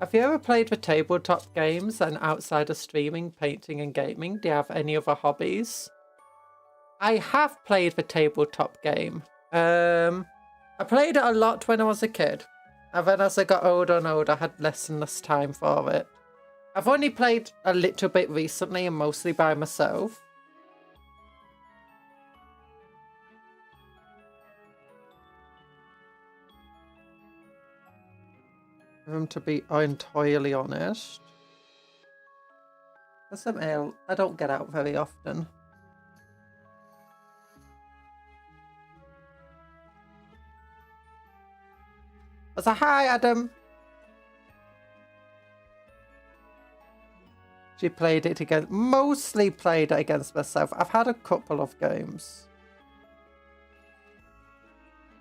Have you ever played the tabletop games and outside of streaming, painting and gaming? Do you have any other hobbies? I have played the tabletop game. I played it a lot when I was a kid. And then as I got older and older, I had less and less time for it. I've only played a little bit recently and mostly by myself. To be entirely honest. There's some ale I don't get out very often. I said, hi, Adam. She played it against, mostly played it against myself. I've had a couple of games.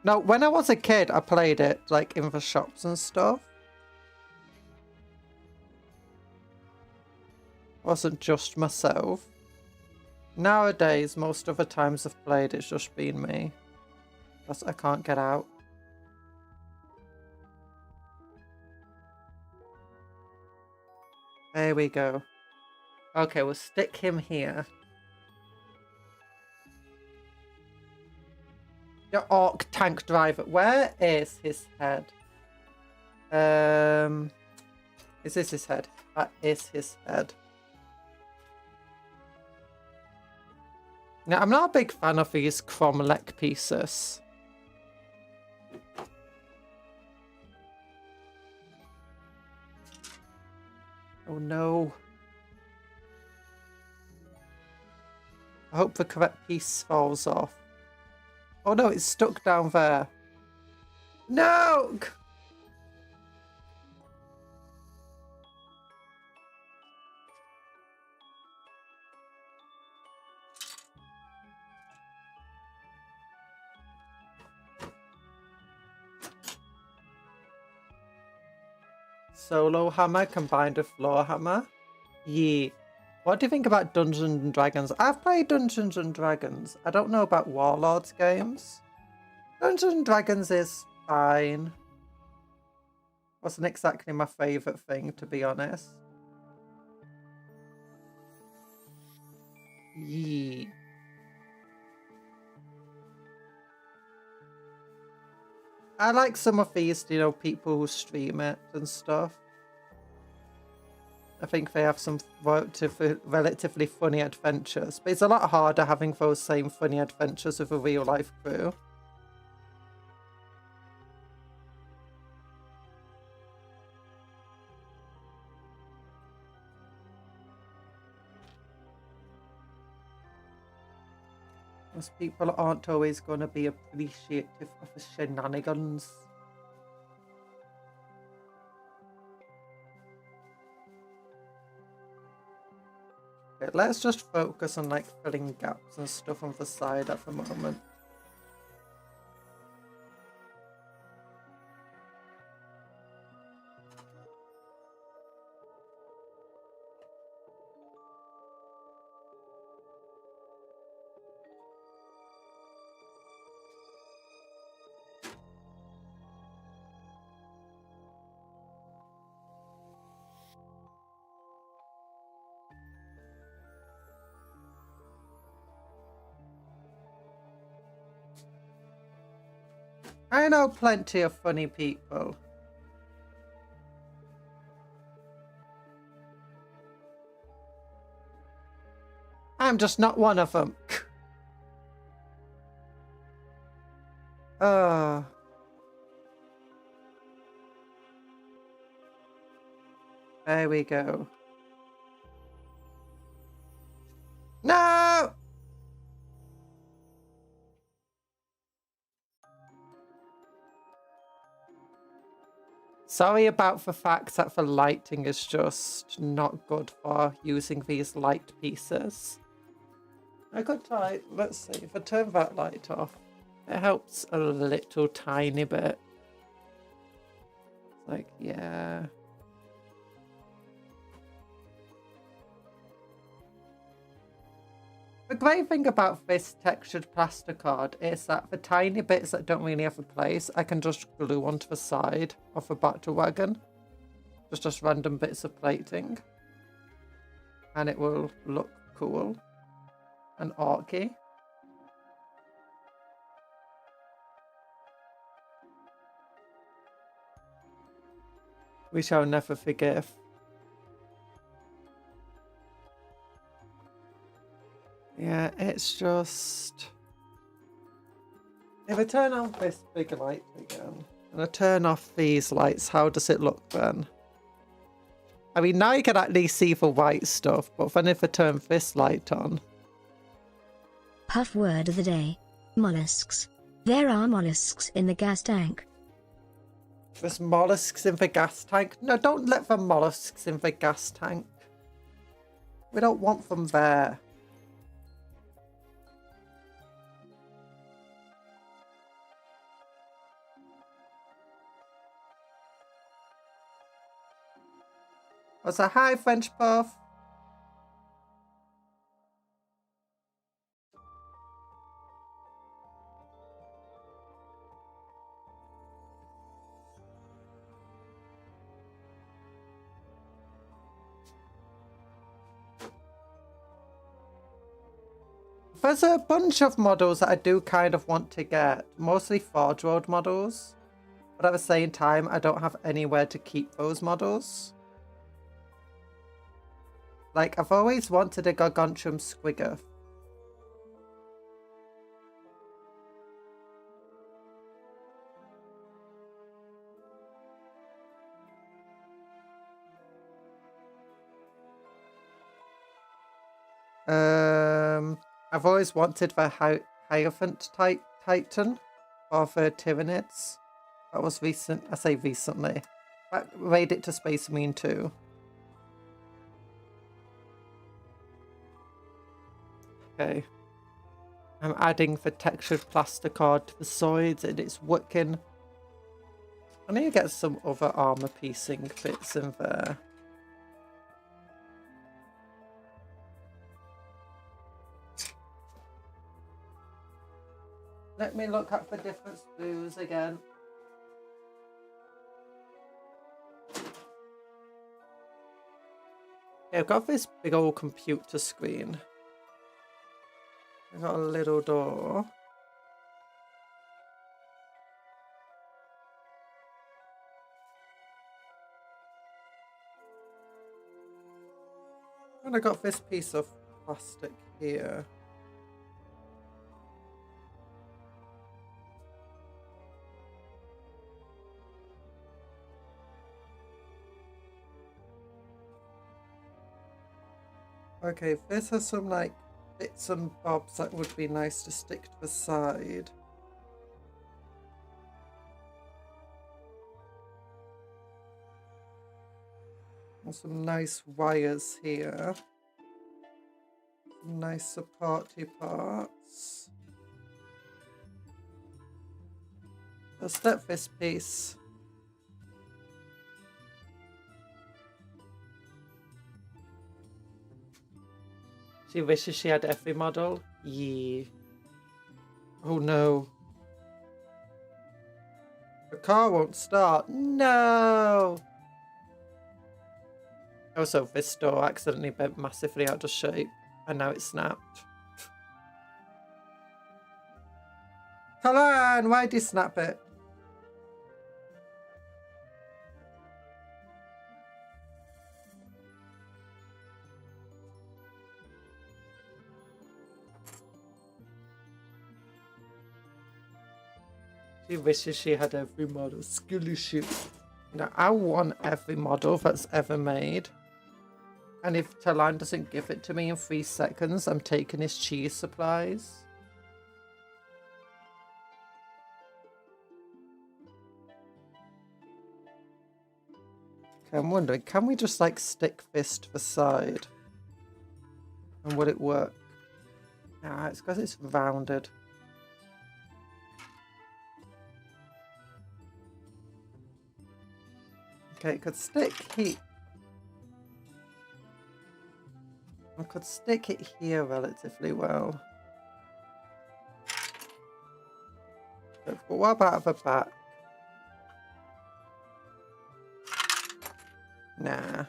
No, when I was a kid, I played it like in the shops and stuff. Wasn't just myself. Nowadays, most of the times I've played, it's just been me. Because I can't get out. There we go. Okay, we'll stick him here. Your Ork tank driver. Where is his head? Is this his head? That is his head. Now, I'm not a big fan of these chrome leg pieces. Oh no. I hope the correct piece falls off. Oh no, it's stuck down there. No! Solo hammer combined with floor hammer. Yeet. What do you think about Dungeons and Dragons? I've played Dungeons and Dragons. I don't know about Warlords games. Dungeons and Dragons is fine. Wasn't exactly my favourite thing, to be honest. Yeet. I like some of these, you know, people who stream it and stuff. I think they have some relatively funny adventures, but it's a lot harder having those same funny adventures with a real life crew. Most people aren't always going to be appreciative of the shenanigans. Okay, let's just focus on like filling gaps and stuff on the side at the moment. I know plenty of funny people. I'm just not one of them. There we go. No! Sorry about the fact that the lighting is just not good for using these light pieces. I could try, let's see, if I turn that light off, it helps a little tiny bit. It's like, yeah. The great thing about this textured plasticard is that the tiny bits that don't really have a place, I can just glue onto the side of the battle wagon. Just random bits of plating. And it will look cool and orky. We shall never forgive. Yeah, it's just... If I turn on this big light again, and I turn off these lights, how does it look then? I mean, now you can at least see the white stuff, but then if I turn this light on... Puff word of the day. Mollusks. There are mollusks in the gas tank. There's mollusks in the gas tank? No, don't let the mollusks in the gas tank. We don't want them there. I was like, hi, French Puff. There's a bunch of models that I do kind of want to get, mostly Forge World models, but at the same time, I don't have anywhere to keep those models. Like, I've always wanted a Gargantuan Squigger. I've always wanted the Hierophant Titan of Tyranids. That was recent. I say recently. That made it to Space Marine 2. Okay. I'm adding the textured plasticard to the sides and it's working. I need to get some other armor piecing bits in there. Let me look at the different blues again. Yeah, I've got this big old computer screen. I've got a little door. And I got this piece of plastic here. Okay, this has some like bits and bobs that would be nice to stick to the side. And some nice wires here. Some nice supporty parts. I'll step this piece. She wishes she had every model. Yeah. Oh no. The car won't start. No. Also, this door accidentally bent massively out of shape, and now it's snapped. Talan, why'd you snap it? She wishes she had every model. Skilly shoot. Now, I want every model that's ever made. And if Talan doesn't give it to me in 3 seconds, I'm taking his cheese supplies. Okay, I'm wondering, can we just like stick this to the side? And would it work? Nah, it's because it's rounded. Okay, it could stick here. I could stick it here relatively well. But what about the back? Nah.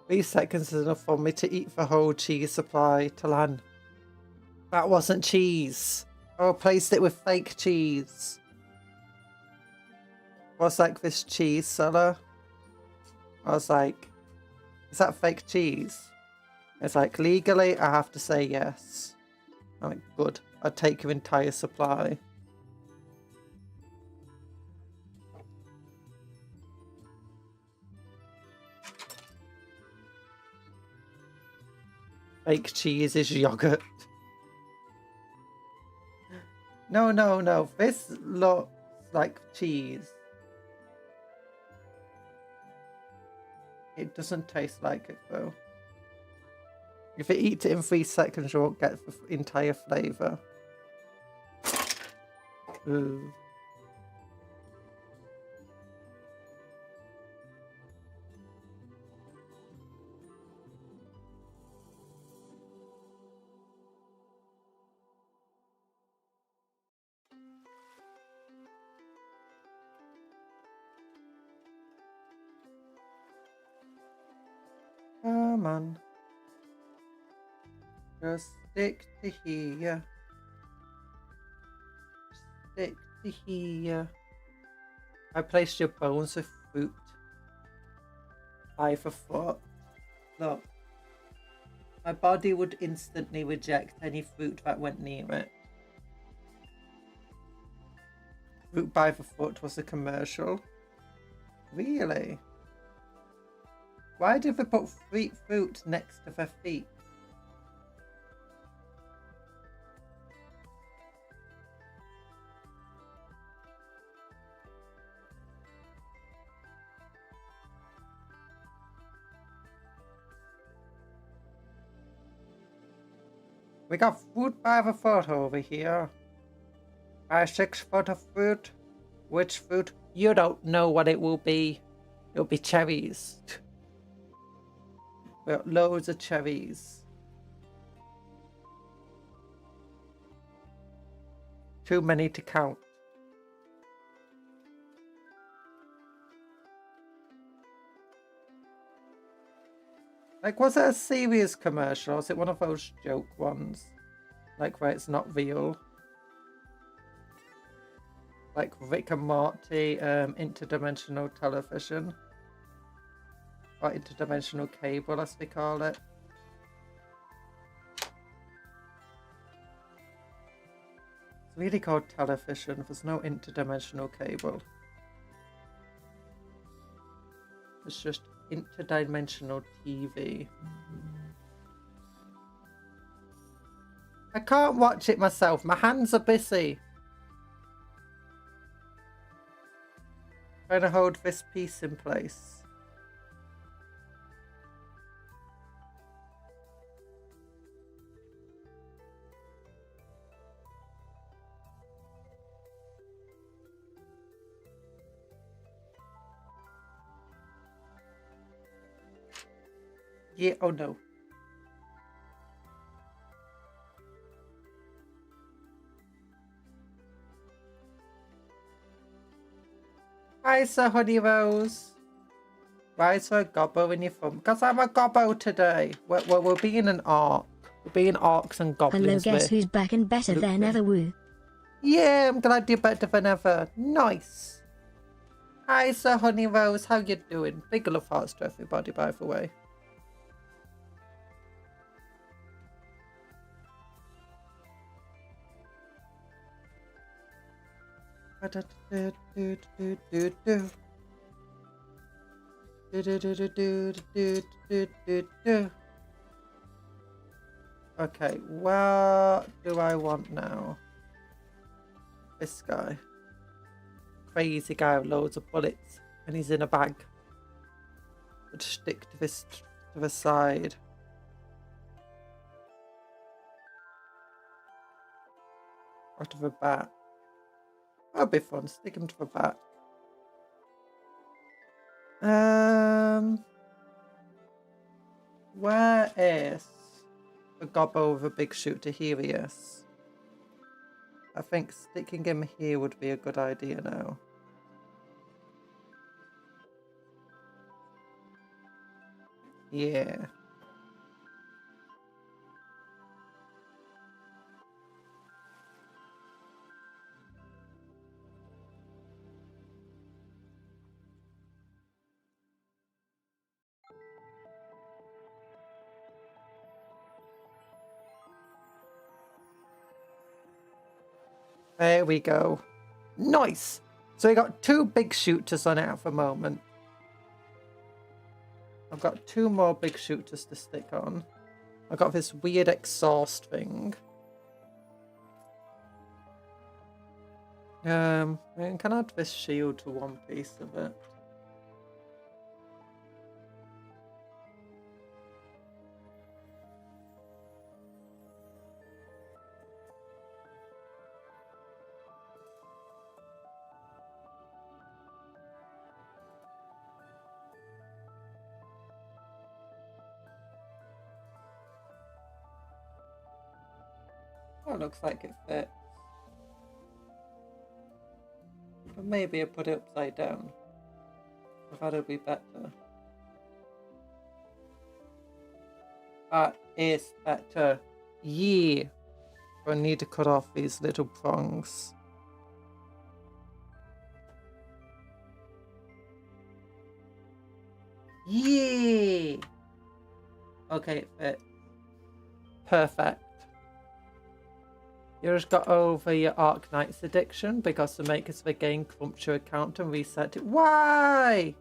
These seconds is enough for me to eat the whole cheese supply to land. That wasn't cheese. I replaced it with fake cheese. What's like this cheese seller? I was like, is that fake cheese? It's like, legally, I have to say yes. I'm like, good. I'd take your entire supply. Fake cheese is yogurt. No, no, no. This looks like cheese. It doesn't taste like it though. If you eat it in 3 seconds, you won't get the entire flavour. Ooh. Come on. Just stick to here. Stick to here. I placed your bones with fruit. 5 a foot. Look. My body would instantly reject any fruit that went near it. Fruit by the foot was a commercial. Really? Why did they put fruit next to their feet? We got fruit by the foot over here. By 6 foot of fruit. Which fruit? You don't know what it will be. It'll be cherries. We got loads of cherries. Too many to count. Like, was it a serious commercial or was it one of those joke ones? Like, where it's not real? Like Rick and Morty, interdimensional television. Or interdimensional cable, as we call it. It's really called television. There's no interdimensional cable. It's just interdimensional TV. I can't watch it myself. My hands are busy. Trying to hold this piece in place. Yeah, oh no. Hi, Sir Honey Rose. Why is there a gobbo in your thumb? Because I'm a gobbo today. We're being an orc. We're being orcs and goblins. Hello, guess who's back and better than ever, woo? Yeah, I'm glad you're better than ever. Nice. Hi, Sir Honey Rose. How you doing? Big love hearts to everybody, by the way. Okay, what do I want now? This guy. Crazy guy with loads of bullets and he's in a bag. Would stick to this to the side. Or to the back. That'll be fun. Stick him to the back. Where is the gobbo with a big shooter? Here he is. I think sticking him here would be a good idea now. Yeah. There we go. Nice! So we got 2 big shooters on it at the moment. I've got 2 more big shooters to stick on. I've got this weird exhaust thing. I can add this shield to one piece of it. Oh, it looks like it fits. But maybe I put it upside down. That'll be better. That is better. Yeah. I need to cut off these little prongs. Yeah. Okay, it fits. Perfect. You just got over your Arknight's addiction because the makers of the game clumped your account and reset it. Why?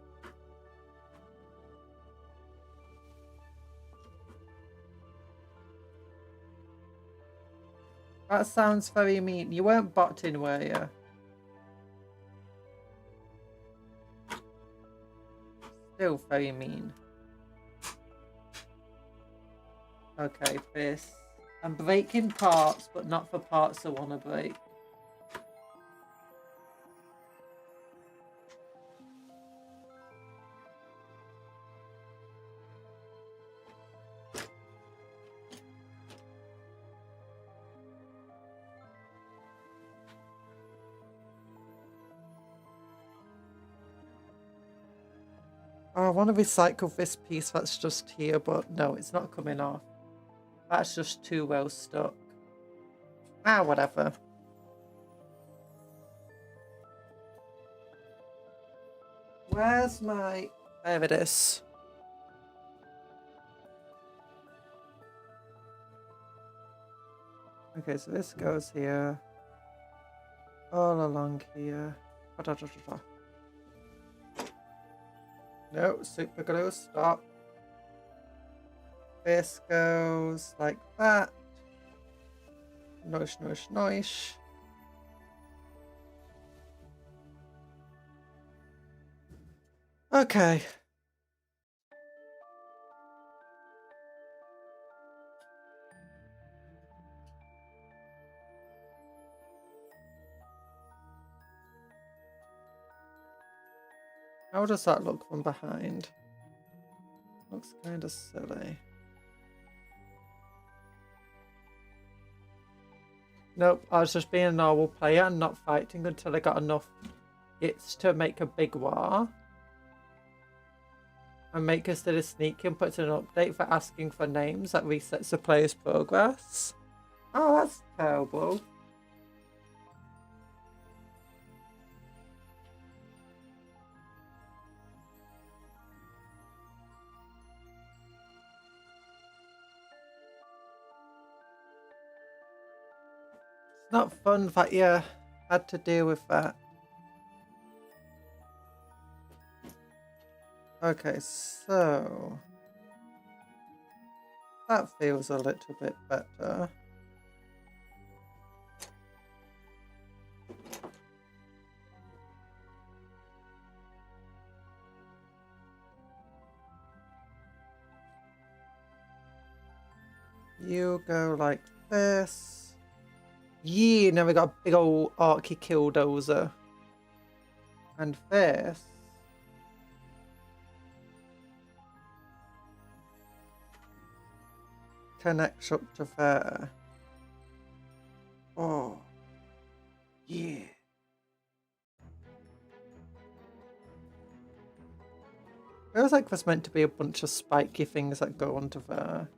That sounds very mean. You weren't botting, were you? Still very mean. Okay, this. I'm breaking parts, but not for parts I want to break. Oh, I want to recycle this piece that's just here, but no, it's not coming off. That's just too well stuck. Ah, whatever. Where's my... There it is. Okay, so this goes here. All along here. No, super glue, stop. This goes like that. Noish, noish, noish. Okay. How does that look from behind? Looks kind of silly. Nope, I was just being a normal player and not fighting until I got enough hits to make a big war. And make us did a sneaking puts an update for asking for names that resets the player's progress. Oh, that's terrible. It's not fun that you had to deal with that. Okay, so that feels a little bit better. You go like this. Yeah, now we got a big old Orky killdozer. And this connects up to there. Oh, yeah. Feels like there's meant to be a bunch of spiky things that go onto there.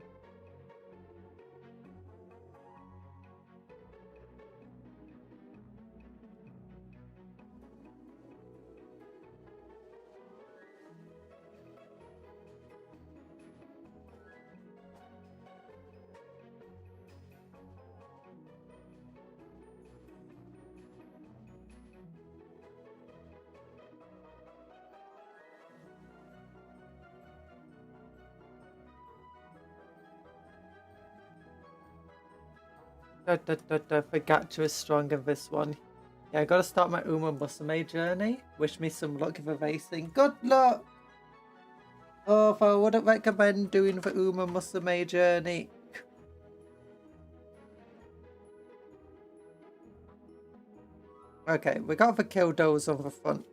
Forgacha is strong in this one. Yeah, I gotta start my Uma Musume journey. Wish me some luck with racing. Good luck! Oh, I wouldn't recommend doing the Uma Musume journey. Okay, we got the killdozer on the front.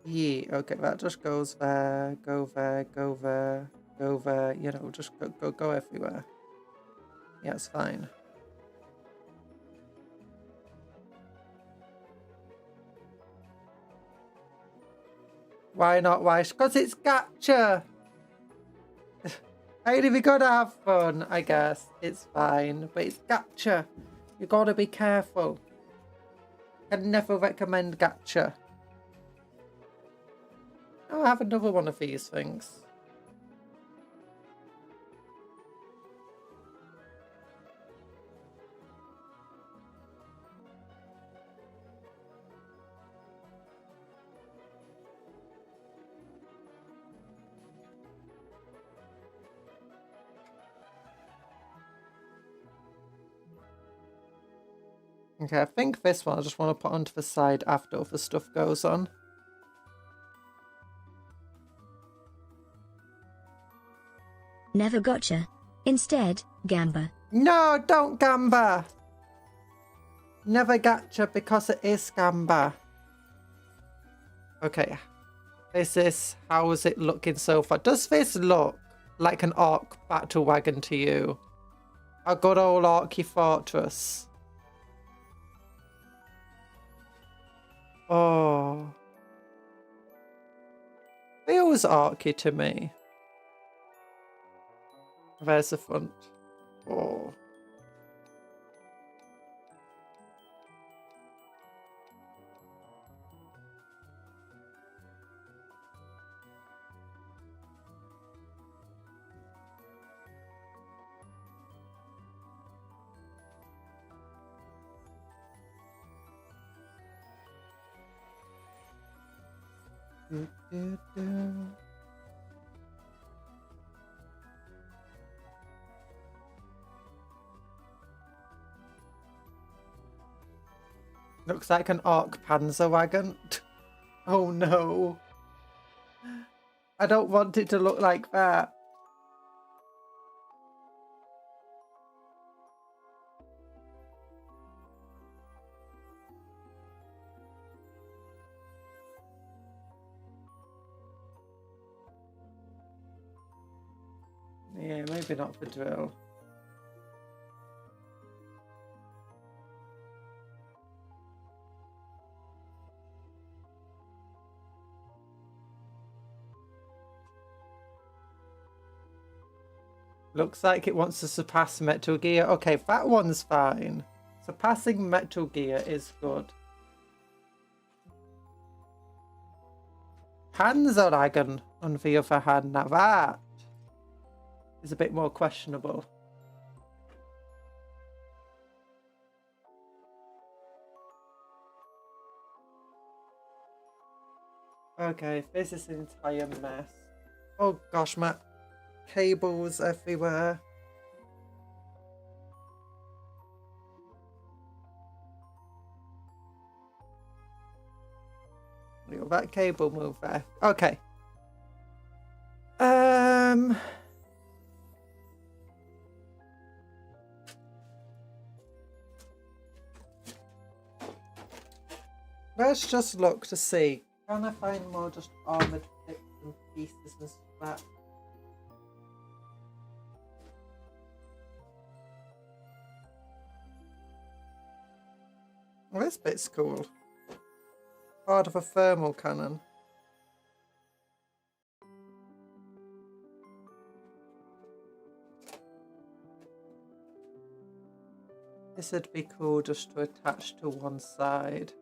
Yeah, okay, that just goes there, go there, go there, go there, you know, just go everywhere. Yeah, it's fine. Why not? Why? Because it's gacha! Ain't we gotta have fun, I guess. It's fine, but it's gacha. You gotta be careful. Can never recommend gacha. Oh, I have another one of these things. Okay, I think this one I just want to put onto the side after all the stuff goes on. Never gotcha. Instead, gamba. No, don't gamba! Never gacha because it is gamba. Okay, this is, how is it looking so far? Does this look like an Ork battle wagon to you? A good old Orky fortress. Oh. Feels arky to me. There's the front. Oh. Looks like an Ork panzer wagon. Oh no. I don't want it to look like that. Yeah, maybe not for drill. Looks like it wants to surpass Metal Gear. Okay, that one's fine. Surpassing Metal Gear is good. Panzerwagen, on the other hand, now that is a bit more questionable. Okay, this is an entire mess. Oh gosh, my cables everywhere. Look at that cable move there. Okay. Let's just look to see. Can I find more just armoured bits and pieces and stuff like that? Well, this bit's cool. Part of a thermal cannon. This would be cool just to attach to one side.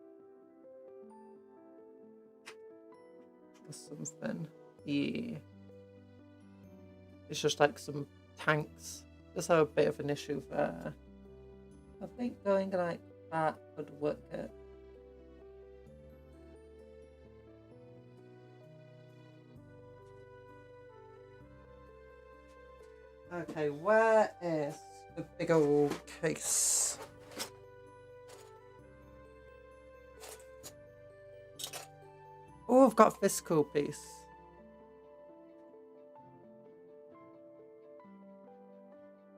Or something. Yeah. It's just like some tanks. Just have a bit of an issue there. I think going like that would work it. Okay, where is the big old case? Oh, I've got a physical piece.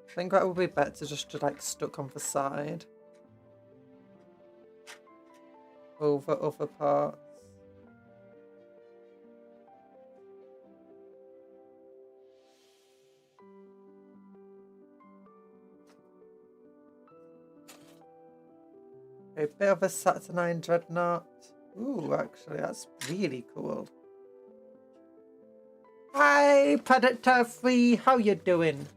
I think that would be better just to like stuck on the side. Over other parts. A bit of a Saturnine Dreadnought. Ooh, actually, that's really cool. Hi, Predator 3, how you doing?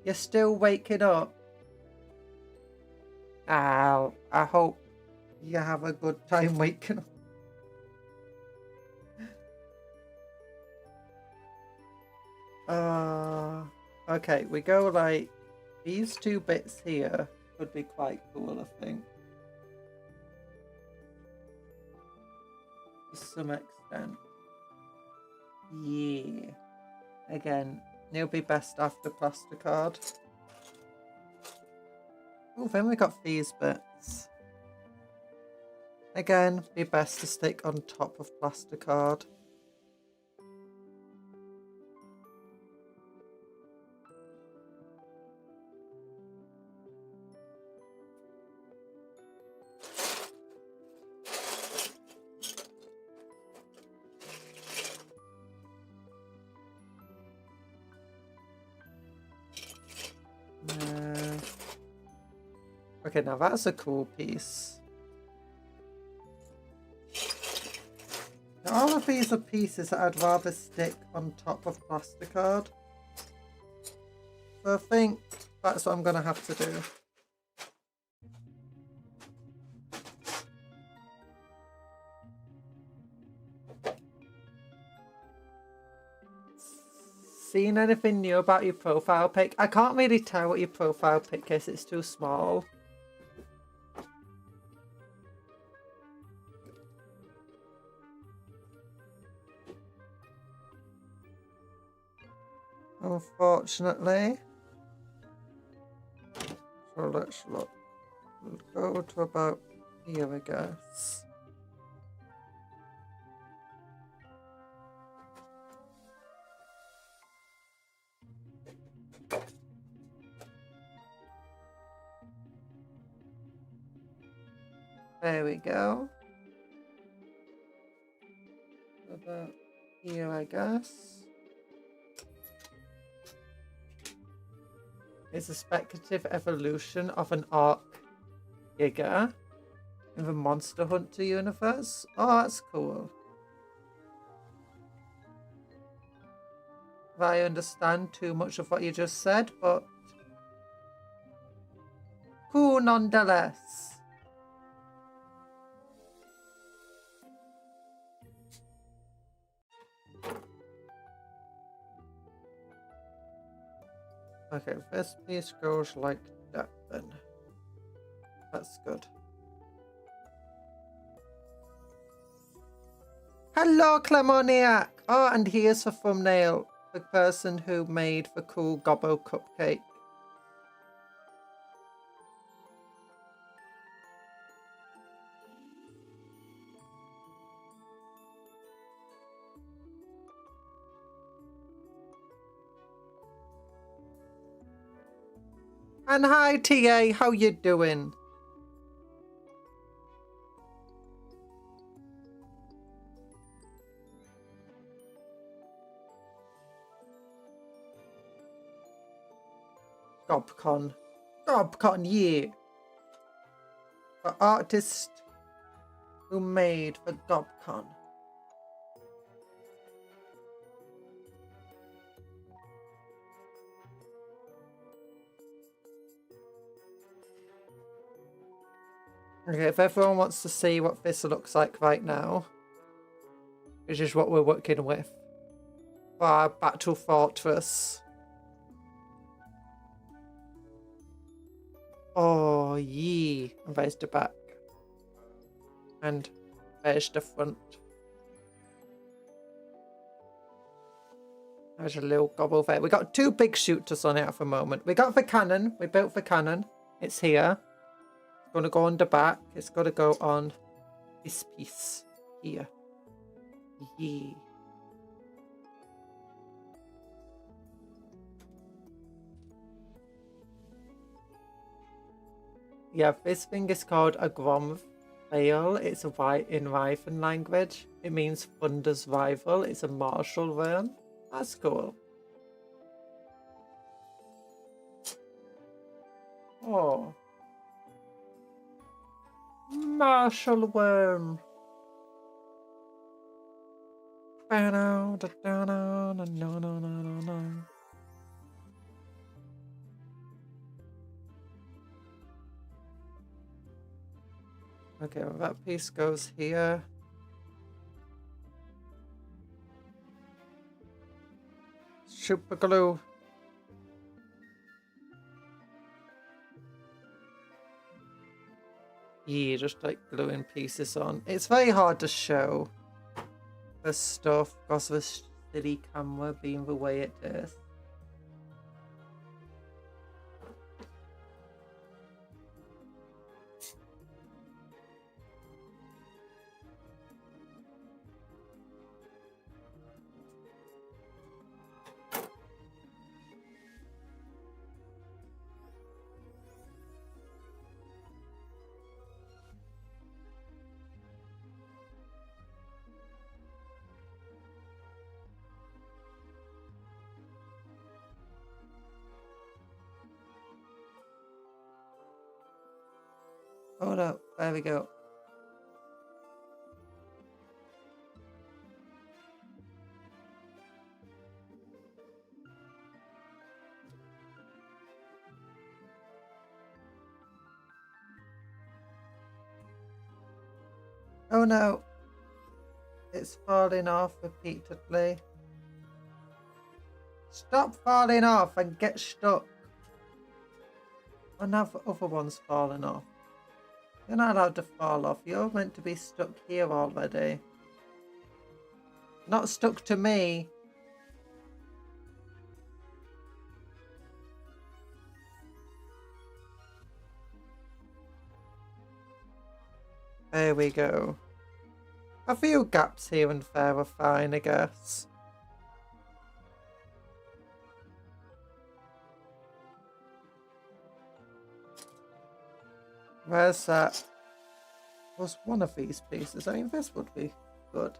You're still waking up? I hope you have a good time waking up. Okay, we go like these two bits here would be quite cool, I think. To some extent. Yeah. Again, it'll be best after plasticard. Oh, then we got these bits. Again, be best to stick on top of plasticard. Okay, now that's a cool piece. Now, all of these are pieces that I'd rather stick on top of plasticard. So I think that's what I'm going to have to do. Seen anything new about your profile pic? I can't really tell what your profile pic is, it's too small. Unfortunately. So let's look. We'll go to about here, I guess. There we go. About here, I guess. It's a speculative evolution of an Ork Giga in the Monster Hunter universe. Oh, that's cool. I understand too much of what you just said, but cool nonetheless. Okay, this piece goes like that then. That's good. Hello, Clemoniac! Oh, and here's the thumbnail. The person who made the cool gobbo cupcake. And hi, TA, how you doing? Gobcon. Gobcon, yeah. The artist who made the Gobcon. Okay, if everyone wants to see what this looks like right now, which is what we're working with for our Battle Fortress. Oh, yeah. And there's the back. And there's the front. There's a little gobble there. We got two big shooters on it at the moment. We got the cannon. We built the cannon. It's here. It's going to go on the back. It's got to go on this piece here. Yeah. Yeah, this thing is called a Grom Fail. It's in Rythan language. It means Thunder's rival. It's a martial worm. That's cool. Oh. Martial worm. Okay, well, that piece goes here. Super glue. Yeah, just like gluing pieces on. It's very hard to show the stuff because of the silly camera being the way it is. Oh no, there we go. Oh no, it's falling off repeatedly. Stop falling off and get stuck. Oh, now the other one's falling off. You're not allowed to fall off. You're meant to be stuck here already. Not stuck to me. There we go. A few gaps here and there are fine, I guess. Where's that? Was one of these pieces? I mean, this would be good.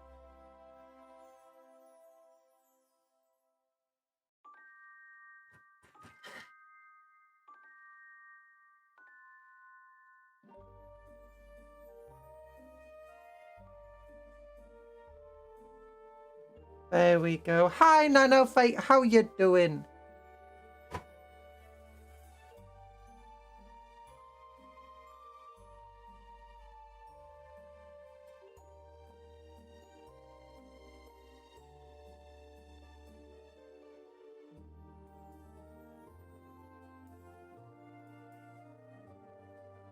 There we go. Hi, Nano Fate. How you doing?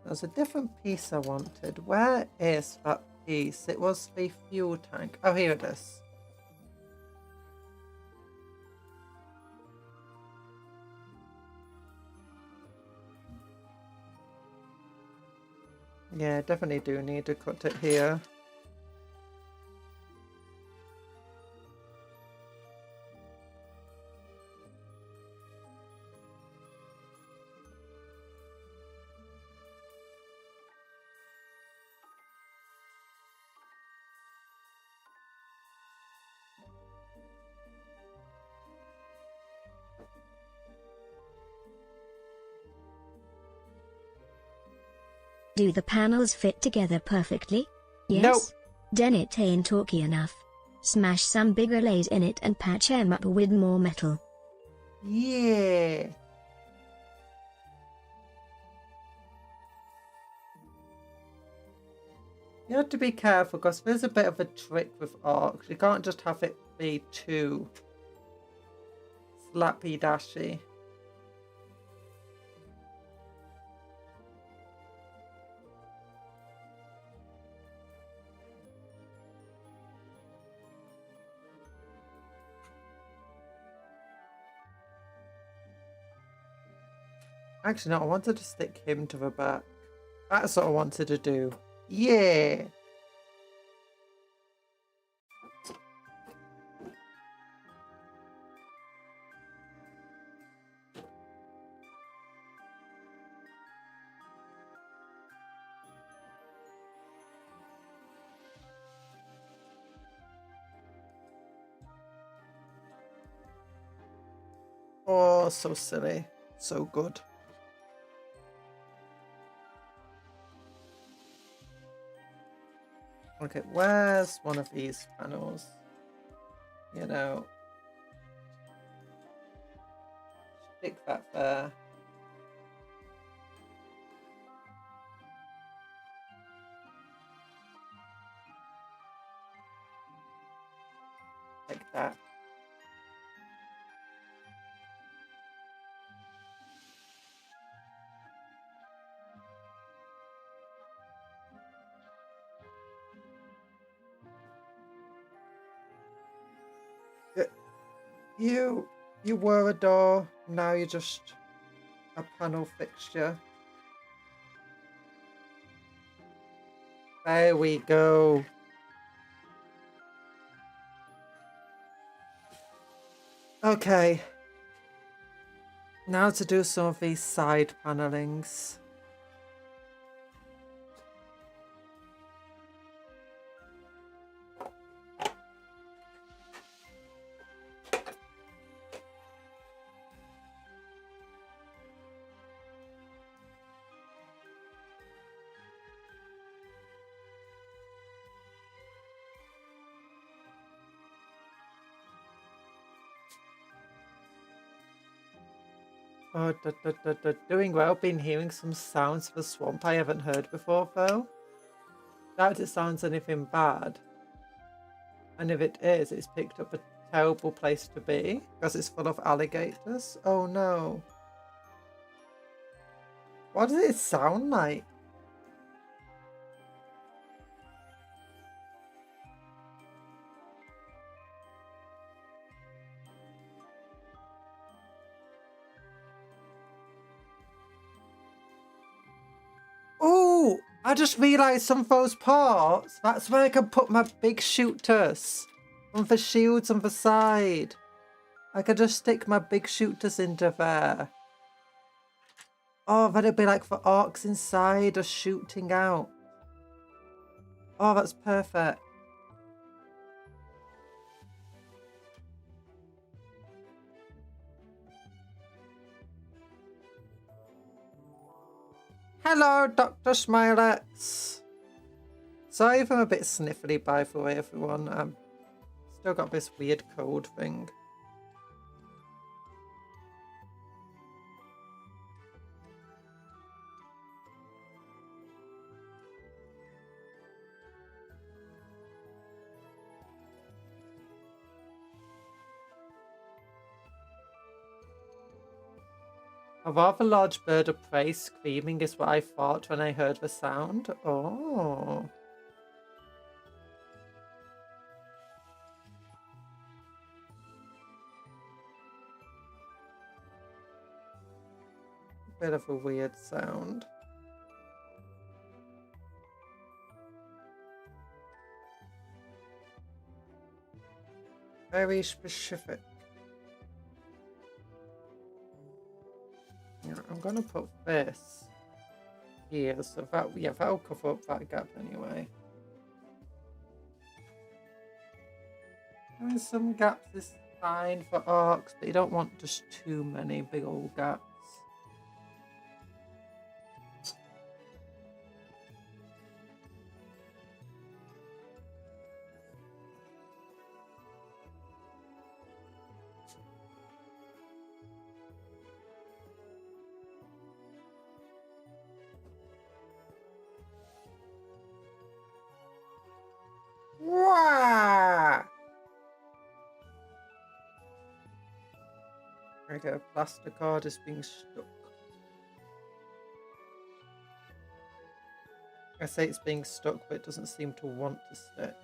There's a different piece I wanted. Where is that piece? It was the fuel tank. Oh, here it is. Yeah, definitely do need to cut it here. Do the panels fit together perfectly? Yes? Nope. Then it ain't talky enough. Smash some bigger lays in it and patch 'em up with more metal. Yeah. You have to be careful because there's a bit of a trick with Orks. You can't just have it be too slappy dashy. Actually, no, I wanted to stick him to the back. That's what I wanted to do. Yeah. Oh, so silly. So good. Okay, where's one of these panels? You know, stick that there. Like that. You were a door, now you're just a panel fixture. There we go. Okay. Now to do some of these side panelings. Oh, doing well. Been hearing some sounds of a swamp I haven't heard before, though. Doubt it sounds anything bad. And if it is, it's picked up a terrible place to be because it's full of alligators. Oh no. What does it sound like? Oh, I just realised some of those parts. That's where I can put my big shooters. And for shields on the side. I could just stick my big shooters into there. Oh, then it'd be like for orcs inside or shooting out. Oh, that's perfect. Hello, Dr. Smilex. Sorry if I'm a bit sniffly, by the way, everyone. Still got this weird cold thing. A rather large bird of prey screaming is what I thought when I heard the sound. Oh. Bit of a weird sound. Very specific. Yeah, I'm gonna put this here, so that'll cover up that gap anyway. There's some gaps is fine for orcs, but you don't want just too many big old gaps. Wow! Okay, a plaster card is being stuck. I say it's being stuck, but it doesn't seem to want to stick.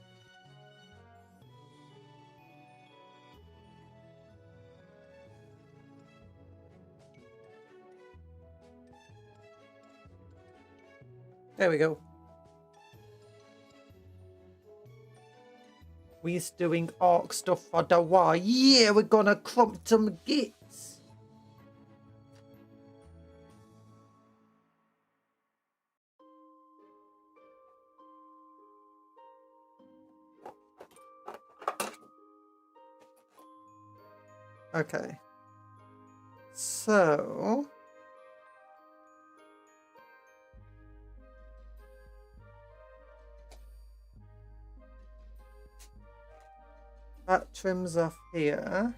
There we go. We're doing orc stuff for the war. Yeah, we're gonna crump some gits. Okay. So... that trims off here.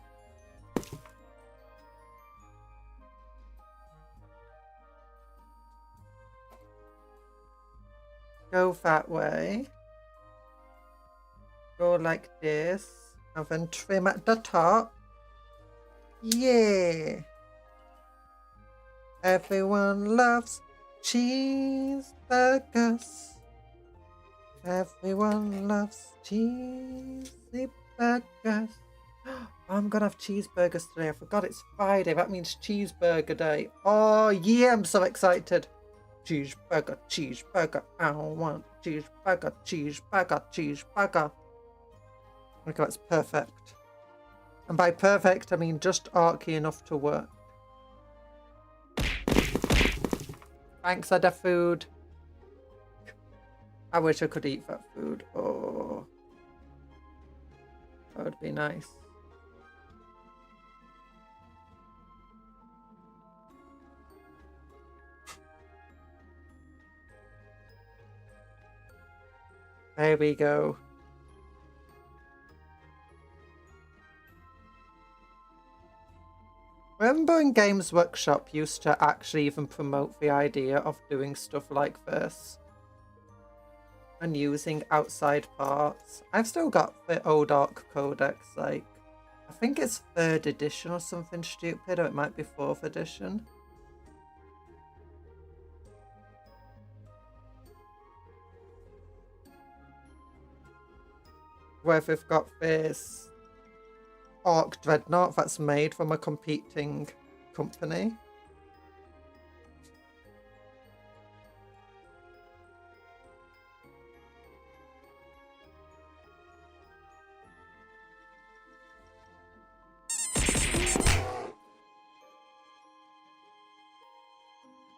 Go that way. Go like this. And then trim at the top. Yeah. Everyone loves cheeseburgers. Everyone loves cheesy burgers. I'm gonna have cheeseburgers today. I forgot it's Friday. That means cheeseburger day. Oh yeah, I'm so excited. Cheeseburger, cheeseburger. I want cheeseburger, cheeseburger, cheeseburger. Okay, that's perfect. And by perfect, I mean just archy enough to work. Thanks, Ada food. I wish I could eat that food. Oh, that would be nice. There we go. Remember when Games Workshop used to actually even promote the idea of doing stuff like this? And using outside parts. I've still got the old Orc Codex, like, I think it's 3rd edition or something stupid, or it might be 4th edition. Where they've got this Orc Dreadnought that's made from a competing company.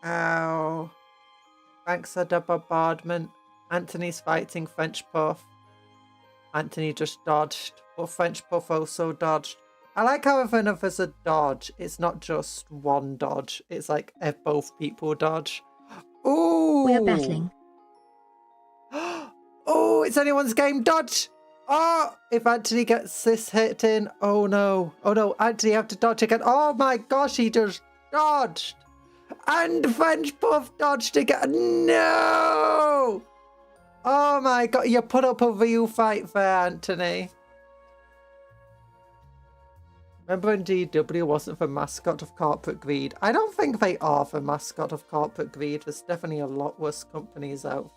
Ow. Thanks for the bombardment. Anthony's fighting French Puff. Anthony just dodged, but French Puff also dodged. I like how if there's a dodge, it's not just one dodge. It's like if both people dodge. Ooh! We're battling. Oh, it's anyone's game. Dodge! Oh, if Anthony gets this hit in. Oh no. Oh no, Anthony have to dodge again. Oh my gosh, he just dodged. And French Puff dodged again. No! Oh my god, you put up a real fight there, Anthony. Remember when GW wasn't the mascot of corporate greed? I don't think they are the mascot of corporate greed. There's definitely a lot worse companies out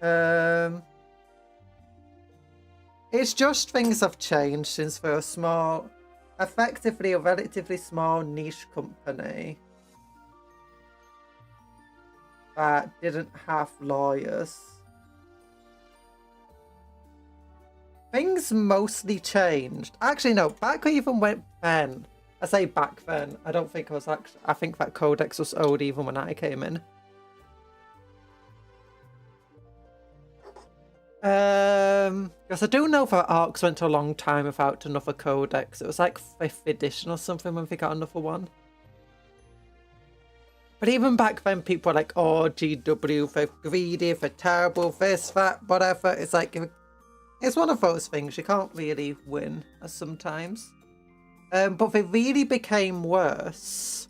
there. It's just things have changed since they're a small, effectively a relatively small niche company that didn't have lawyers. Things mostly changed. Actually, no, back even when then. I say back then. I don't think I was actually. I think that codex was old even when I came in. Because I do know that Orks went a long time without another codex. It was like 5th edition or something when they got another one. But even back then, people were like, oh, GW, they're greedy, they're terrible, this, that, whatever. It's like, it's one of those things. You can't really win sometimes. But they really became worse.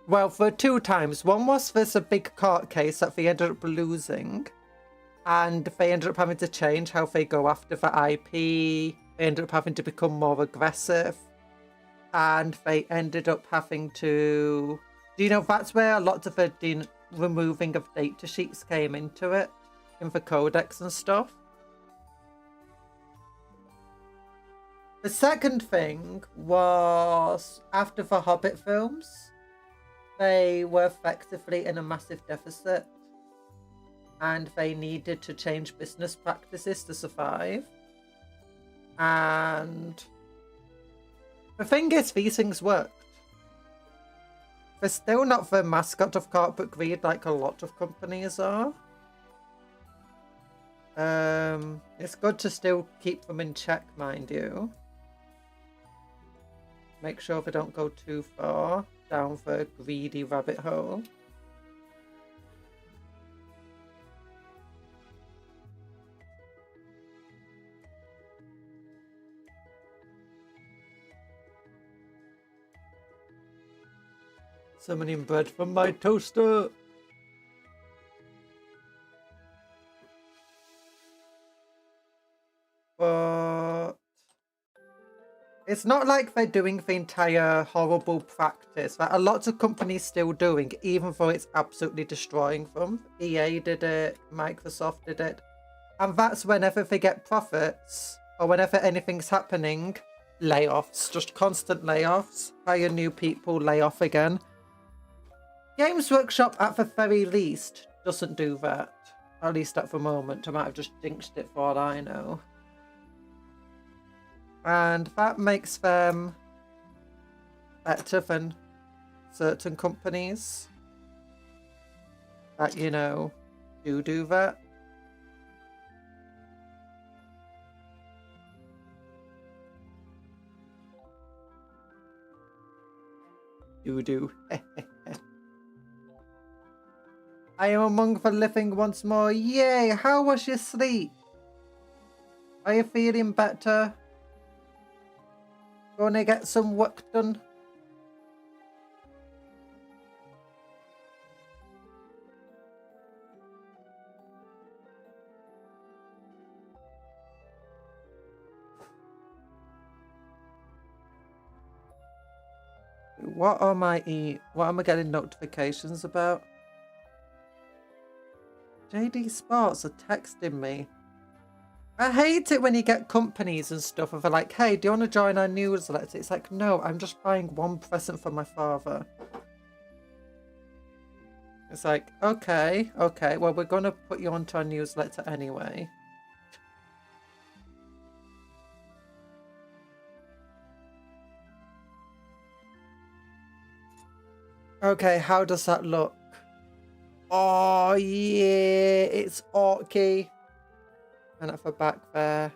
Well, for 2 times. One was there's a big court case that they ended up losing. And they ended up having to change how they go after the IP. They ended up having to become more aggressive. And they ended up having to... Do you know, that's where a lot of the removing of data sheets came into it. In the codex and stuff. The second thing was, after the Hobbit films, they were effectively in a massive deficit. And they needed to change business practices to survive. And the thing is, these things worked. They're still not the mascot of corporate greed like a lot of companies are. It's good to still keep them in check, mind you. Make sure they don't go too far down the greedy rabbit hole. Summoning bread from my toaster. But it's not like they're doing the entire horrible practice that a lot of companies still doing, even though it's absolutely destroying them. EA did it, Microsoft did it. And that's whenever they get profits, or whenever anything's happening, layoffs, just constant layoffs, hire new people, lay off again. Games Workshop, at the very least, doesn't do that. At least at the moment. I might have just jinxed it for all I know. And that makes them better than certain companies that, you know, do that. Do. I am among the living once more. Yay! How was your sleep? Are you feeling better? Gonna get some work done. What am I getting notifications about? JD Sports are texting me. I hate it when you get companies and stuff and they're like, hey, do you want to join our newsletter? It's like, no, I'm just buying one present for my father. It's like, okay, well, we're going to put you onto our newsletter anyway. Okay, how does that look? Oh, yeah, it's orky. And at the back there,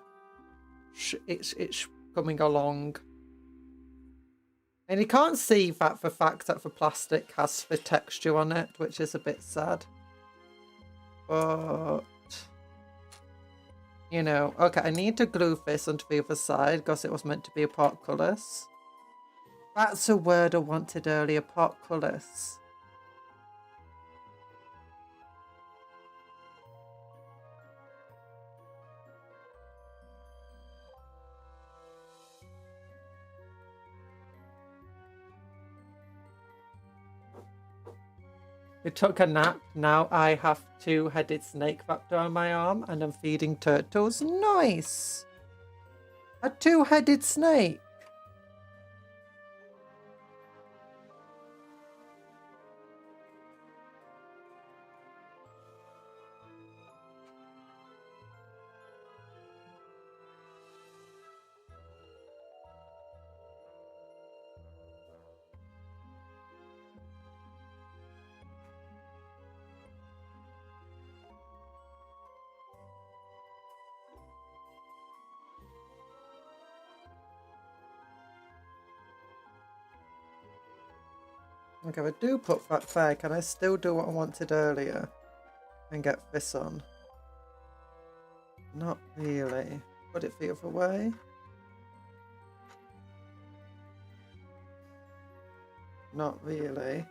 it's coming along. And you can't see that the fact that the plastic has the texture on it, which is a bit sad. But, you know, okay, I need to glue this onto the other side because it was meant to be a portcullis. That's a word I wanted earlier, portcullis. I took a nap. Now I have two-headed snake wrapped around my arm and I'm feeding turtles. Nice! A two-headed snake. Okay, if I do put that there, can I still do what I wanted earlier and get this on? Not really. Put it the other way. Not really.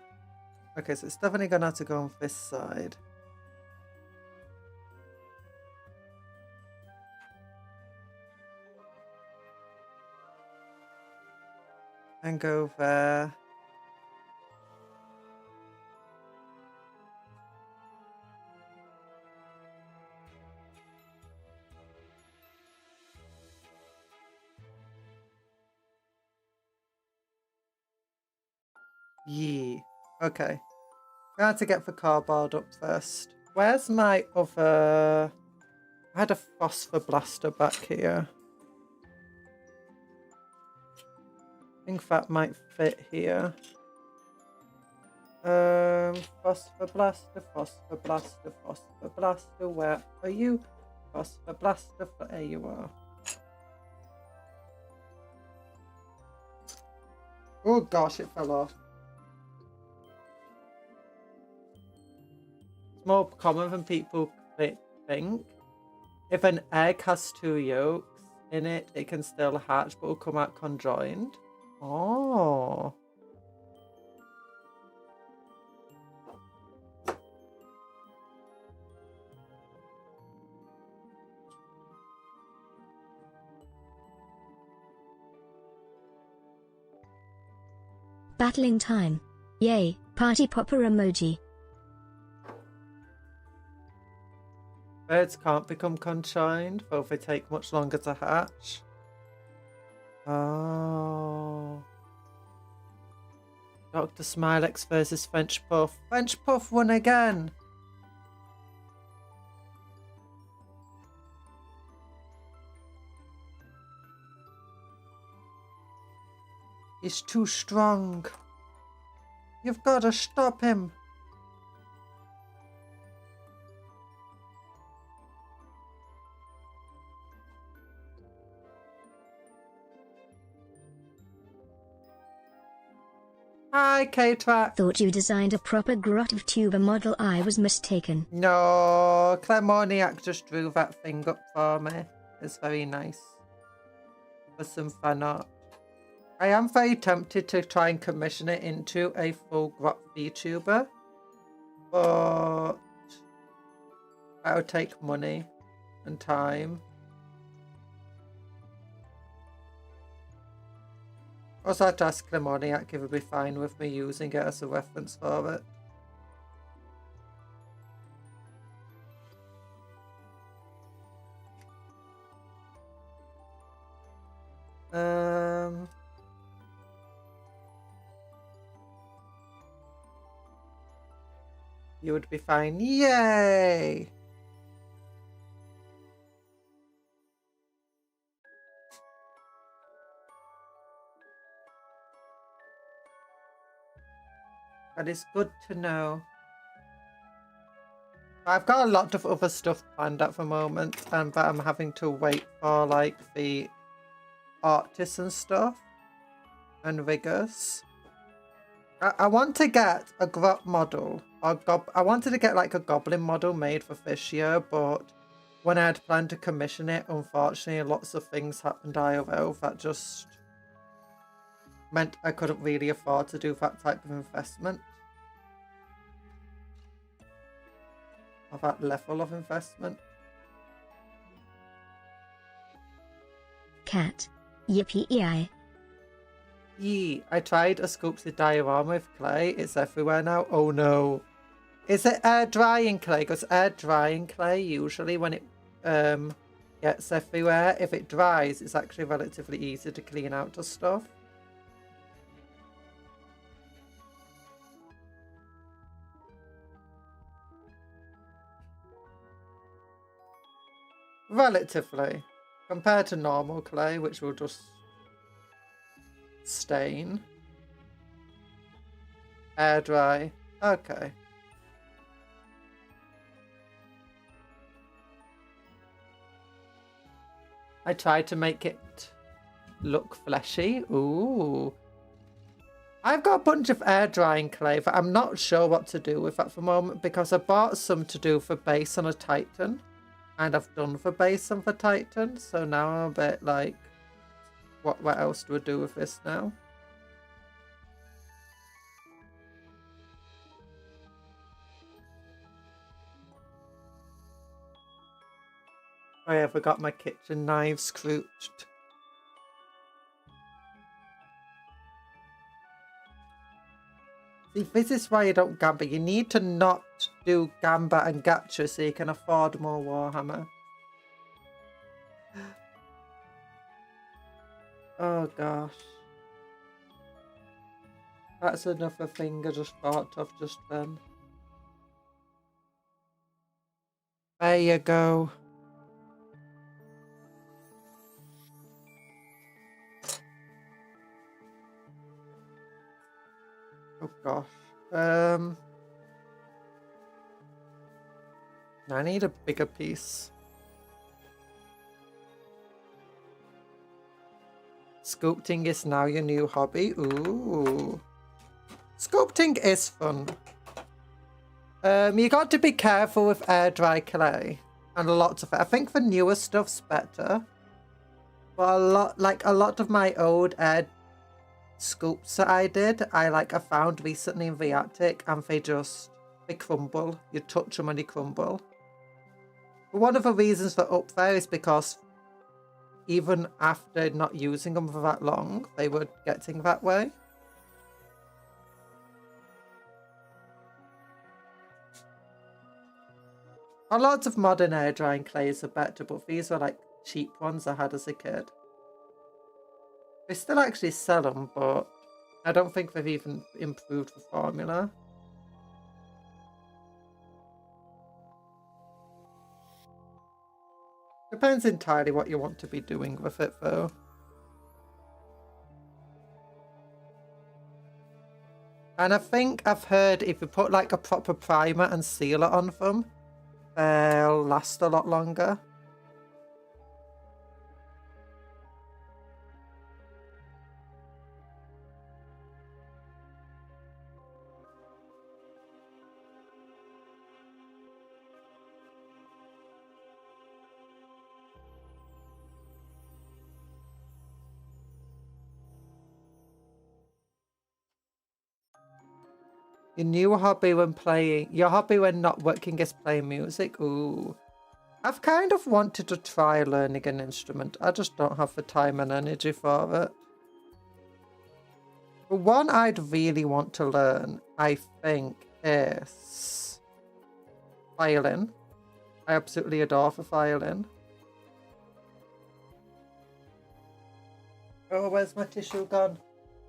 Okay, so it's definitely going to have to go on this side. And go there. Yee. Okay. I had to get the cardboard up first. Where's my other... I had a phosphor blaster back here. I think that might fit here. Phosphor blaster, phosphor blaster, phosphor blaster. Where are you? Phosphor blaster, there you are. Oh gosh, it fell off. It's more common than people think. If an egg has two yolks in it, it can still hatch, but will come out conjoined. Oh. Battling time. Yay, party popper emoji. Birds can't become conjoined, though they take much longer to hatch. Oh. Dr. Smilex versus French Puff. French Puff won again. He's too strong. You've got to stop him. Hi, K-Track. Thought you designed a proper ENvtuber model. I was mistaken. No, Clemoniac just drew that thing up for me. It's very nice. For some fan art. I am very tempted to try and commission it into a full VTuber, but that would take money and time. Also, I have to ask Clemoniac if he'd be fine with me using it as a reference for it. You would be fine. Yay! That is good to know. I've got a lot of other stuff planned at the moment, but I'm having to wait for like the artists and stuff and riggers. I want to get a grot model. I wanted to get like a goblin model made for this year, but when I had planned to commission it, unfortunately lots of things happened IRL that just meant I couldn't really afford to do that type of investment. Or that level of investment. Cat. Yippee-yi. Yee, I tried a sculpted diorama with clay. It's everywhere now. Oh no. Is it air drying clay? Because air drying clay, usually when it gets everywhere, if it dries, it's actually relatively easy to clean out the stuff. Relatively. Compared to normal clay, which will just stain. Air dry. Okay. I tried to make it look fleshy. Ooh. I've got a bunch of air drying clay, but I'm not sure what to do with at the moment because I bought some to do for base on a Titan. And I've done for base on the Titan, so now I'm a bit like, what else do I do with this now? I ever got my kitchen knives scrooched. See, this is why you don't gamble. You need to not do gamba and gacha so you can afford more Warhammer. Oh gosh. That's another thing I just thought of just then. There you go. Oh gosh. I need a bigger piece. Sculpting is now your new hobby. Ooh. Sculpting is fun. You got to be careful with air dry clay. And a lot of it. I think the newer stuff's better. But a lot of my old air sculpts that I did, I found recently in the attic, and they crumble. You touch them and they crumble. But one of the reasons they're up there is because even after not using them for that long, they were getting that way. A lot of modern air drying clays are better, but these were like cheap ones I had as a kid. They still actually sell them, but I don't think they've even improved the formula. Depends entirely what you want to be doing with it, though. And I think I've heard if you put like a proper primer and sealer on them, they'll last a lot longer. Your new hobby when playing. Your hobby when not working is playing music. Ooh. I've kind of wanted to try learning an instrument. I just don't have the time and energy for it. The one I'd really want to learn, I think, is violin. I absolutely adore the violin. Oh, where's my tissue gone?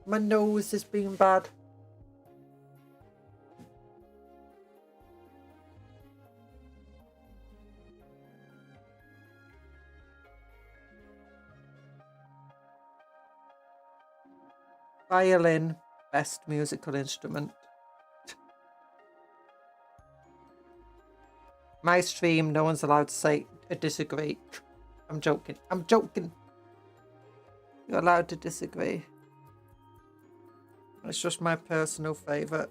My nose is being bad. Violin, best musical instrument. My stream, no one's allowed to say disagree. I'm joking. I'm joking. You're allowed to disagree. It's just my personal favourite.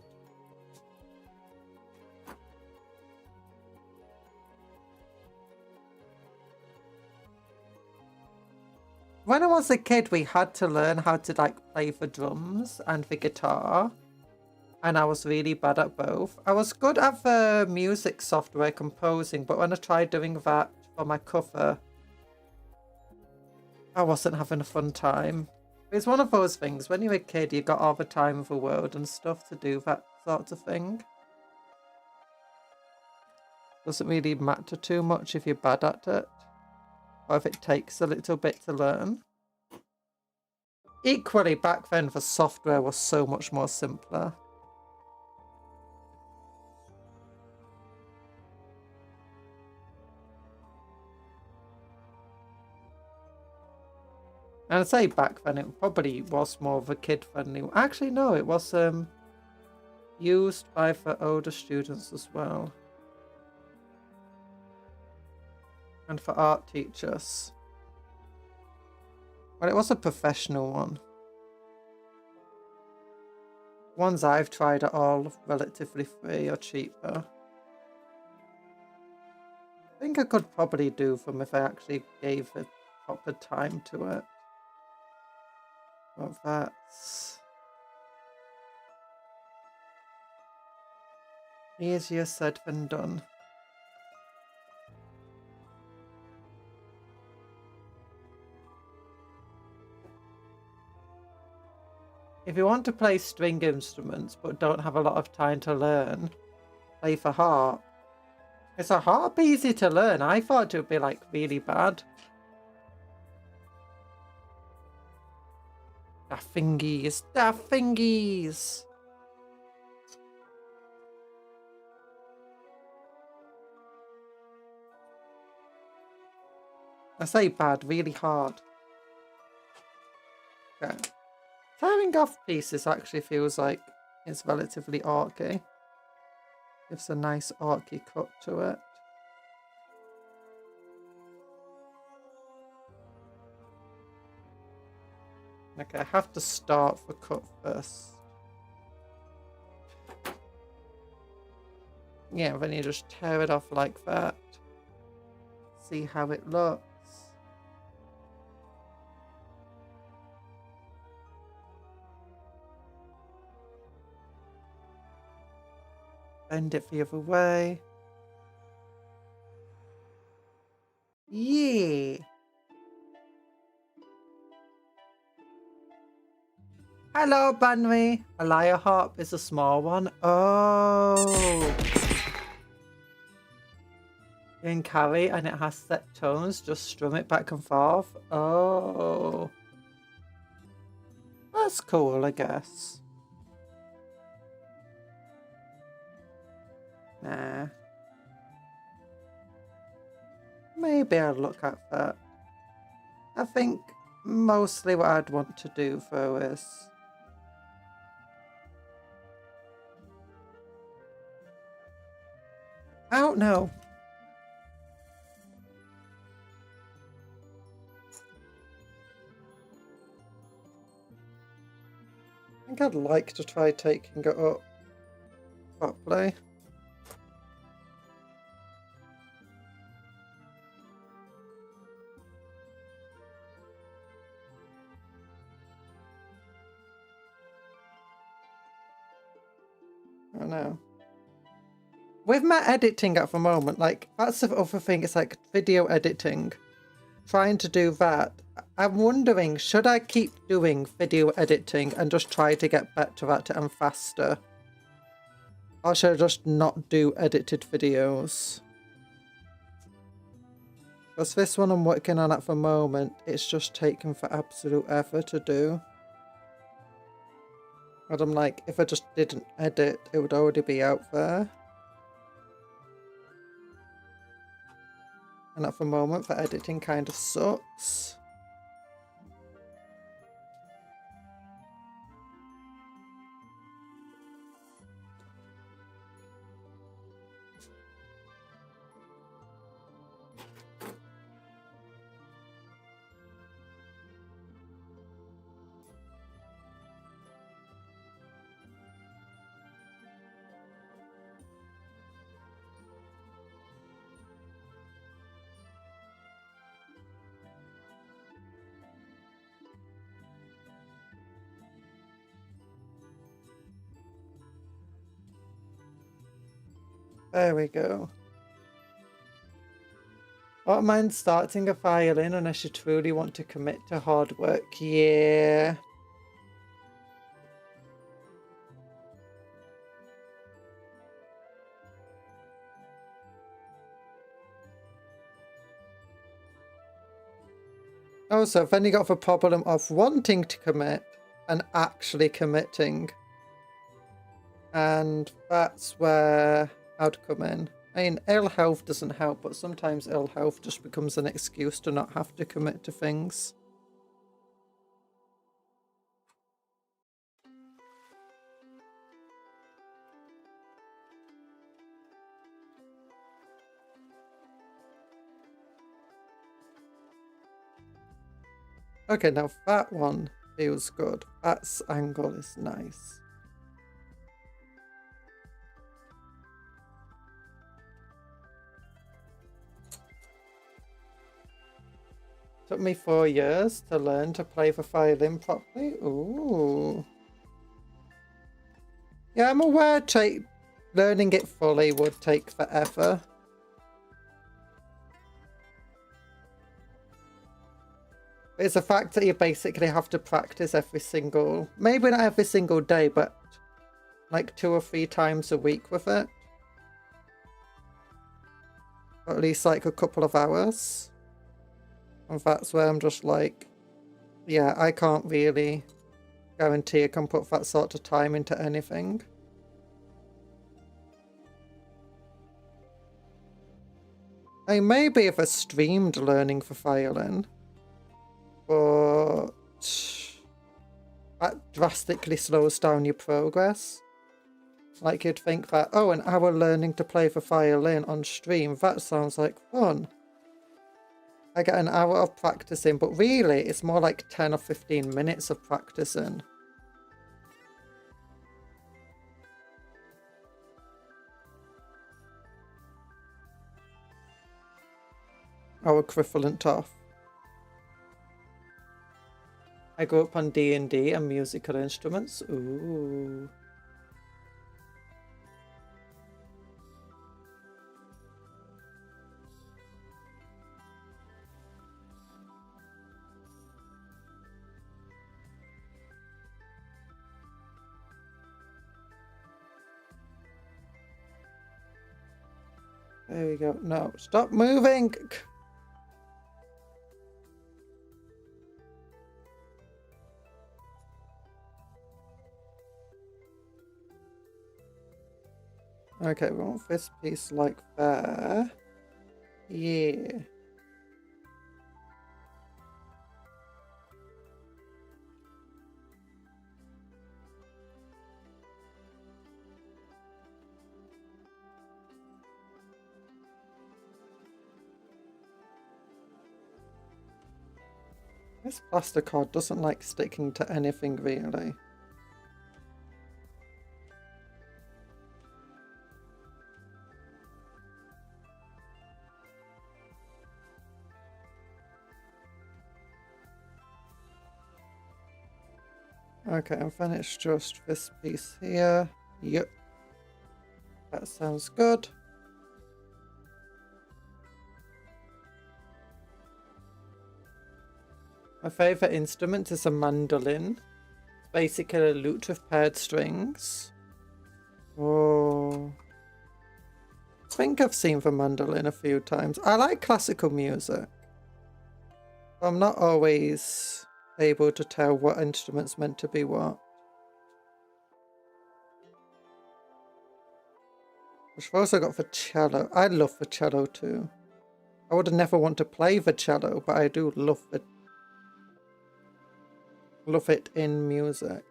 When I was a kid, we had to learn how to like play the drums and the guitar. And I was really bad at both. I was good at the music software composing, but when I tried doing that for my cover, I wasn't having a fun time. It's one of those things, when you're a kid, you got all the time of the world and stuff to do that sort of thing. Doesn't really matter too much if you're bad at it, or if it takes a little bit to learn. Equally, back then, the software was so much more simpler. And I'd say back then it probably was more of a kid-friendly. Actually, no, it was used by the older students as well. And for art teachers. Well, it was a professional one. Ones I've tried are all relatively free or cheaper. I think I could probably do them if I actually gave it proper time to it. But that's easier said than done. If you want to play string instruments but don't have a lot of time to learn, play for harp. Is a harp easy to learn? I thought it would be like really bad. Daft fingies, daft fingies. I say bad, really hard. Okay. Tearing off pieces actually feels like it's relatively orky. Gives a nice orky cut to it. Okay, I have to start the cut first. Yeah, then you just tear it off like that. See how it looks. Bend it the other way. Yeah. Hello, Banwy. A lyre harp is a small one. Oh. You can carry and it has set tones. Just strum it back and forth. Oh. That's cool, I guess. Nah. Maybe I'll look at that. I think mostly what I'd want to do though is I don't know. I think I'd like to try taking it up properly. know. With my editing at the moment, like, that's the other thing, it's like video editing. Trying to do that. I'm wondering, should I keep doing video editing and just try to get better at it and faster? Or should I just not do edited videos? Because this one I'm working on at the moment, it's just taking for absolute effort to do. And I'm like, if I just didn't edit, it would already be out there. And at the moment, the editing kind of sucks. There we go. I don't mind starting a violin unless you truly want to commit to hard work. Yeah. Also, I've then you got the problem of wanting to commit and actually committing. And that's where I'd come in. I mean, ill health doesn't help, but sometimes ill health just becomes an excuse to not have to commit to things. Okay, now that one feels good. That angle is nice. Took me 4 years to learn to play the violin properly. Ooh. Yeah, I'm aware learning it fully would take forever. It's a fact that you basically have to practice maybe not every single day, but like 2 or 3 times a week with it. Or at least like a couple of hours. And that's where I'm just like, yeah, I can't really guarantee I can put that sort of time into anything. I mean, maybe if I streamed learning for violin, but that drastically slows down your progress. Like you'd think that, oh, an hour learning to play the violin on stream, that sounds like fun. I get an hour of practicing, but really it's more like 10 or 15 minutes of practicing. Our equivalent of. I grew up on D&D and musical instruments. Ooh. There we go. No, stop moving! Okay, we want this piece like there. Yeah. This plasticard doesn't like sticking to anything really. Okay, and then it's just this piece here. Yep. That sounds good. My favourite instrument is a mandolin. It's basically a lute with paired strings. Oh. I think I've seen the mandolin a few times. I like classical music. I'm not always able to tell what instrument's meant to be what. I've also got the cello. I love the cello too. I would never want to play the cello, but I do love it. Love it in music.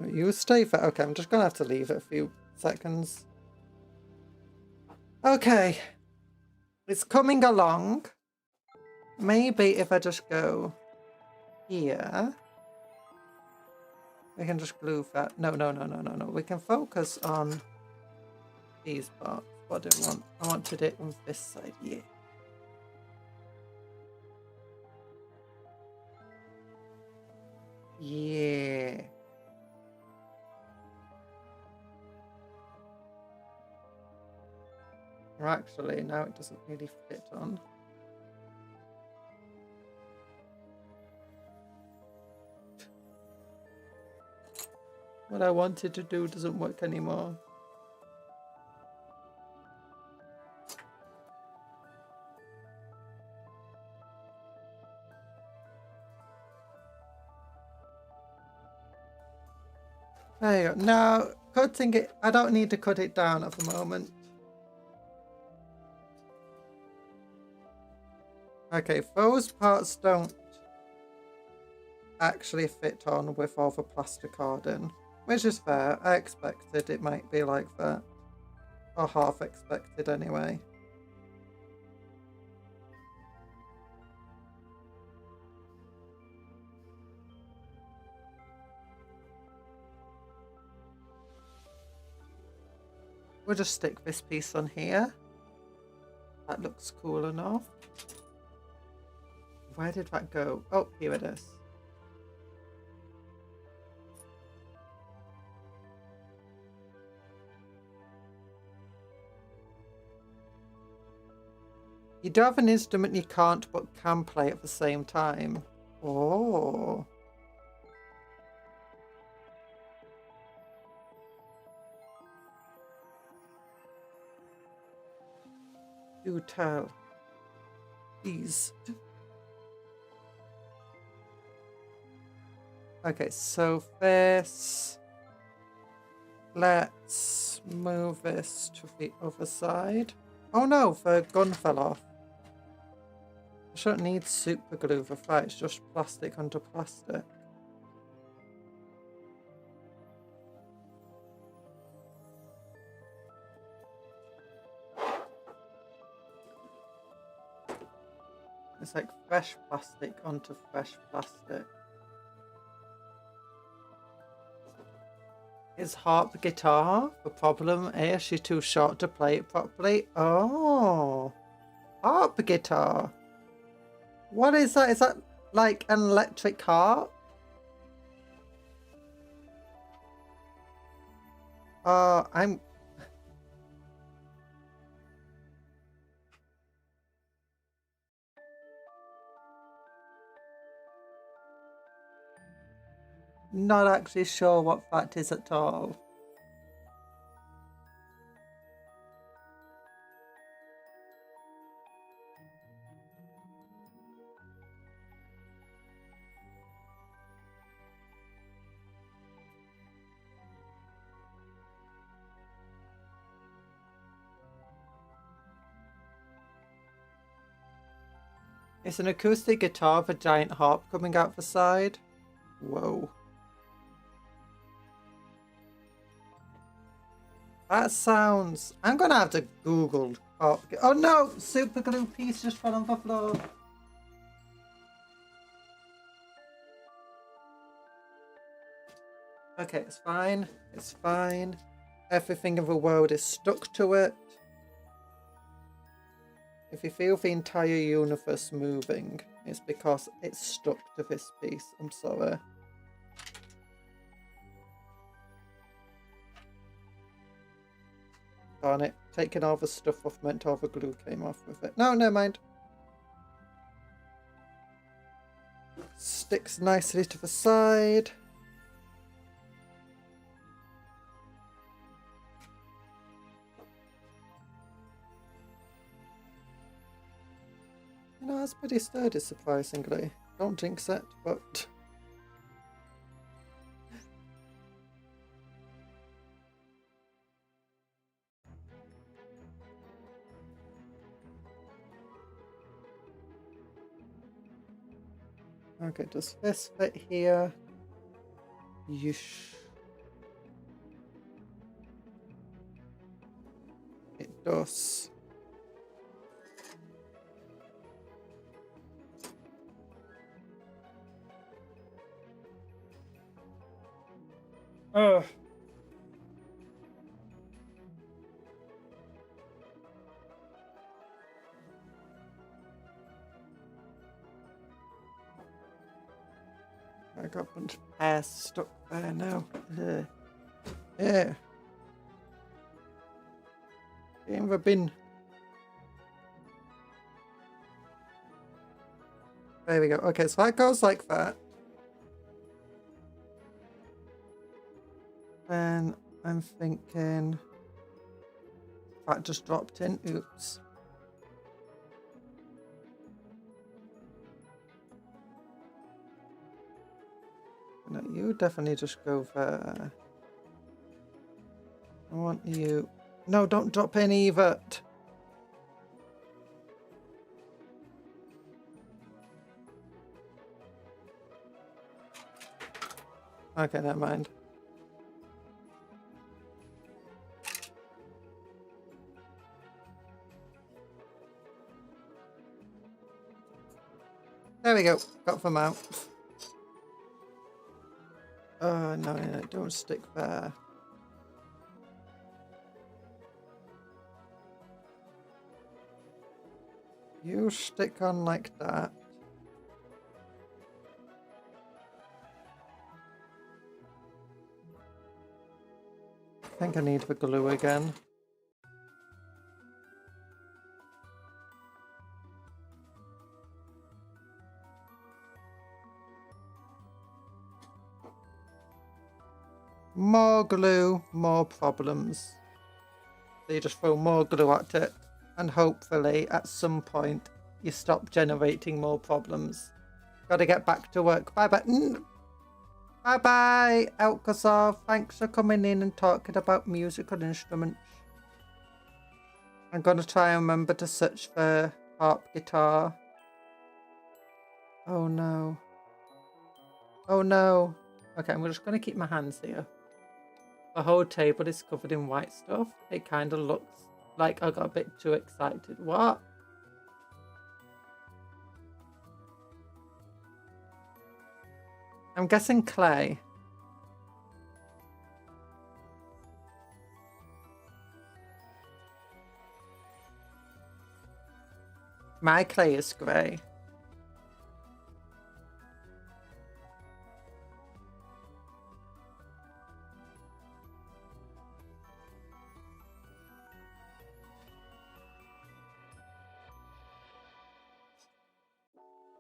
You stay for... Okay, I'm just gonna have to leave it a few seconds. Okay. It's coming along. Maybe if I just go here, we can just glue that. No. We can focus on these parts. What do I want? I wanted it on this side. Yeah. Yeah. Or actually, now it doesn't really fit on. What I wanted to do doesn't work anymore. There you go. Now, cutting it, I don't need to cut it down at the moment. Okay, those parts don't actually fit on with all the plastic card in, which is fair. I expected it might be like that, or half expected anyway. We'll just stick this piece on here. That looks cool enough. Where did that go? Oh, here it is. You do have an instrument you can't but can play at the same time. Oh. Do tell. Please. Okay, so this. Let's move this to the other side. Oh no, the gun fell off. I shouldn't need super glue for that, it's just plastic onto plastic. It's like fresh plastic onto fresh plastic. Is harp guitar the problem? Is she too short to play it properly? Oh, harp guitar. What is that? Is that like an electric harp? I'm... not actually sure what that is at all. It's an acoustic guitar with a giant harp coming out the side. Whoa. That sounds... I'm gonna have to Google harp. Oh no! Super glue piece just fell on the floor. Okay, it's fine. It's fine. Everything in the world is stuck to it. If you feel the entire universe moving, it's because it's stuck to this piece. I'm sorry. Darn it. Taking all the stuff off meant all the glue came off with it. No, never mind. Sticks nicely to the side. You know, that's pretty sturdy, surprisingly. Don't jinx it, but... Okay, does this fit here? Yeesh. It does. Ugh. I got a bunch of hairs stuck there now. Ugh. Yeah. In the bin. There we go. Okay, so that goes like that. And I'm thinking that just dropped in. Oops. No, you definitely just go there. I want you. No, don't drop in either. Okay, never mind. There we go. Got them out. Oh, no, no, don't stick there. You stick on like that. I think I need the glue again. More glue, more problems. So you just throw more glue at it, and hopefully at some point you stop generating more problems. Gotta get back to work. Bye bye. Bye bye, Alcazar. Thanks for coming in and talking about musical instruments. I'm gonna try and remember to search for harp guitar. Oh no. Oh no. Okay, I'm just gonna keep my hands here. The whole table is covered in white stuff. It kind of looks like I got a bit too excited. What? I'm guessing clay. My clay is grey.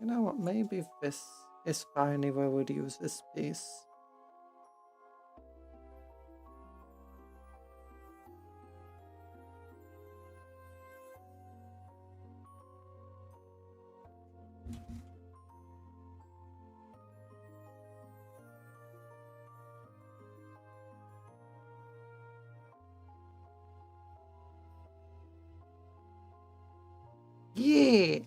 You know what? Maybe this is finally where we'd use this piece. Yeah.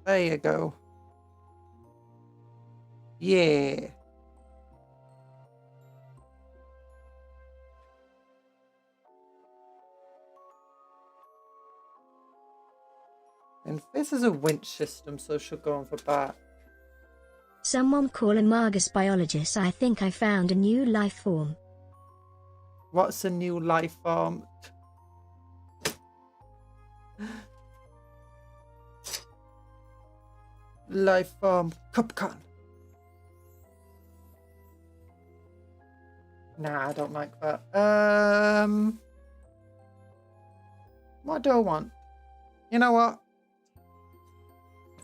There you go. Yeah. And this is a winch system, so she'll go on the back. Someone call a Margus biologist. I think I found a new life form. What's a new life form? Life form Cupcake. Nah, I don't like that. What do I want? You know what?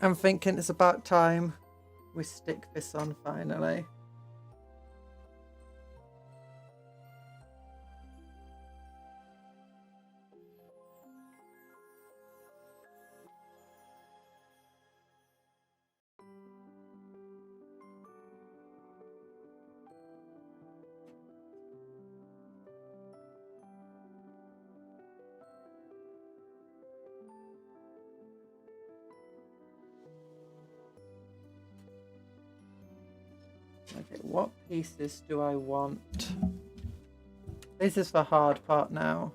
I'm thinking it's about time we stick this on finally. Okay, what pieces do I want? This is the hard part now.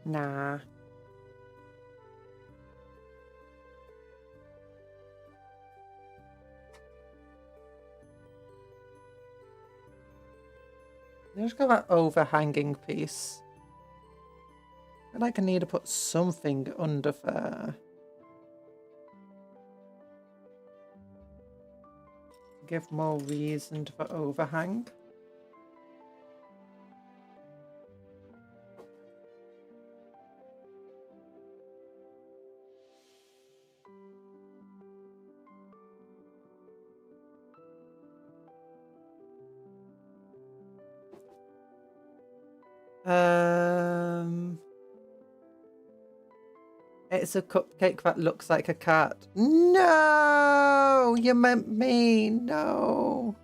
Nah. Let's go that overhanging piece. I feel like I need to put something under there. Give more reason to the overhang. It's a cupcake that looks like a cat. No, you meant me. No.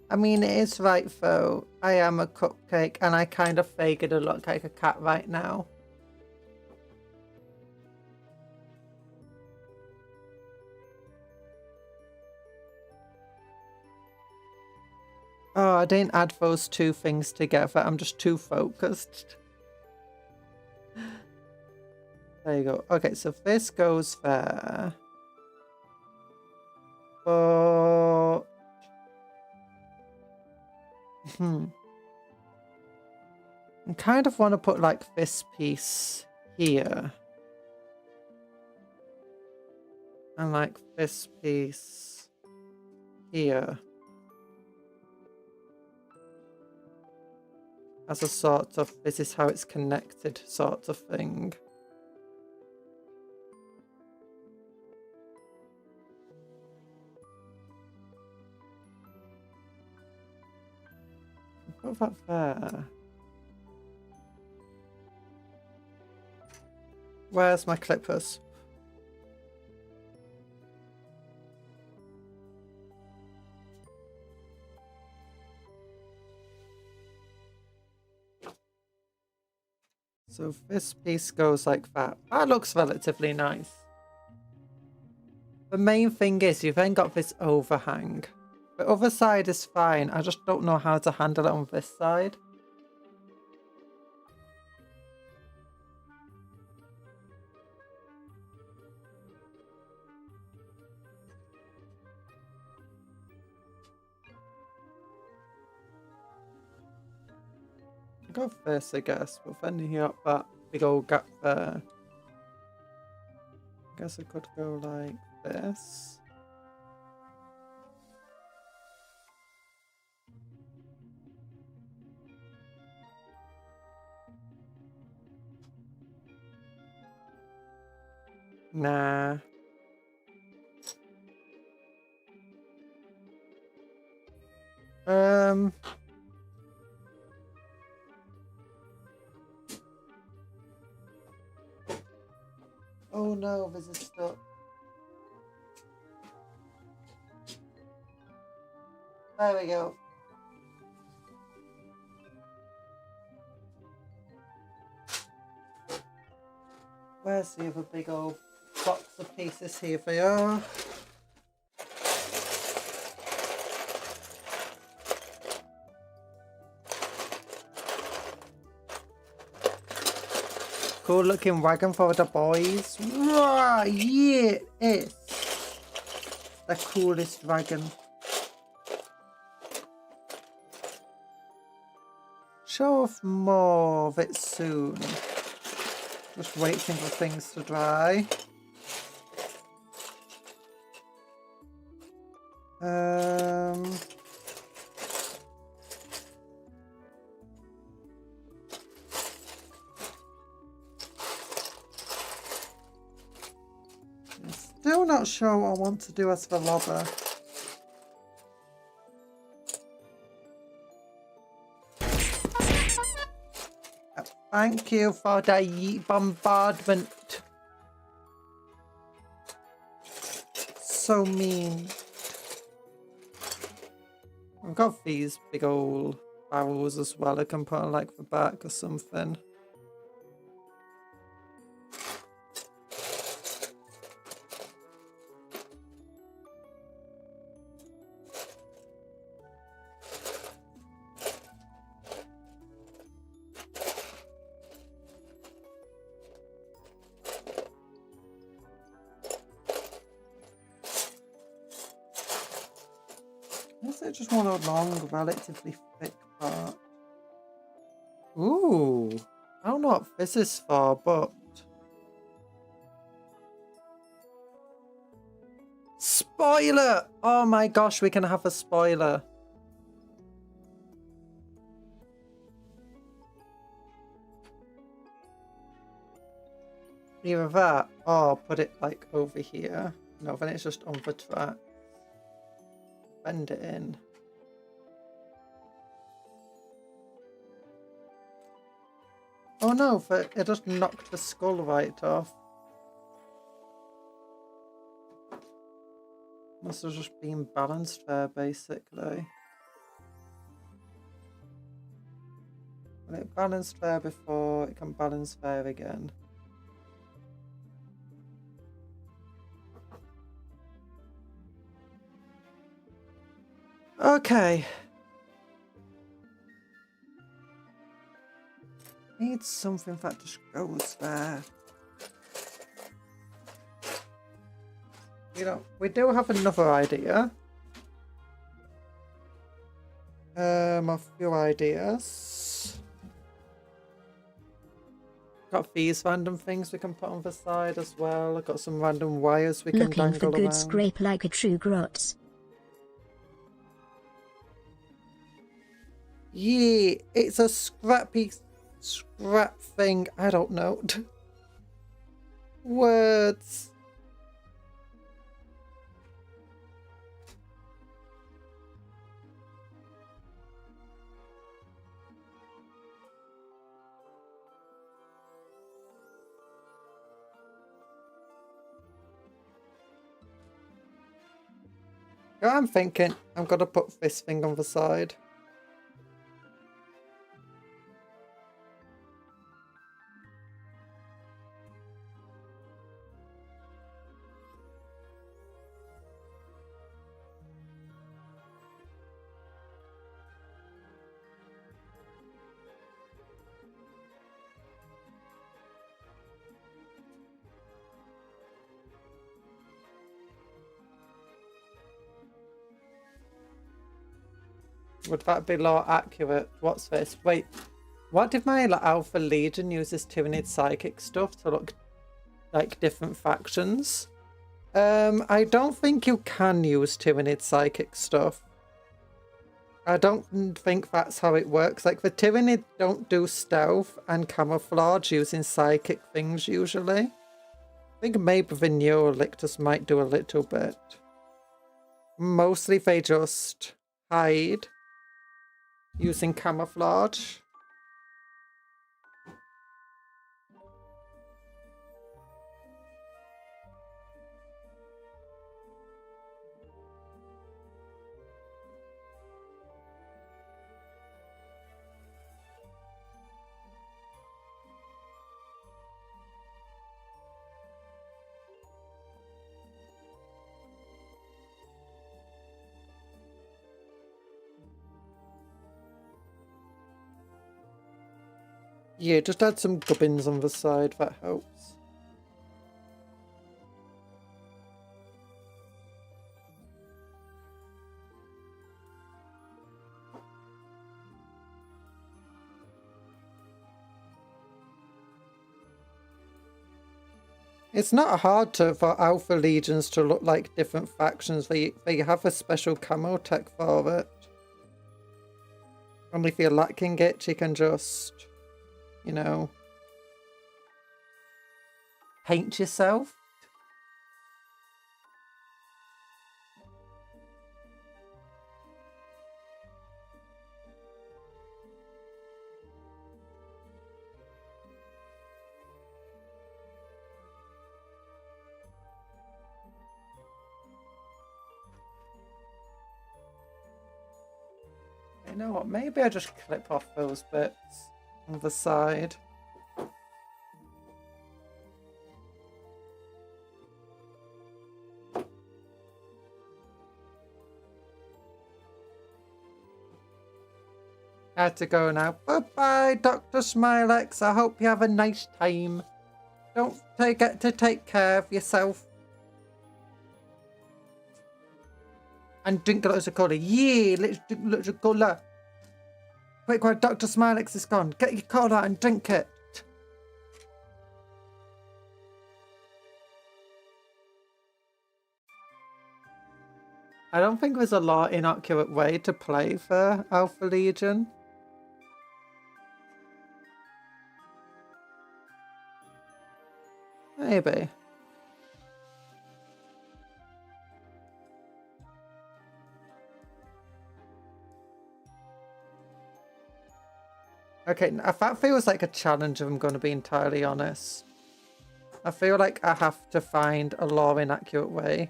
I mean, it is right though. I am a cupcake and I kind of figured to look like a cat right now. Oh, I didn't add those two things together. I'm just too focused. There you go. Okay, so this goes there. But... I kind of want to put like this piece here. And like this piece here. As a sort of, this is how it's connected sort of thing. Put that there. Where's my clippers? So this piece goes like that. That looks relatively nice. The main thing is you've then got this overhang. The other side is fine. I just don't know how to handle it on this side. Go first, I guess. But then you got that big old gap there. I guess I could go like this. Nah. Oh no, this is stuck. There we go. Where's the other big old box of pieces? Here they are. Cool looking wagon for the boys. Right, yeah, it's the coolest wagon. Show off more of it soon. Just waiting for things to dry. Still not sure what I want to do as for lobber. Thank you for the Yeet bombardment. So mean. I've got these big old barrels as well. I can put on like the back or something. I just want a long, relatively thick part. Ooh, I don't know what this is for, but spoiler! Oh my gosh, we can have a spoiler. Either that, or put it like over here. No, then it's just on the track. Bend it in. Oh no, it just knocked the skull right off. Must have just been balanced there, basically. When it balanced there before, it can balance there again. Okay. Need something that just goes there. You know, we do have another idea. A few ideas. Got these random things we can put on the side as well. I've got some random wires we can dangle around. Looking for good scrape like a true grots. Yeah, it's a scrap thing. I don't know. Words. I'm thinking I'm gonna put this thing on the side. Would that be more accurate? What's this? Wait, what did my Alpha Legion use this Tyranid psychic stuff to look like different factions? I don't think you can use Tyranid psychic stuff. I don't think that's how it works. Like the Tyranid don't do stealth and camouflage using psychic things usually. I think maybe the Neurolictus might do a little bit. Mostly they just hide using camouflage. Yeah, just add some gubbins on the side, that helps. It's not hard for Alpha Legions to look like different factions. They have a special camo tech for it. Only if you're lacking it, you can just, you know, paint yourself. You know what, maybe I just clip off those bits on the side. I had to go now. Bye-bye, Dr. Smilex. I hope you have a nice time. Don't forget to take care of yourself. And drink loads of cola. Yeah, let's drink loads of cola. Quick, while Dr. Smilex is gone. Get your cola and drink it. I don't think there's a lot inaccurate way to play for Alpha Legion. Maybe. Okay, that feels like a challenge if I'm going to be entirely honest. I feel like I have to find a lore inaccurate way.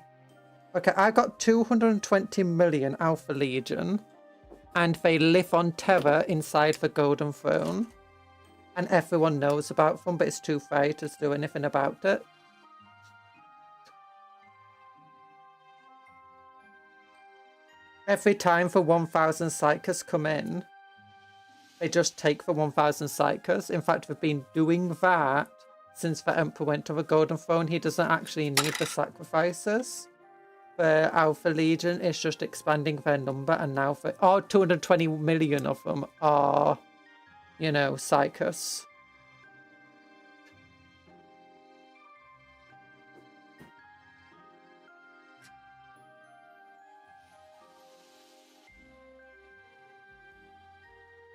Okay, I got 220 million Alpha Legion, and they live on Terra inside the Golden Throne. And everyone knows about them, but it's too far to do anything about it. Every time the 1000 Psychers come in, they just take the 1000 Psychers. In fact, they've been doing that since the Emperor went to the Golden Throne. He doesn't actually need the sacrifices. The Alpha Legion is just expanding their number, and now 220 million of them are, you know, Psychers.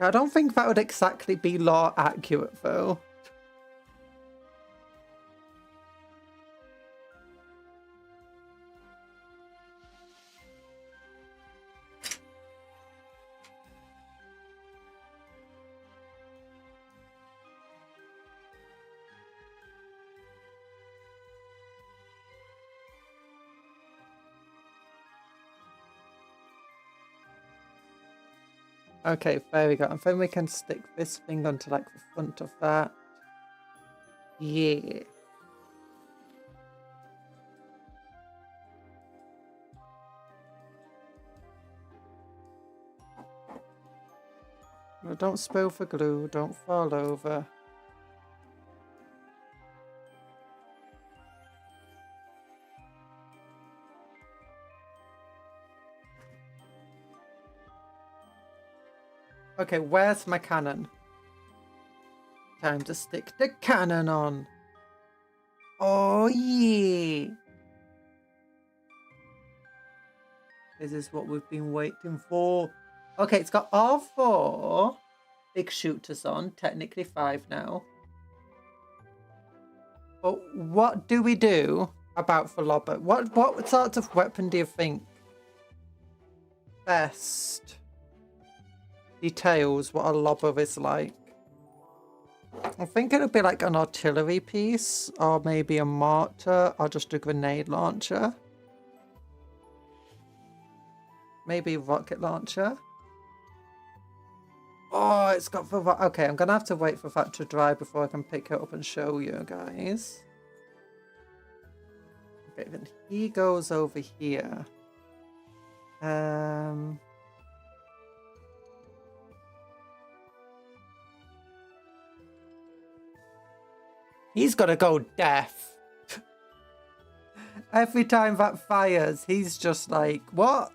I don't think that would exactly be lore accurate, though. Okay, there we go. And then we can stick this thing onto like the front of that. Yeah. Well, don't spill the glue, don't fall over. Okay, where's my cannon? Time to stick the cannon on. Oh, yeah. This is what we've been waiting for. Okay, it's got all 4 big shooters on. Technically 5 now. But what do we do about the lobber? What sorts of weapon do you think best details what a lobber is like? I think it'll be like an artillery piece, or maybe a mortar, or just a grenade launcher. Maybe a rocket launcher. Oh, it's got the... Okay, I'm going to have to wait for that to dry before I can pick it up and show you guys. Okay, then he goes over here. He's gonna go deaf. Every time that fires, he's just like, what?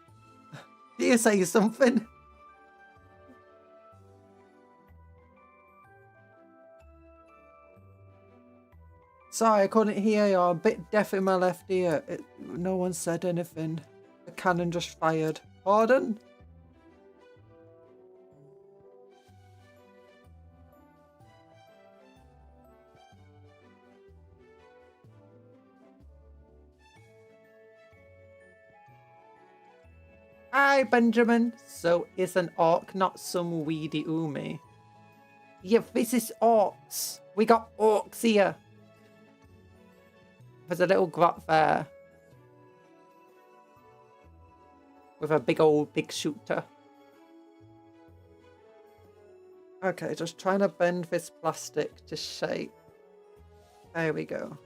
Do you say something? Sorry, I couldn't hear you. I'm a bit deaf in my left ear. No one said anything. The cannon just fired. Pardon? Hi, Benjamin. So is an orc not some weedy oomy? Yeah, this is orcs. We got orcs here. There's a little grot there. With a big shooter. Okay, just trying to bend this plastic to shape. There we go.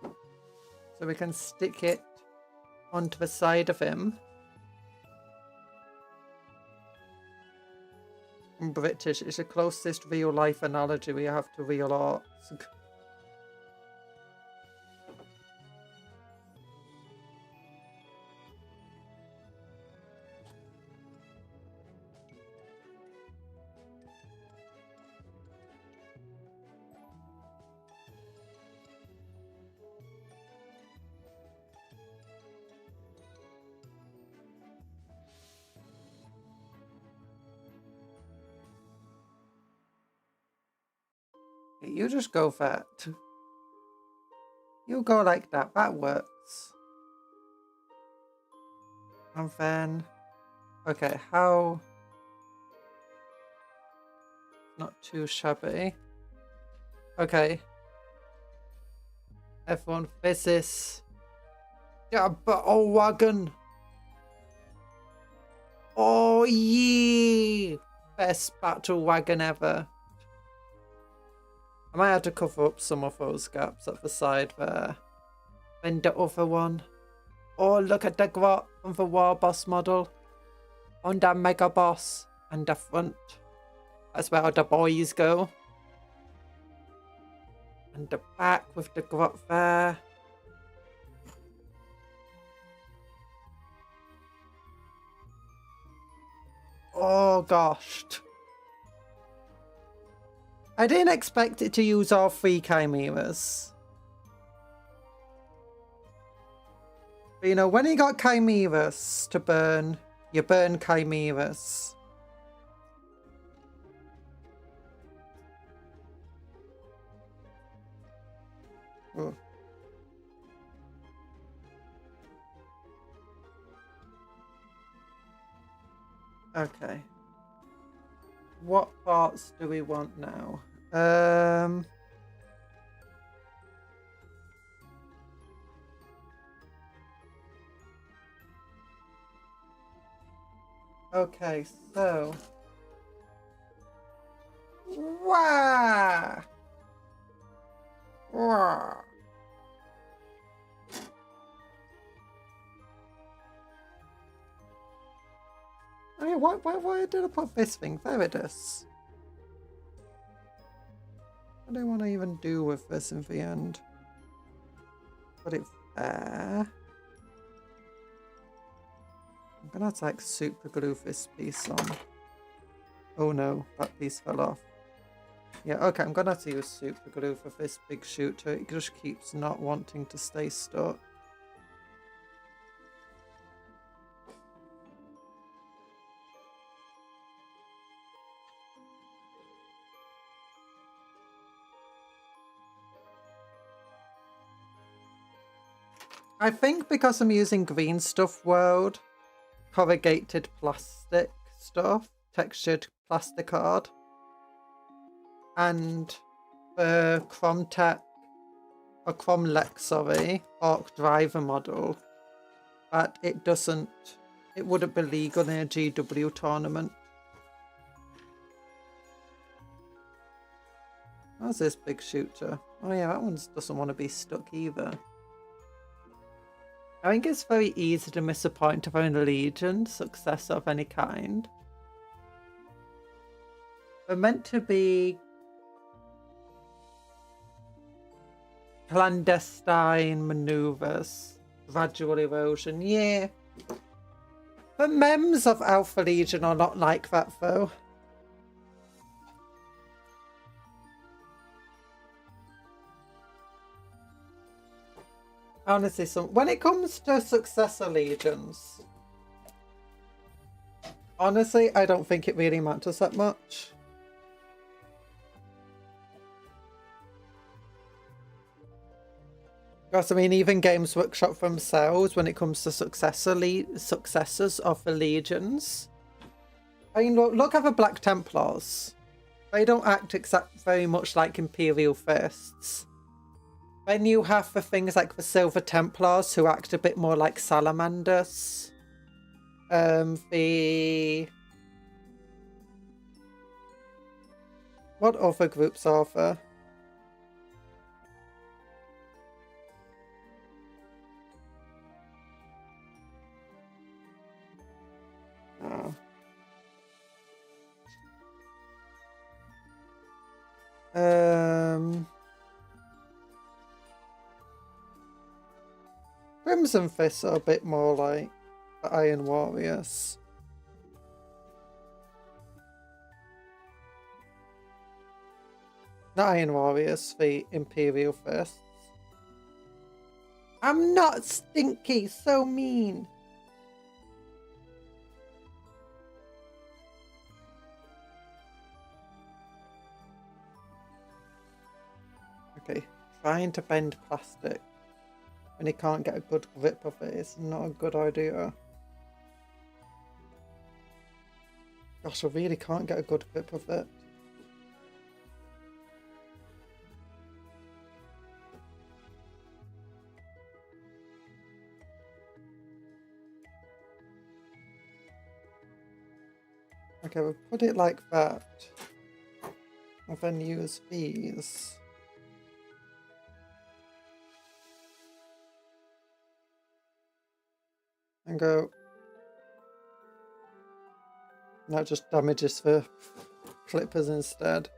So we can stick it onto the side of him. British is the closest real life analogy we have to real orcs. You just go for it. You go like that. That works. And then... Okay, how... Not too shabby. Okay. Everyone, this. Yeah, but oh, wagon. Oh, yeah. Best battle wagon ever. I might have to cover up some of those gaps at the side there. Then the other one. Oh, look at the grot on the war boss model. On the mega boss. And the front. That's where the boys go. And the back with the grot there. Oh gosh. I didn't expect it to use all 3 chimeras. But you know, when you got chimeras to burn, you burn chimeras. Ooh. Okay. What parts do we want now? Okay, so... Wah! Wah! I mean, why did I put this thing? There it is. What do I want to even do with this in the end? Put it there. I'm gonna have to like super glue this piece on. Oh no, that piece fell off. Yeah, okay, I'm gonna have to use super glue for this big shooter. It just keeps not wanting to stay stuck. I think because I'm using Green Stuff World, corrugated plastic stuff, textured plastic card, and the Cromtech, or Cromlech, sorry, Orc driver model, that it wouldn't be legal in a GW tournament. How's this big shooter? Oh yeah, that one doesn't want to be stuck either. I think it's very easy to miss a point of an Legion success of any kind. We're meant to be clandestine maneuvers, gradual erosion. Yeah. But memes of Alpha Legion are not like that, though. Honestly, when it comes to successor legions, honestly, I don't think it really matters that much. Because, I mean, even Games Workshop themselves, when it comes to successors of the legions, I mean, look at the Black Templars. They don't act very much like Imperial Fists. Then you have the things like the Silver Templars, who act a bit more like Salamanders. What other groups are there? Crimson Fists are a bit more like the Iron Warriors. Not Iron Warriors, the Imperial Fists. I'm not stinky, so mean. Okay, trying to bend plastic when you can't get a good grip of it is not a good idea. Gosh, I really can't get a good grip of it. Okay, we'll put it like that. And then use these. And go. That just damages the clippers instead.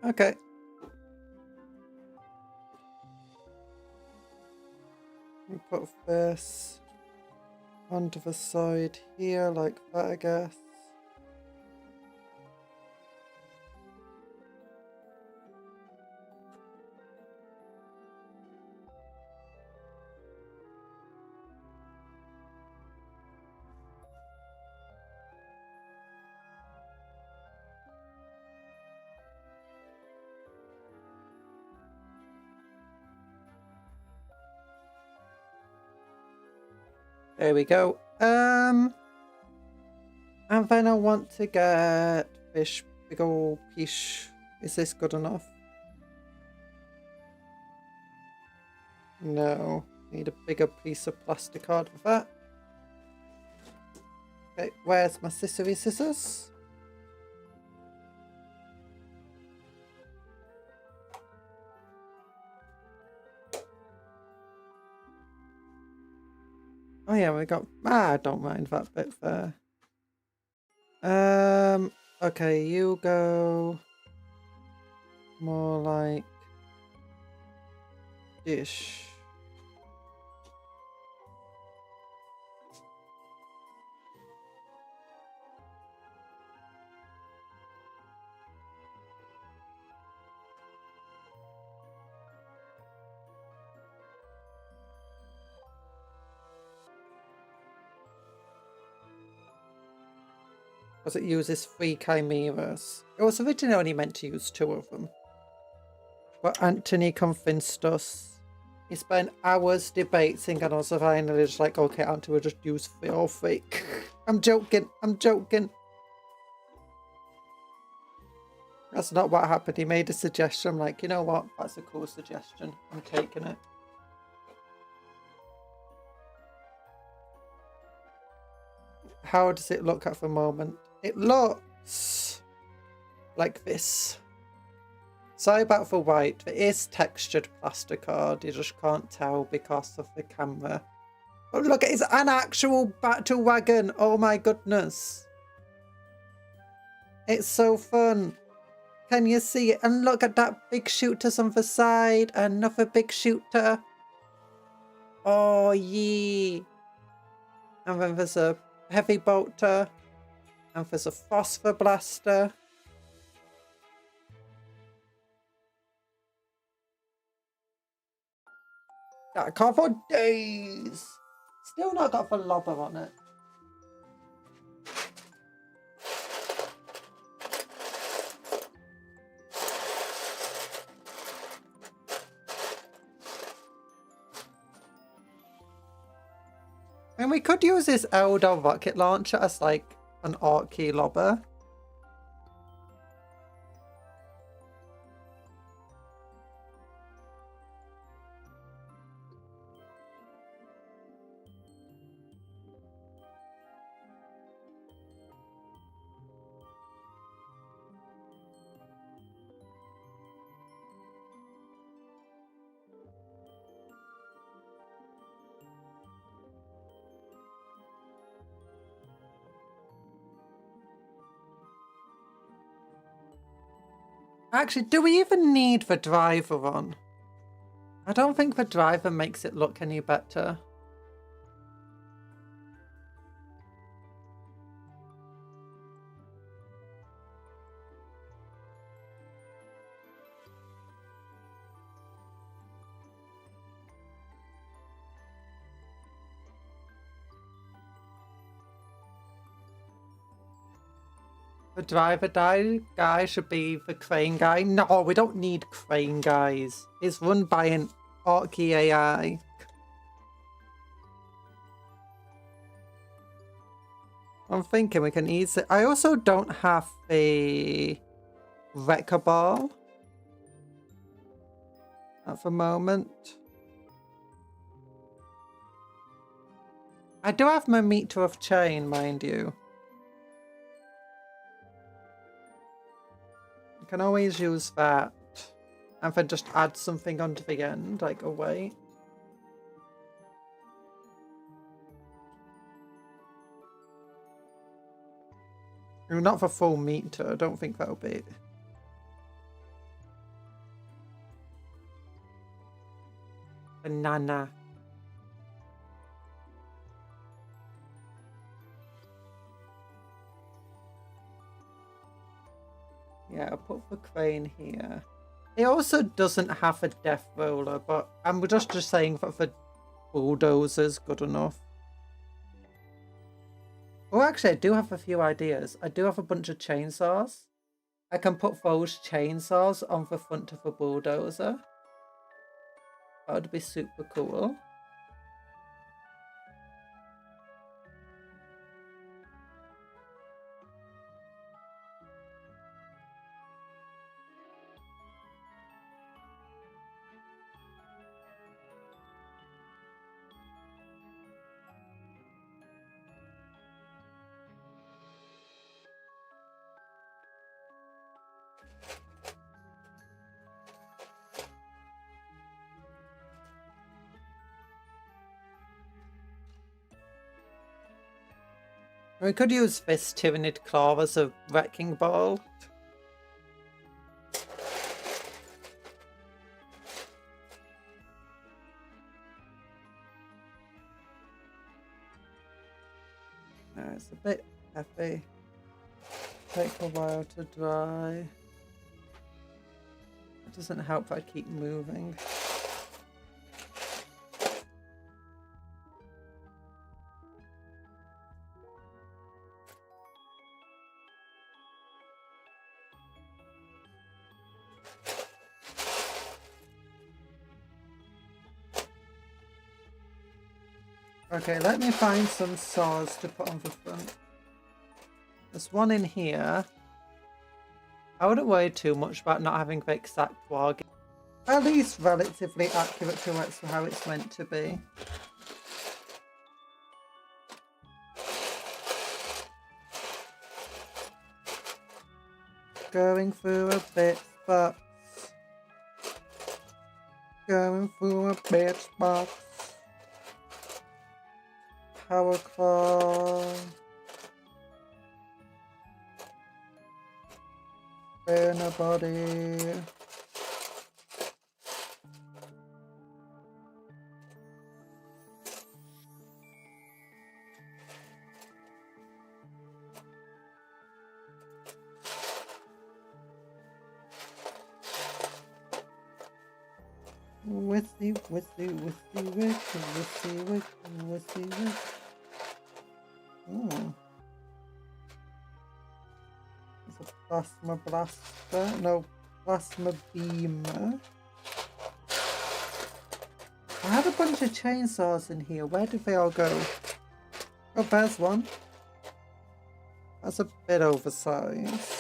Okay. We put this onto the side here, like that, I guess. There we go. And then I want to get this big old piece. Is this good enough? No. Need a bigger piece of plastic card for that. Okay, where's my scissory scissors? Oh yeah, we got. I don't mind that bit there. Okay, you go more like dish. Because it uses 3 chimeras. It was originally only meant to use 2 of them. But Anthony convinced us. He spent hours debating and us finally just like, okay, Anthony, we'll just use your fake. I'm joking. I'm joking. That's not what happened. He made a suggestion. I'm like, you know what? That's a cool suggestion. I'm taking it. How does it look at the moment? It looks like this. Sorry about the white. It is textured plasticard. You just can't tell because of the camera. But look, it's an actual battle wagon. Oh my goodness. It's so fun. Can you see it? And look at that big shooters on the side. Another big shooter. Oh, yeah. And then there's a heavy bolter. And there's a phosphor blaster. Got a couple of days. Still not got the lobber on it. And we could use this Eldar rocket launcher as like an Orky lobber. Actually, do we even need the driver on? I don't think the driver makes it look any better. The driver guy should be the crane guy. No, we don't need crane guys. It's run by an Orky AI. I'm thinking we can easily... I also don't have a wrecker ball at the moment. I do have my meter of chain, mind you. Can always use that and then just add something onto the end, like a weight. Not for full meter, I don't think that'll be. Banana. Yeah, I'll put the crane here. It also doesn't have a death roller, but I'm just saying that the bulldozer's good enough. Oh, actually, I do have a few ideas. I do have a bunch of chainsaws. I can put those chainsaws on the front of a bulldozer. That would be super cool. We could use this Tyrannid Claw as a wrecking ball. It's a bit heavy. Take a while to dry. It doesn't help if I keep moving. Okay, let me find some saws to put on the front. There's one in here. I wouldn't worry too much about not having the exact warg. At least relatively accurate to how it's meant to be. Going through a bit box. Going through a bit box. Power claw. Burner body. Withy, withy, withy, withy, withy, withy, withy, withy. Oh. There's a plasma blaster. No, plasma beamer. I had a bunch of chainsaws in here. Where did they all go? Oh, there's one. That's a bit oversized.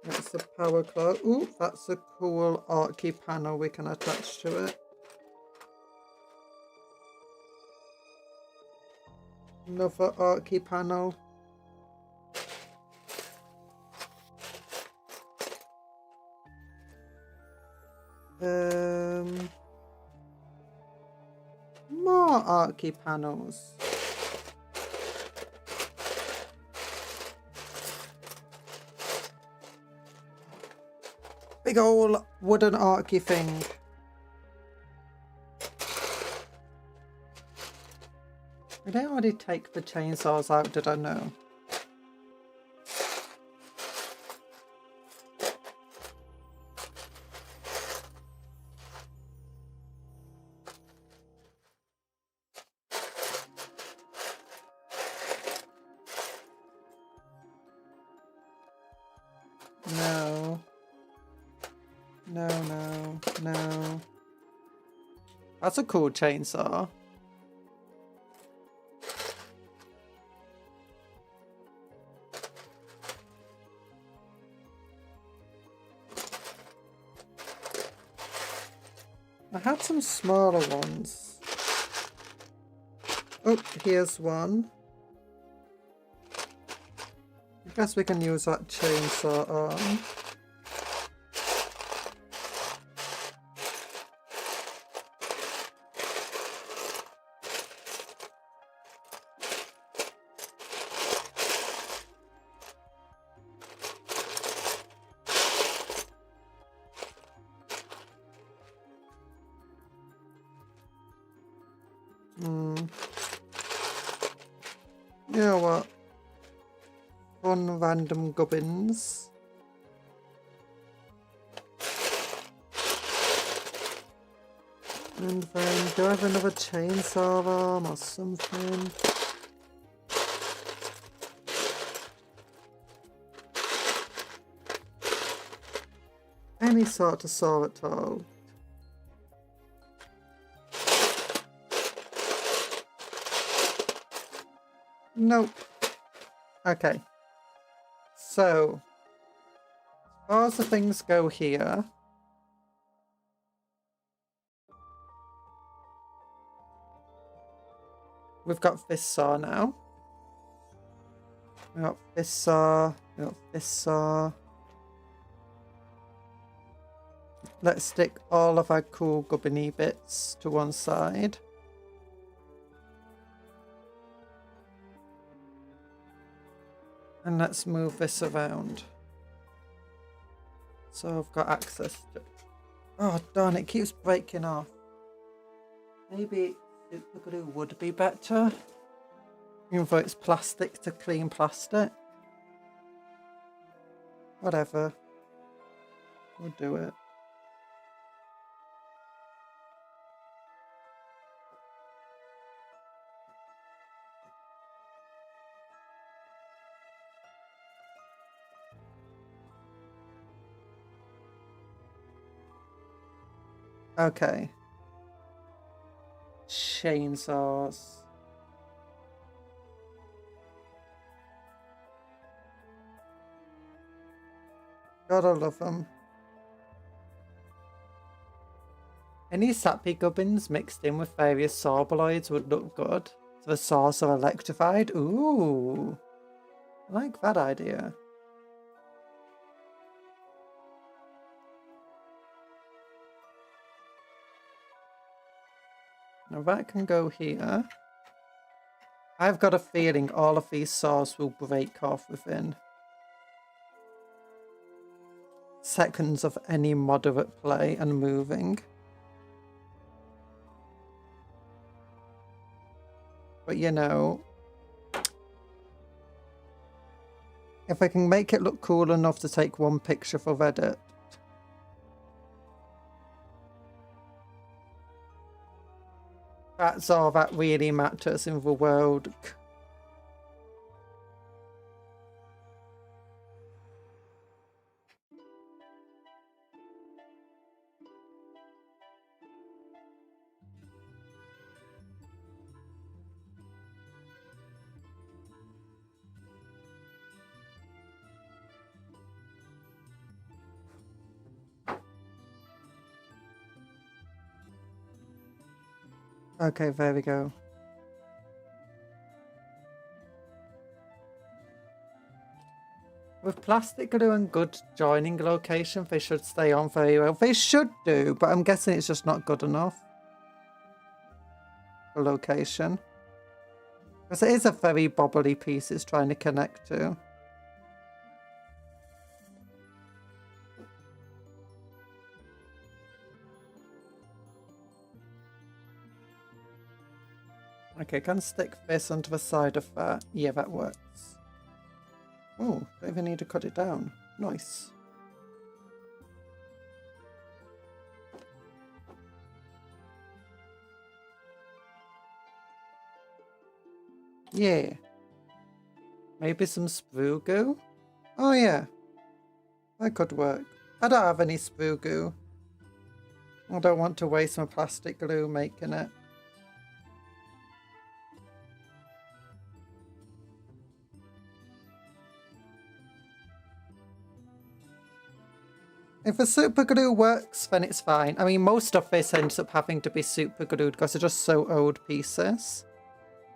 That's a power claw. Ooh, that's a cool Orky panel we can attach to it. Another Orky panel. More Orky panels. Big old wooden Orky thing. Did I already take the chainsaws out? Did I know? No. No, no, no. That's a cool chainsaw. I had some smaller ones. Oh, here's one. I guess we can use that chainsaw on. You know what? Fun random gubbins. And then, do I have another chainsaw arm or something? Any sort of saw at all. Nope. Okay. So, as far as the things go here, we've got this saw now. We've got this saw. We've got this saw. Let's stick all of our cool gubbiny bits to one side. And let's move this around. So I've got access to... Oh darn, it keeps breaking off. Maybe super glue would be better. Even though it's plastic to clean plastic. Whatever. We'll do it. Okay. Chainsaws. Gotta love them. Any sappy gubbins mixed in with various sawbloids would look good. So the saws are electrified. Ooh. I like that idea. Now that can go here. I've got a feeling all of these saws will break off within seconds of any moderate play and moving. But you know, if I can make it look cool enough to take one picture for Reddit, that's all that really matters in the world. Okay, there we go. With plastic glue and good joining location, they should stay on very well. They should do, but I'm guessing it's just not good enough for location. Because it is a very bobbly piece it's trying to connect to. Okay, can stick this onto the side of that. Yeah, that works. Oh, don't even need to cut it down. Nice. Yeah. Maybe some sprue goo? Oh yeah. That could work. I don't have any sprue goo. I don't want to waste my plastic glue making it. If the super glue works, then it's fine. I mean, most of this ends up having to be super glued because they're just so old pieces.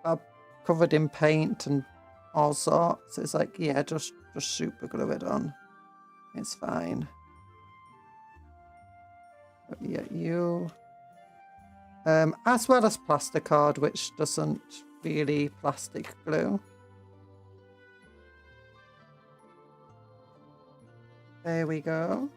Are covered in paint and all sorts. It's like, yeah, just super glue it on. It's fine. But yeah, you... as well as plasticard, which doesn't really plastic glue. There we go.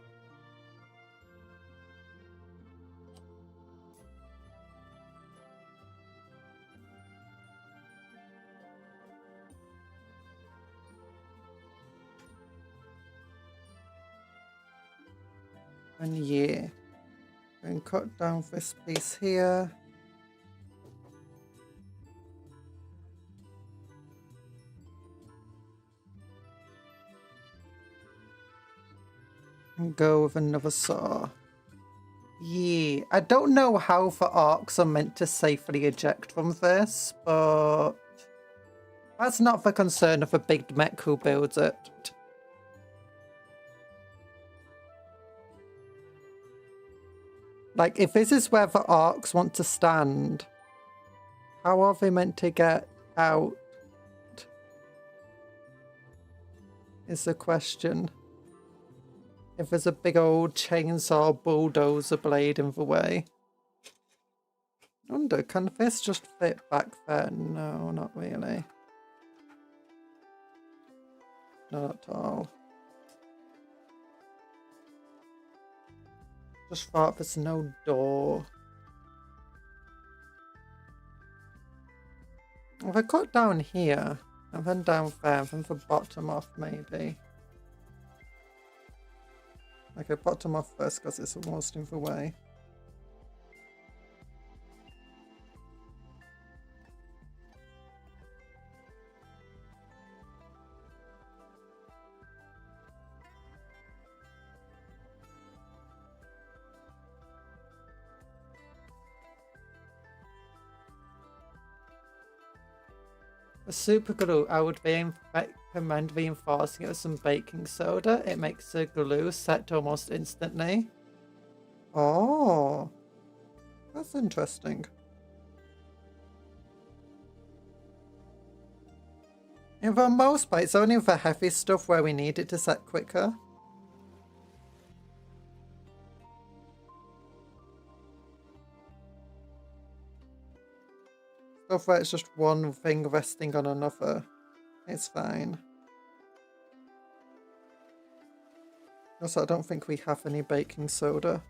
And yeah, and cut down this piece here. And go with another saw. Yeah, I don't know how the Orks are meant to safely eject from this, but that's not the concern of a big mech who builds it. Like, if this is where the Orks want to stand, how are they meant to get out? Is the question. If there's a big old chainsaw bulldozer blade in the way. I wonder, can this just fit back there? No, not really. Not at all. Just thought there's no door. If I cut down here, and then down there, and then the bottom off maybe. Okay, bottom off first because it's almost in the way. A super glue, I would recommend reinforcing it with some baking soda. It makes the glue set almost instantly. Oh, that's interesting. And for the most part, it's only for heavy stuff where we need it to set quicker. Stuff where it's just one thing resting on another, it's fine. Also, I don't think we have any baking soda.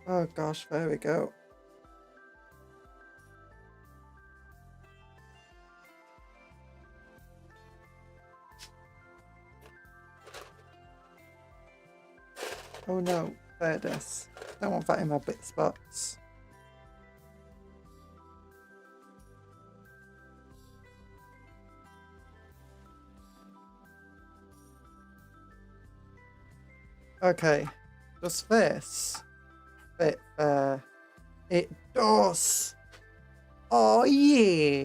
Oh gosh, there we go. Oh no, there it is. Don't want that in my bit spots. Okay, does this fit there? It does! Oh yeah!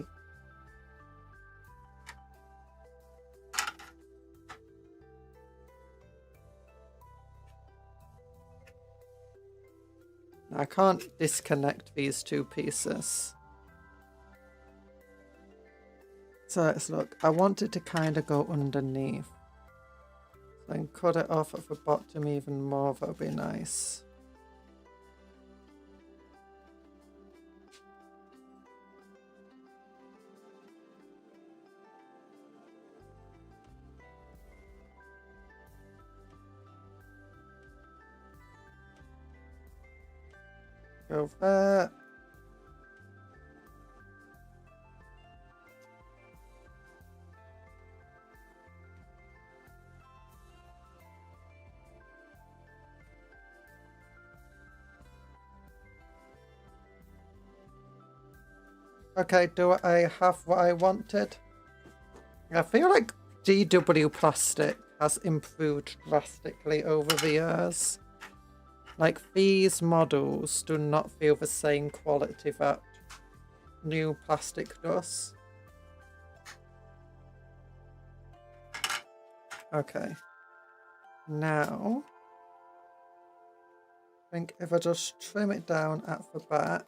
I can't disconnect these two pieces. So let's look. I want it to kind of go underneath. So I can cut it off at the bottom even more. That would be nice. Go there. Okay, do I have what I wanted? I feel like GW plastic has improved drastically over the years. Like, these models do not feel the same quality that new plastic does. Okay. Now, I think if I just trim it down at the back,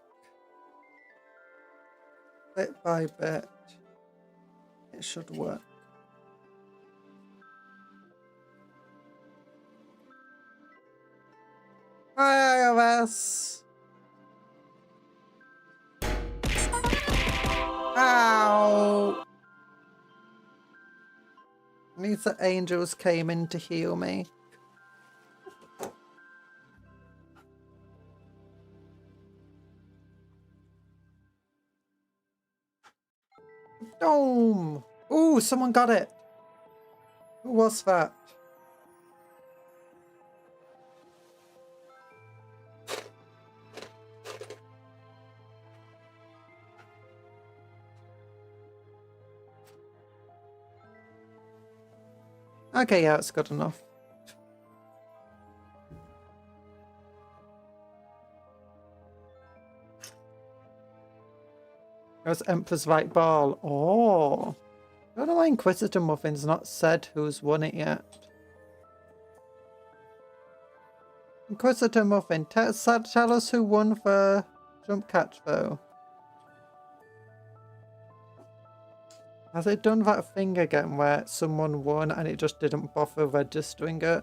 bit by bit, it should work. Hi, iOS! Ow! Needs the angels came in to heal me. Dome! Ooh, someone got it! Who was that? Okay, yeah, it's good enough. It was Emperor's Right Ball. Oh. I don't know why Inquisitor Muffin's not said who's won it yet. Inquisitor Muffin, tell us who won for Jump Catch though. Has it done that thing again where someone won and it just didn't bother registering it?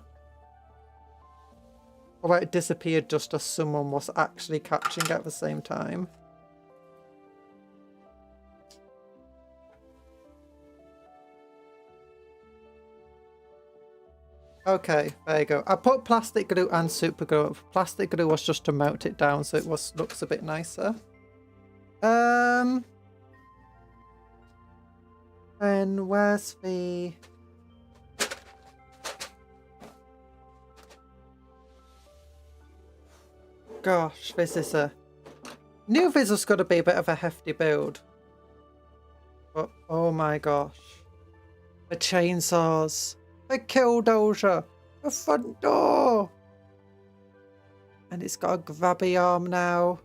Or where it disappeared just as someone was actually catching it at the same time? Okay, there you go. I put plastic glue and super glue. Plastic glue was just to melt it down so it looks a bit nicer. And where's the... Gosh, this is a... Knew this was going to be a bit of a hefty build. But, oh my gosh. The chainsaws. The killdozer. The front door. And it's got a grabby arm now.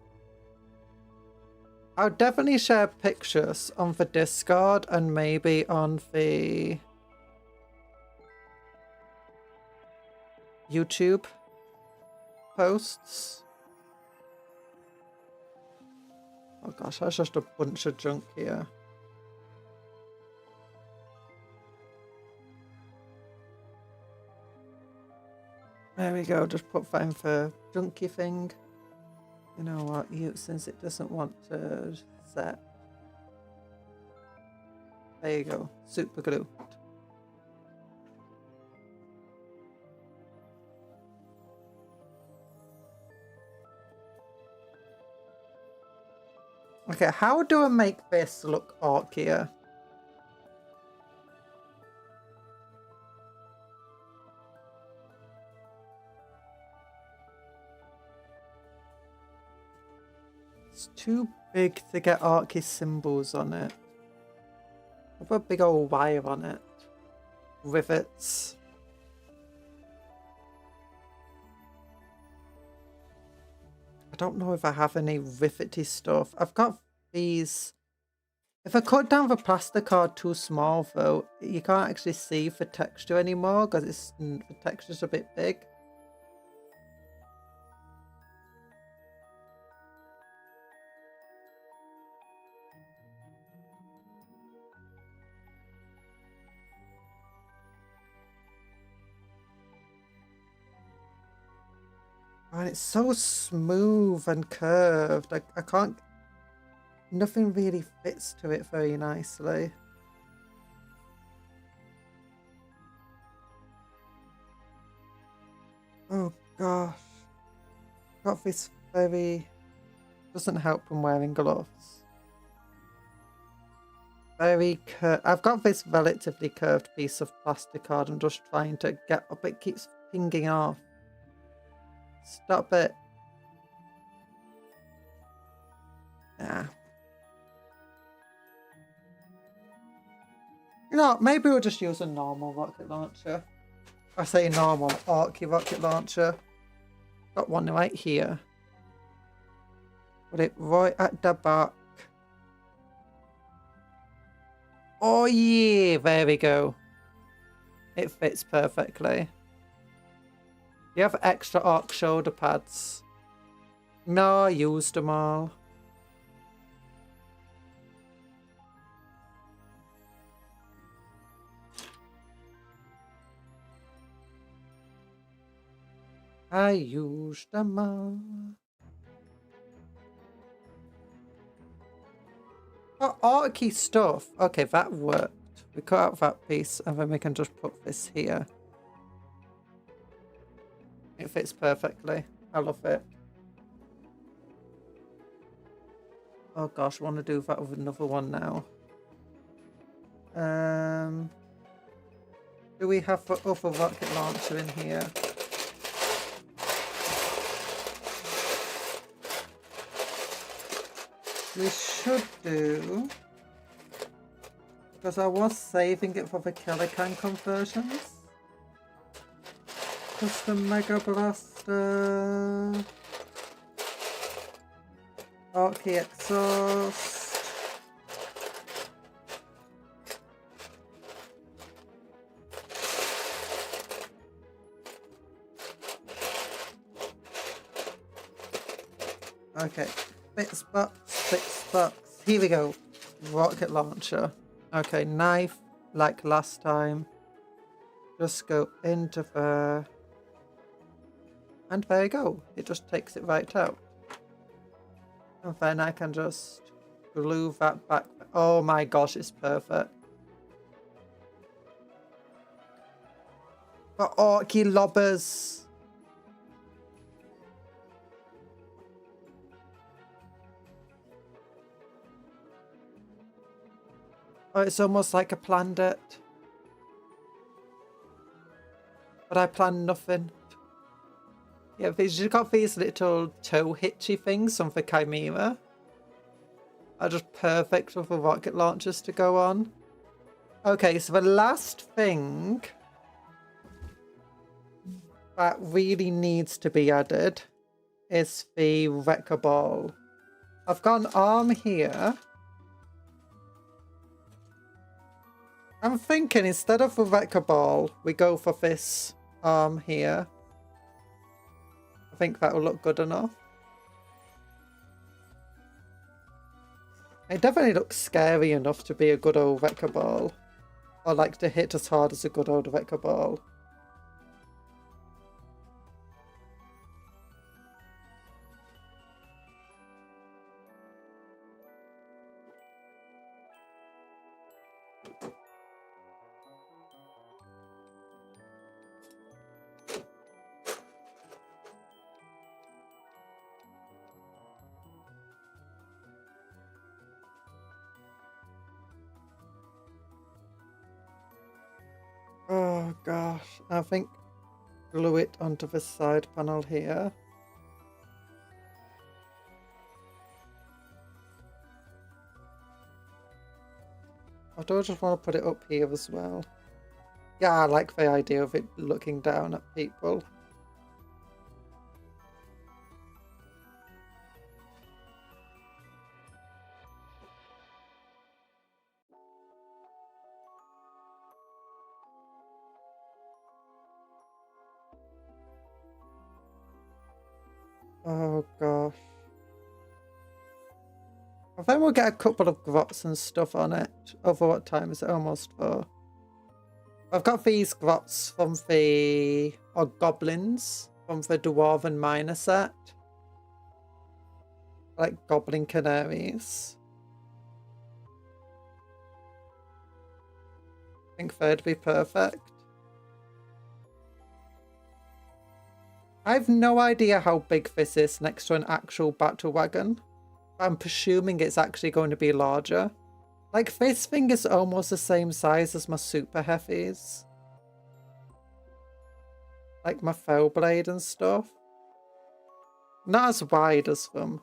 I'll definitely share pictures on the Discord and maybe on the YouTube posts. Oh gosh, that's just a bunch of junk here. There we go, just put that in for junky thing. You know what, since it doesn't want to set. There you go, super glue. Okay, how do I make this look orkier? It's too big to get orky symbols on it. I'll put a big old wire on it. Rivets. I don't know if I have any rivety stuff. I've got these. If I cut down the plastic card too small though, you can't actually see the texture anymore because the texture's a bit big. And it's so smooth and curved. I can't... Nothing really fits to it very nicely. Oh gosh. Got this very... Doesn't help from wearing gloves. Very curved. I've got this relatively curved piece of plastic card. I'm just trying to get up. It keeps pinging off. Stop it. Yeah. You know, maybe we'll just use a normal rocket launcher. I say normal, Orky rocket launcher. Got one right here. Put it right at the back. Oh yeah, there we go. It fits perfectly. You have extra Ork shoulder pads. No, I used them all. I used them all. Oh, Orky stuff. Okay, that worked. We cut out that piece and then we can just put this here. It fits perfectly. I love it. Oh gosh, I want to do that with another one now. Do we have the other rocket launcher in here? We should do, because I was saving it for the killer can conversions. Custom Mega Blaster, Orky Exhaust, okay, bits box, here we go, rocket launcher. Okay, knife, like last time, just go into there. And there you go. It just takes it right out. And then I can just glue that back. Oh my gosh, it's perfect. For Orky lobbers. Oh, it's almost like I planned it. But I planned nothing. Yeah, you've got these little toe hitchy things on the Chimera. Are just perfect for the rocket launchers to go on. Okay, so the last thing that really needs to be added is the wrecker ball. I've got an arm here. I'm thinking instead of a wrecking ball, we go for this arm here. I think that will look good enough. It definitely looks scary enough to be a good old wrecking ball. Or like to hit as hard as a good old wrecking ball. Oh gosh, I think glue it onto the side panel here. Or do I just want to put it up here as well? Yeah, I like the idea of it looking down at people. Oh gosh. I think we'll get a couple of grots and stuff on it. Over what time is it almost for? I've got these grots from the... or goblins from the Dwarven Miner set. Like goblin canaries. I think that'd be perfect. I have no idea how big this is next to an actual battle wagon. I'm presuming it's actually going to be larger. Like, this thing is almost the same size as my super heavies. Like my fell blade and stuff. Not as wide as them.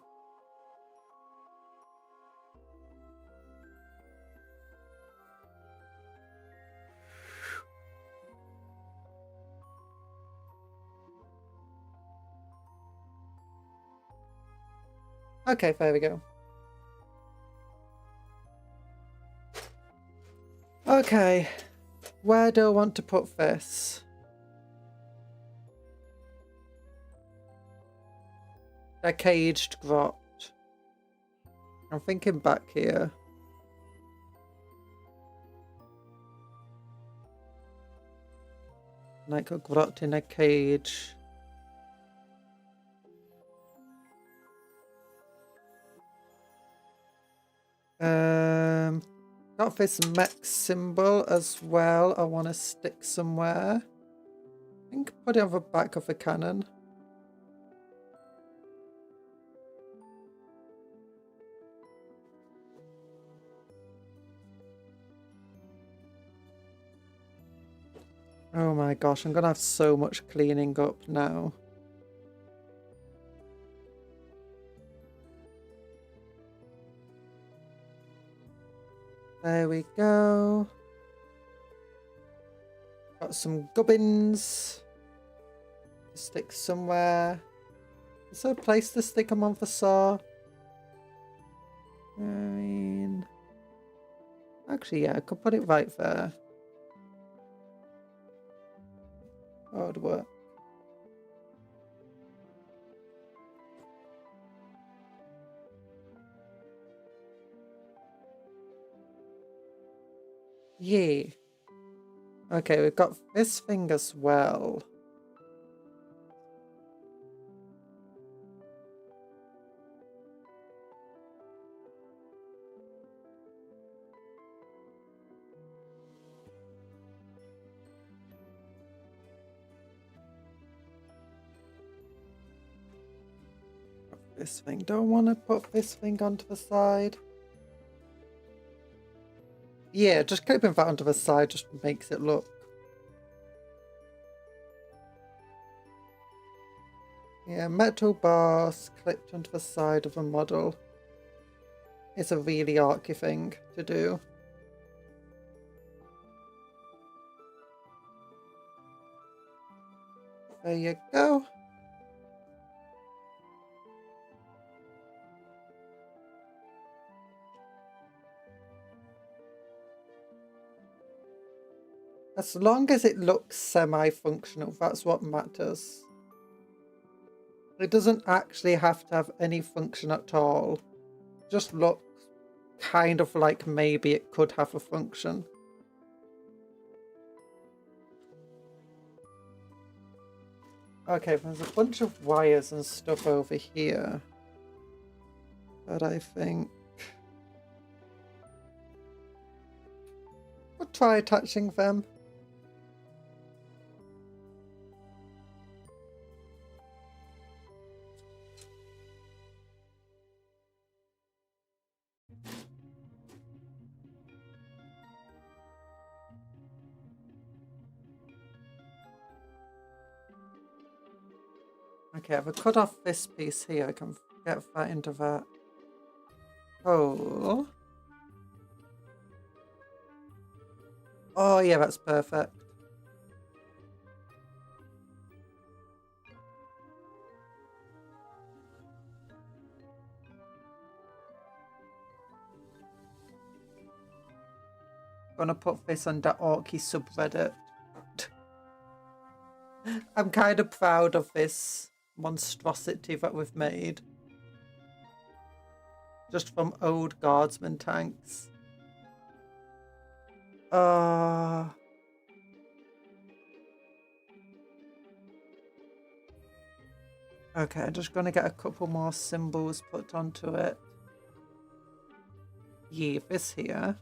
Okay, there we go. Okay, where do I want to put this? A caged grot. I'm thinking back here. Like a grot in a cage. Got this mech symbol as well. I want to stick somewhere. I think put it on the back of the cannon. Oh my gosh, I'm gonna have so much cleaning up now. There we go. Got some gubbins. Stick somewhere. Is there a place to stick them on the saw? I mean... Actually, yeah, I could put it right there. That would work. Yeah. Okay, we've got this thing as well. This thing. Don't want to put this thing onto the side. Yeah, just clipping that onto the side just makes it look. Yeah, metal bars clipped onto the side of a model. It's a really archy thing to do. There you go. As long as it looks semi-functional, that's what matters. It doesn't actually have to have any function at all. Just looks kind of like maybe it could have a function. Okay, there's a bunch of wires and stuff over here. But I think we'll try attaching them. Okay, if I cut off this piece here, I can get that into that hole. Oh yeah, that's perfect. Gonna put this under Orky subreddit. I'm kind of proud of this monstrosity that we've made. Just from old guardsman tanks. Okay, I'm just gonna get a couple more symbols put onto it. Yeah, this here.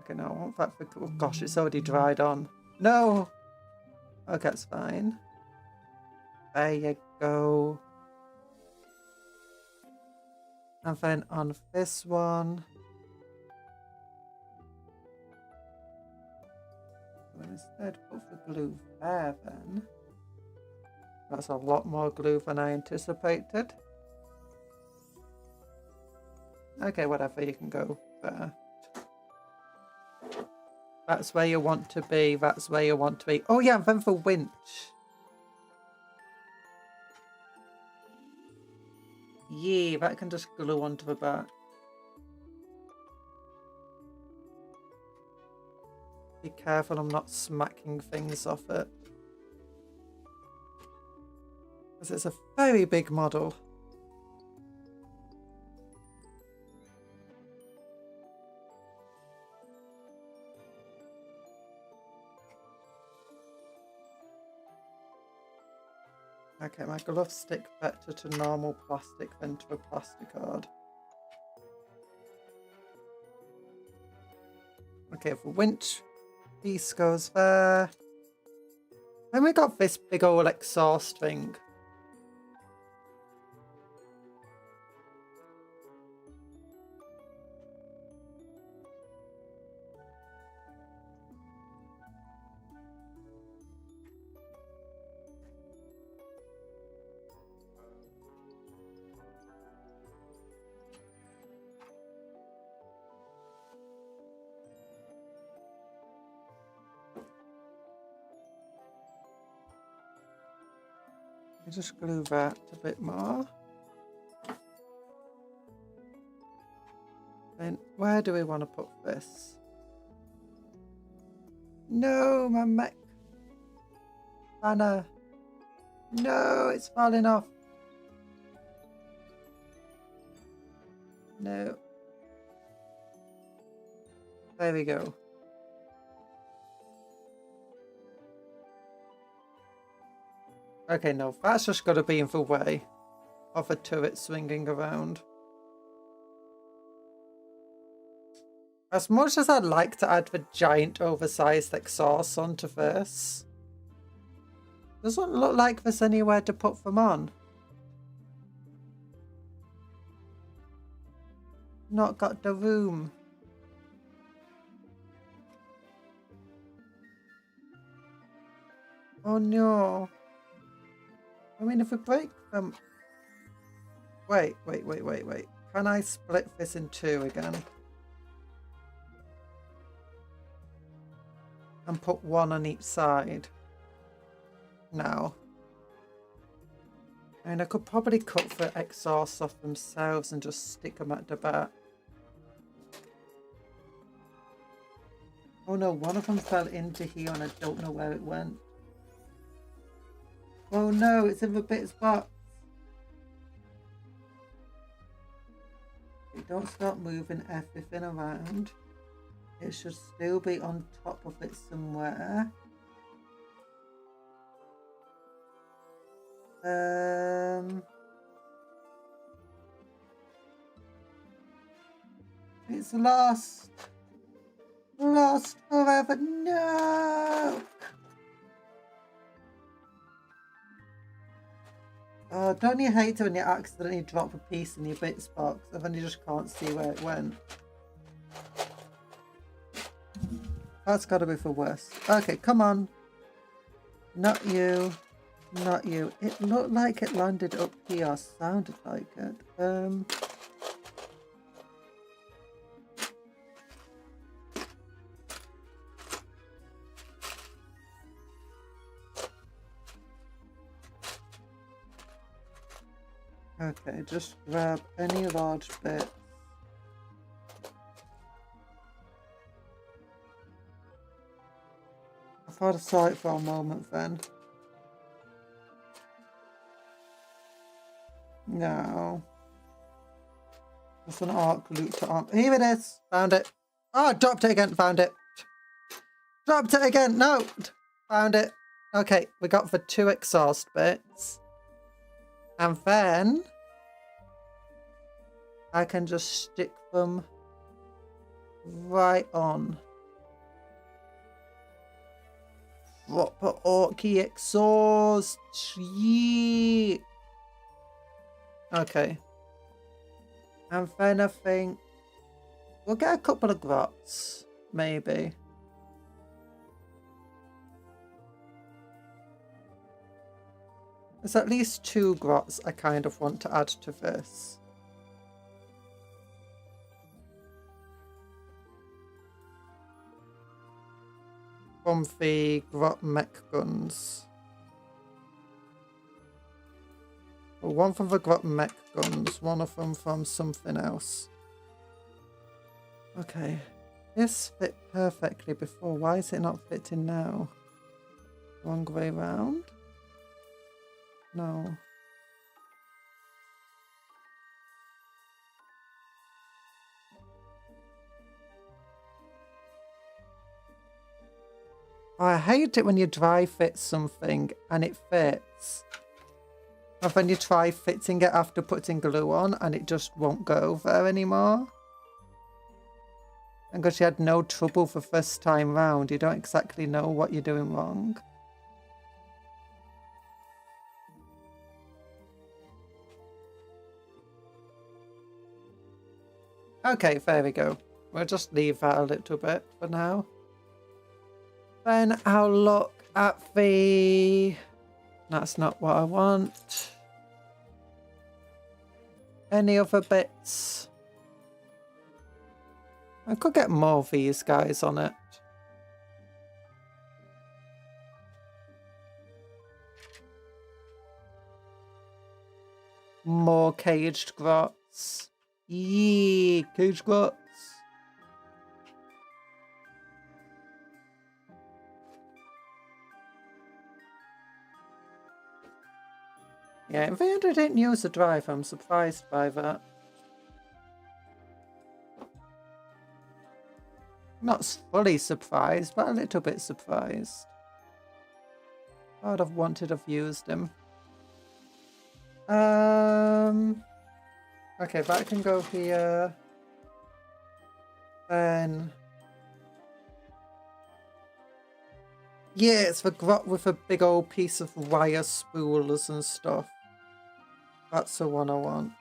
Okay, no, I want that for... Oh gosh, it's already dried on. No! Okay, that's fine. There you go. And then on this one... Well, instead put the glue there then. That's a lot more glue than I anticipated. Okay, whatever, you can go there. That's where you want to be. That's where you want to be. Oh yeah, and then for winch. Yeah, that can just glue onto the back. Be careful I'm not smacking things off it. Because it's a very big model. Okay, my gloves stick better to normal plastic than to a plasticard. Okay, the winch piece goes there. Then we got this big old exhaust thing. Just glue that a bit more. Then where do we want to put this? No, my mech banner. No, it's falling off. No. There we go. Okay, no, that's just got to be in the way of a turret swinging around. As much as I'd like to add the giant oversized exhaust onto this, doesn't look like there's anywhere to put them on. Not got the room. Oh no. I mean, if we break them... Wait. Can I split this in two again? And put one on each side? No. And I could probably cut the exhaust off themselves and just stick them at the back. Oh no, one of them fell into here and I don't know where it went. Oh no, it's in the bits box. Don't start moving everything around. It should still be on top of it somewhere. It's lost. Lost forever. No. Oh, don't you hate it when you accidentally drop a piece in your bits box and then you just can't see where it went? That's gotta be for worse. Okay, come on. Not you. Not you. It looked like it landed up here. Sounded like it. Okay, just grab any large bit. I thought I saw it for a moment then. No. It's an arc loop to arc. Here it is. Found it. Oh, dropped it again. Found it. Dropped it again. No. Found it. Okay, we got the 2 exhaust bits. And then I can just stick them right on. Proper orky exhaust. Yeet. Okay. And then I think we'll get a couple of grots, maybe. There's at least 2 grots I kind of want to add to this. From the grot mech guns. Well, one from the grot mech guns, one of them from something else. Okay. This fit perfectly before. Why is it not fitting now? Wrong way round? No. Oh, I hate it when you dry fit something and it fits. Or when you try fitting it after putting glue on and it just won't go there anymore. And because you had no trouble the first time round, you don't exactly know what you're doing wrong. Okay, there we go. We'll just leave that a little bit for now. Then I'll look at the... That's not what I want. Any other bits? I could get more of these guys on it. More caged grots. Yee, caged grots. Yeah, if I didn't use the drive, I'm surprised by that. Not fully surprised, but a little bit surprised. I'd have wanted to have used him. Okay, that can go here. Then... Yeah, it's the grot with a big old piece of wire spools and stuff. That's the one I want.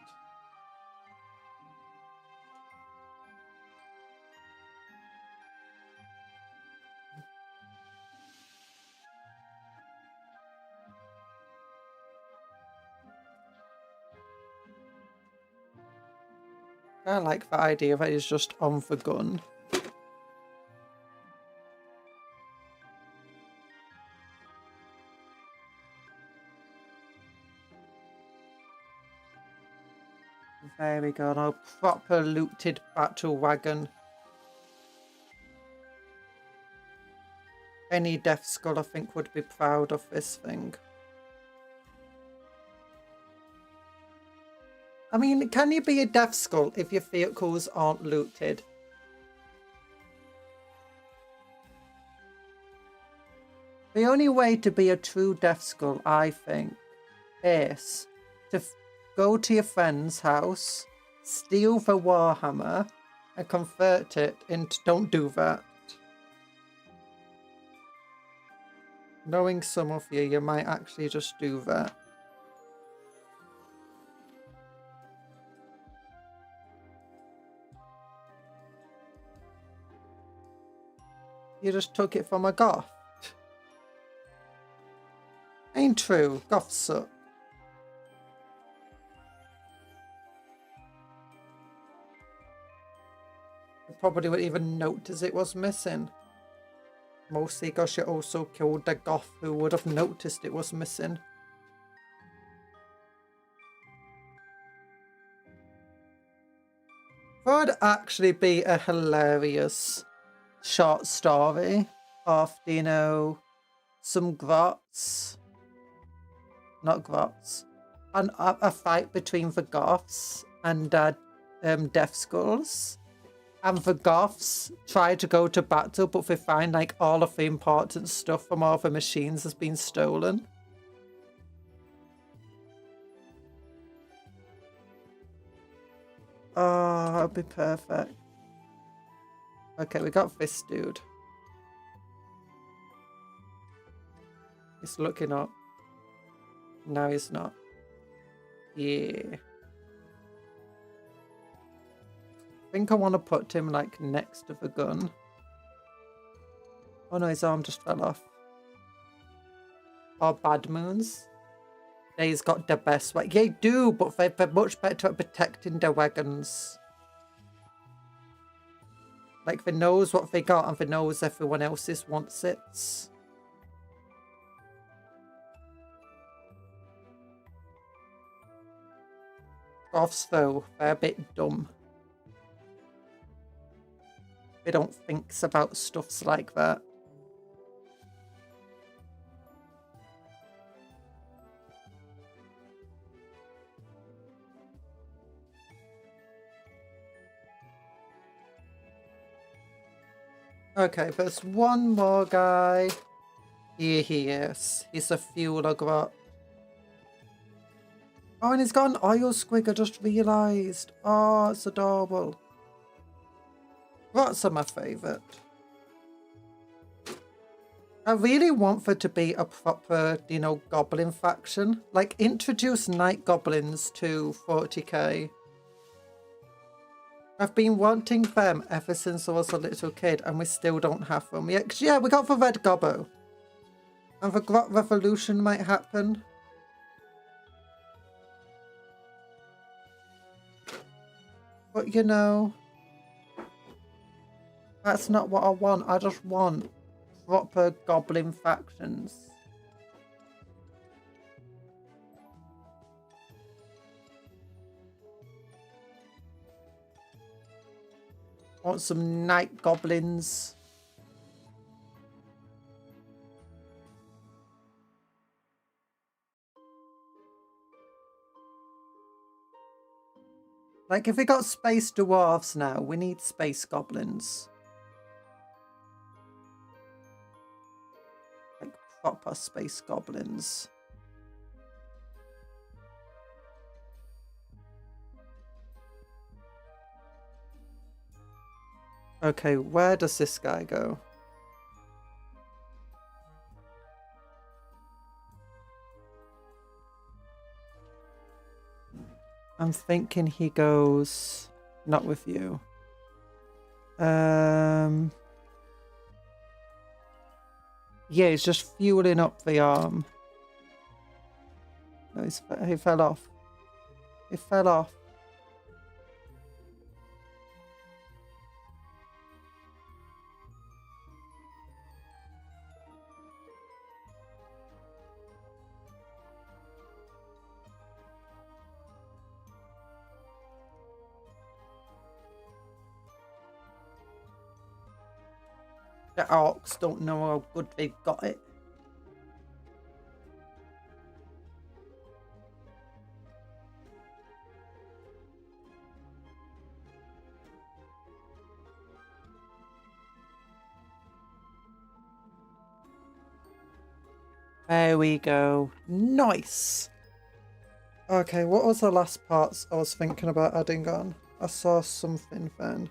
I like the idea that it's just on the gun. There we go. Now proper looted battle wagon. Any Death Skull, I think, would be proud of this thing. I mean, can you be a Death Skull if your vehicles aren't looted? The only way to be a true Death Skull, I think, is to go to your friend's house, steal the Warhammer, and convert it into... Don't do that. Knowing some of you, you might actually just do that. You just took it from a goth. Ain't true. Goths suck. You probably wouldn't even notice it was missing. Mostly because you also killed the goth who would have noticed it was missing. That would actually be a hilarious short story of, you know, some grots. Not grots. And a fight between the goths and Death Skulls. And the goths try to go to battle, but they find like all of the important stuff from all the machines has been stolen. Oh, that'd be perfect. Okay, we got this dude. He's looking up. No, he's not. Yeah. I think I want to put him like next to the gun. Oh no, his arm just fell off. Or Bad Moons. They's got the best way. They do, but they're much better at protecting their wagons. Like, they knows what they got and they knows everyone else's wants it. Goths though, they're a bit dumb. They don't think about stuffs like that. Okay, there's one more guy. Here he is. He's a fueler grot. Oh, and he's got an oil squig, I just realised. Oh, it's adorable. Grots are my favourite. I really want there to be a proper, you know, goblin faction. Like, introduce night goblins to 40k. I've been wanting them ever since I was a little kid, and we still don't have them yet. 'Cause, yeah, we got the Red Gobbo. And the Grot Revolution might happen. But, you know, that's not what I want. I just want proper goblin factions. I want some night goblins. Like, if we got space dwarves now, we need space goblins. Like, proper space goblins. Okay, where does this guy go? I'm thinking he goes... not with you. Yeah, he's just fueling up the arm. No, he fell off. He fell off. The Orks don't know how good they've got it. There we go. Nice. Okay, what was the last parts I was thinking about adding on? I saw something then.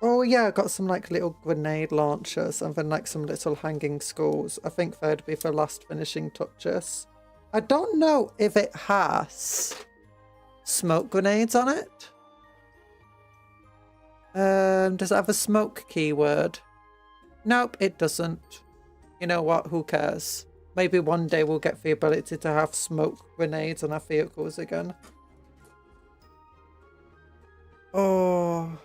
Oh yeah, I got some like little grenade launchers and then like some little hanging skulls. I think they'd be for last finishing touches. I don't know if it has smoke grenades on it. Does it have a smoke keyword? Nope, it doesn't. You know what? Who cares? Maybe one day we'll get the ability to have smoke grenades on our vehicles again. Oh.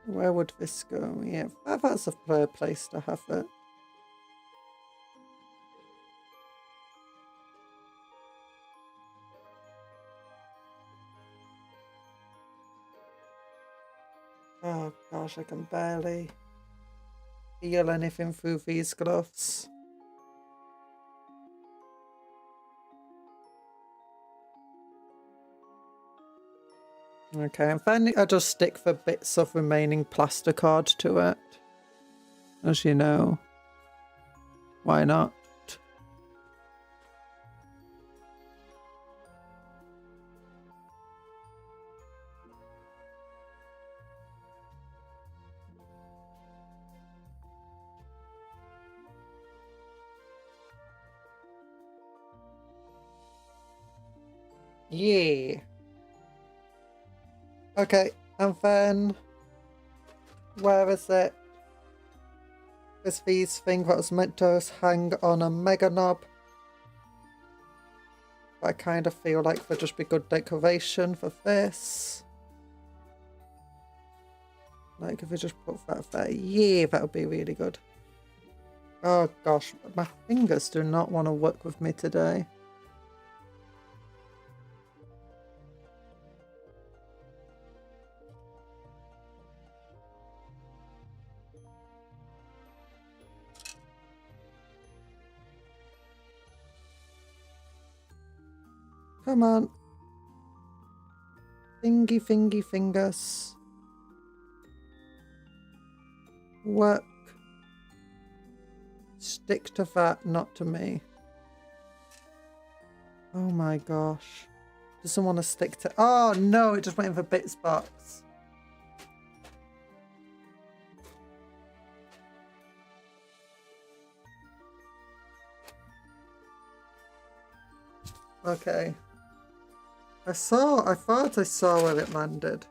Where would this go? Yeah, that's a fair place to have it. Oh gosh, I can barely feel anything through these gloves. Okay, and then I just stick the bits of remaining plasticard to it. As you know. Why not? Yeah. Okay, and then where is it? This these thing that was meant to hang on a mega knob. But I kind of feel like there'd just be good decoration for this. Like if we just put that there. Yeah, that would be really good. Oh gosh, my fingers do not want to work with me today. Come on. Fingy, fingy fingers. Work. Stick to that, not to me. Oh my gosh. Doesn't want to stick to... Oh no, it just went in the bits box. Okay. I thought I saw where it landed.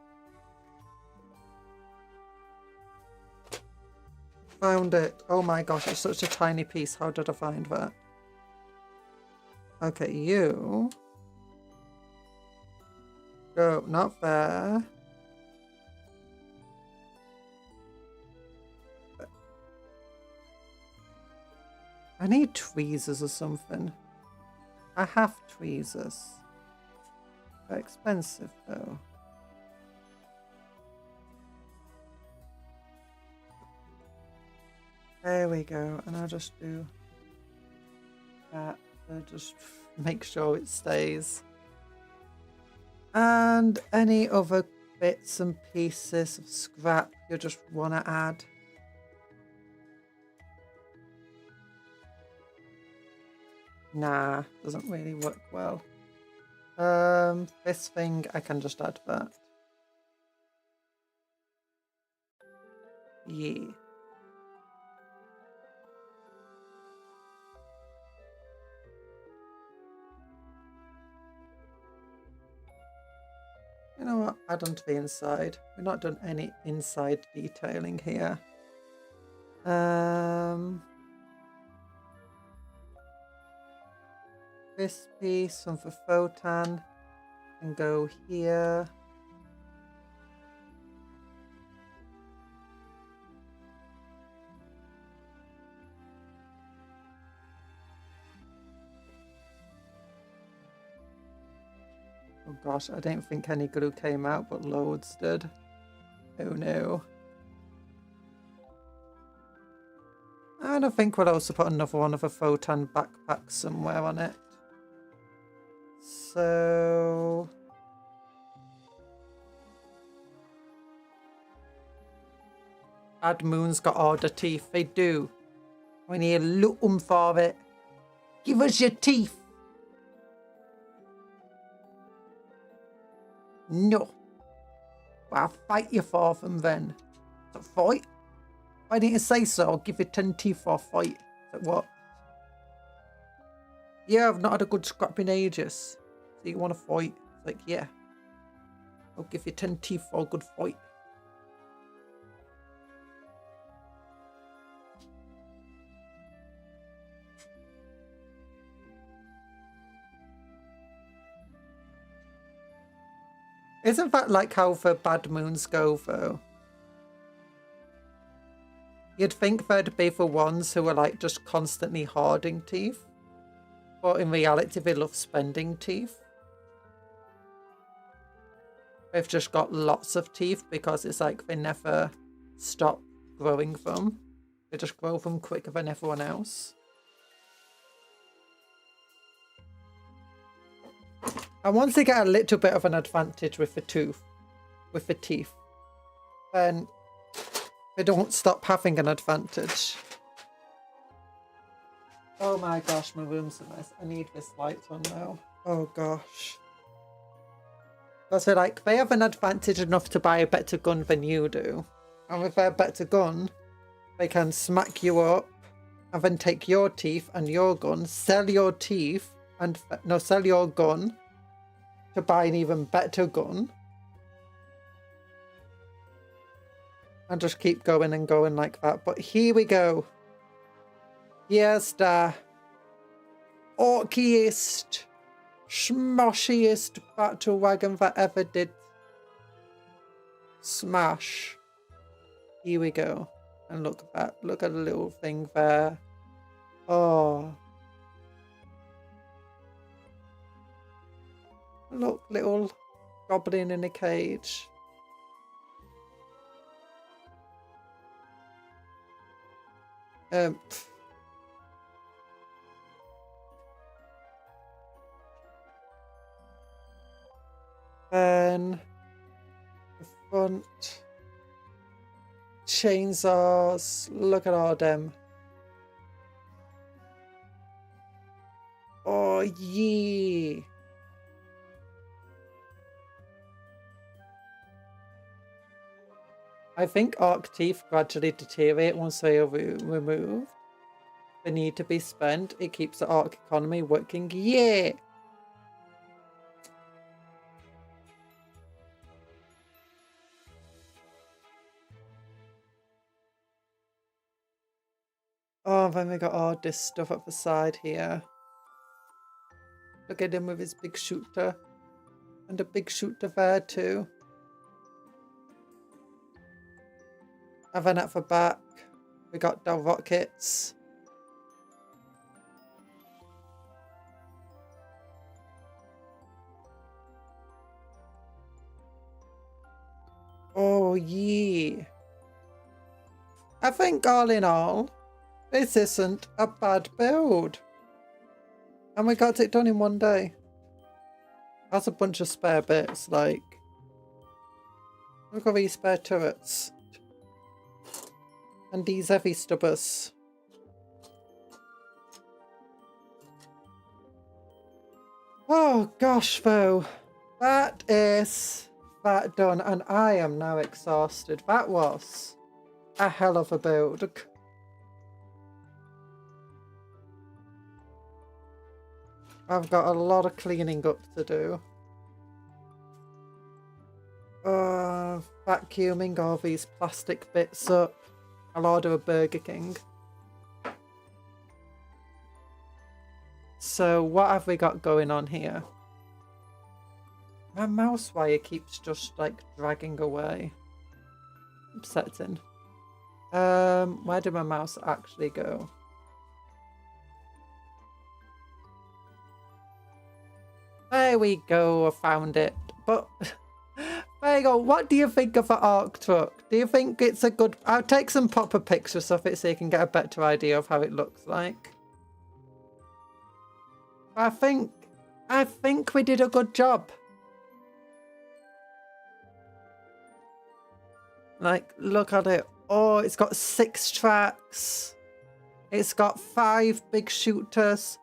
Found it. Oh my gosh, it's such a tiny piece. How did I find that? Okay, you... Go, not there. I need tweezers or something. I have tweezers. They're expensive though. There we go, and I'll just do that to just make sure it stays. And any other bits and pieces of scrap you just want to add. Nah, doesn't really work well. This thing, I can just add that. Yeah. You know what? Add on to the inside. We've not done any inside detailing here. This piece from the photon can go here. Oh gosh, I didn't think any glue came out, but loads did. Oh no. And I think we'll also put another one of a photon backpack somewhere on it. So... Bad Moon's got all the teeth. They do. We need to loot them for it. Give us your teeth. No. Well, I'll fight you for them then. So fight? Why didn't you say so? I'll give you 10 teeth for a fight. So what? Yeah, I've not had a good scrap in ages. So you want to fight? It's like, yeah. I'll give you 10 teeth for a good fight. Isn't that like how the Bad Moons go, though? You'd think they'd be the ones who are like just constantly hoarding teeth. But in reality, they love spending teeth. They've just got lots of teeth because it's like they never stop growing them. They just grow them quicker than everyone else. And once they get a little bit of an advantage with the teeth, then they don't stop having an advantage. Oh my gosh, my room's a mess. I need this light on now. Oh gosh. So like, they have an advantage enough to buy a better gun than you do. And with their better gun, they can smack you up and then take your teeth and your gun, sell your teeth, and no, sell your gun to buy an even better gun. And just keep going and going like that. But here we go. Here's the orkiest, smoshiest battle wagon that ever did smash. Here we go. And look at that. Look at the little thing there. Oh. Look, little goblin in a cage. Then the front chainsaws. Look at all them. Oh yeah. I think orc teeth gradually deteriorate once they are removed. They need to be spent. It keeps the orc economy working. Yeah. Oh, then we got all this stuff up the side here. Look at him with his big shooter. And a big shooter there too. And then at the back, we got the rockets. Oh, yeah. I think all in all, this isn't a bad build. And we got it done in one day. That's a bunch of spare bits, like... Look at these spare turrets. And these heavy stubbers. Oh gosh, though. That is that done, and I am now exhausted. That was a hell of a build. I've got a lot of cleaning up to do. Vacuuming all these plastic bits up. I'll order a Burger King. So what have we got going on here? My mouse wire keeps just like dragging away. Upsetting. Where did my mouse actually go? There we go, I found it. But there you go. What do you think of the Ork truck? Do you think it's a good... I'll take some proper pictures of it so you can get a better idea of how it looks like. I think we did a good job. Like, look at it. Oh, it's got 6 tracks. It's got 5 big shooters,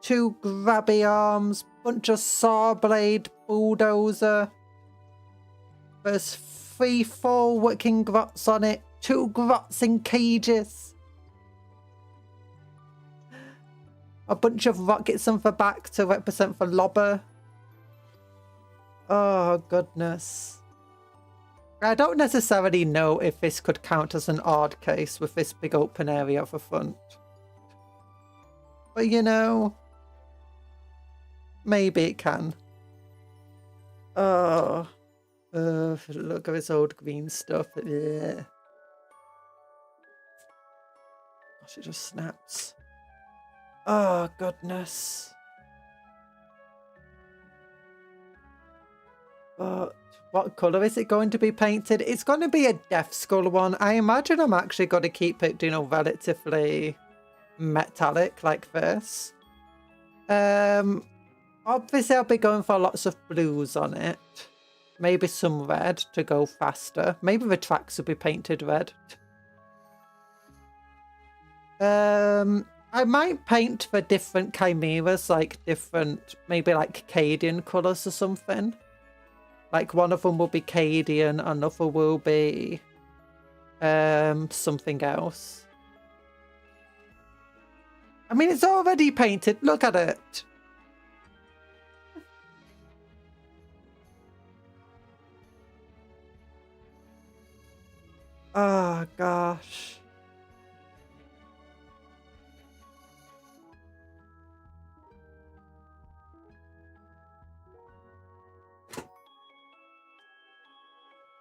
2 grabby arms, bunch of saw blade, bulldozer. There's 3 full working grots on it, 2 grots in cages. A bunch of rockets on the back to represent the lobber. Oh, goodness. I don't necessarily know if this could count as an odd case with this big open area at the front. But you know, maybe it can. Oh, look at this old green stuff. Ugh. Gosh, it just snaps. Oh, goodness. But what colour is it going to be painted? It's going to be a Death Skull one. I imagine I'm actually going to keep it, you know, relatively metallic like this. Obviously I'll be going for lots of blues on it. Maybe some red to go faster. Maybe the tracks will be painted red. I might paint the different chimeras like different, maybe like Cadian colours or something. Like one of them will be Cadian, another will be something else. I mean, it's already painted. Look at it. Oh, gosh.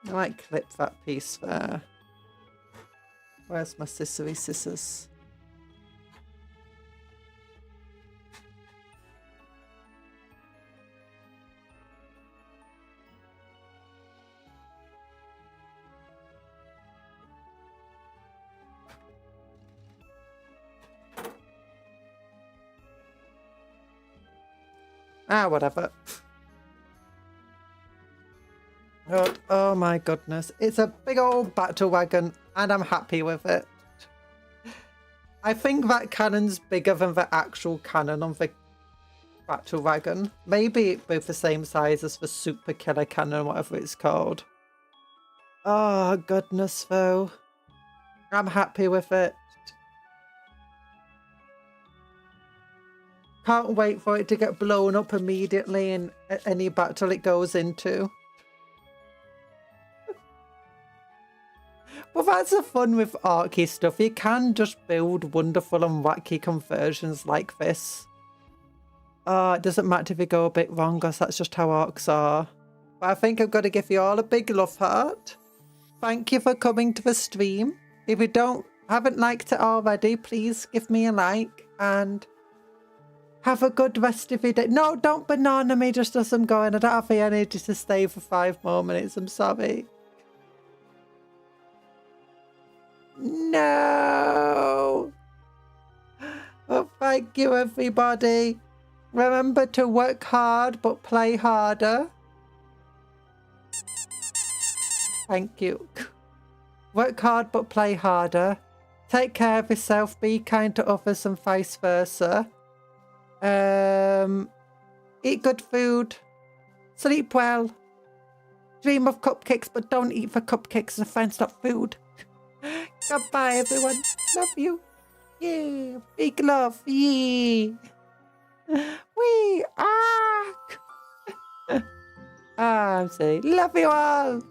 I might clip that piece there. Where's my scissory scissors? Ah, whatever. Oh my goodness. It's a big old battle wagon and I'm happy with it. I think that cannon's bigger than the actual cannon on the battle wagon. Maybe both the same size as the super killer cannon, whatever it's called. Oh goodness though. I'm happy with it. Can't wait for it to get blown up immediately in any battle it goes into. Well, that's the fun with Orky stuff. You can just build wonderful and wacky conversions like this. It doesn't matter if you go a bit wrong, because that's just how Orks are. But I think I've got to give you all a big love heart. Thank you for coming to the stream. If you haven't liked it already, please give me a like and have a good rest of your day. No, don't banana me just as I'm going. I don't have the energy to stay for 5 more minutes. I'm sorry. No. Well, thank you, everybody. Remember to work hard, but play harder. Thank you. Work hard, but play harder. Take care of yourself. Be kind to others and vice versa. Eat good food. Sleep well. Dream of cupcakes, but don't eat for cupcakes. The friends, not food. Goodbye, everyone. Love you. Yeah. Big love. Yeah. Wee. Ah. I'm saying, love you all.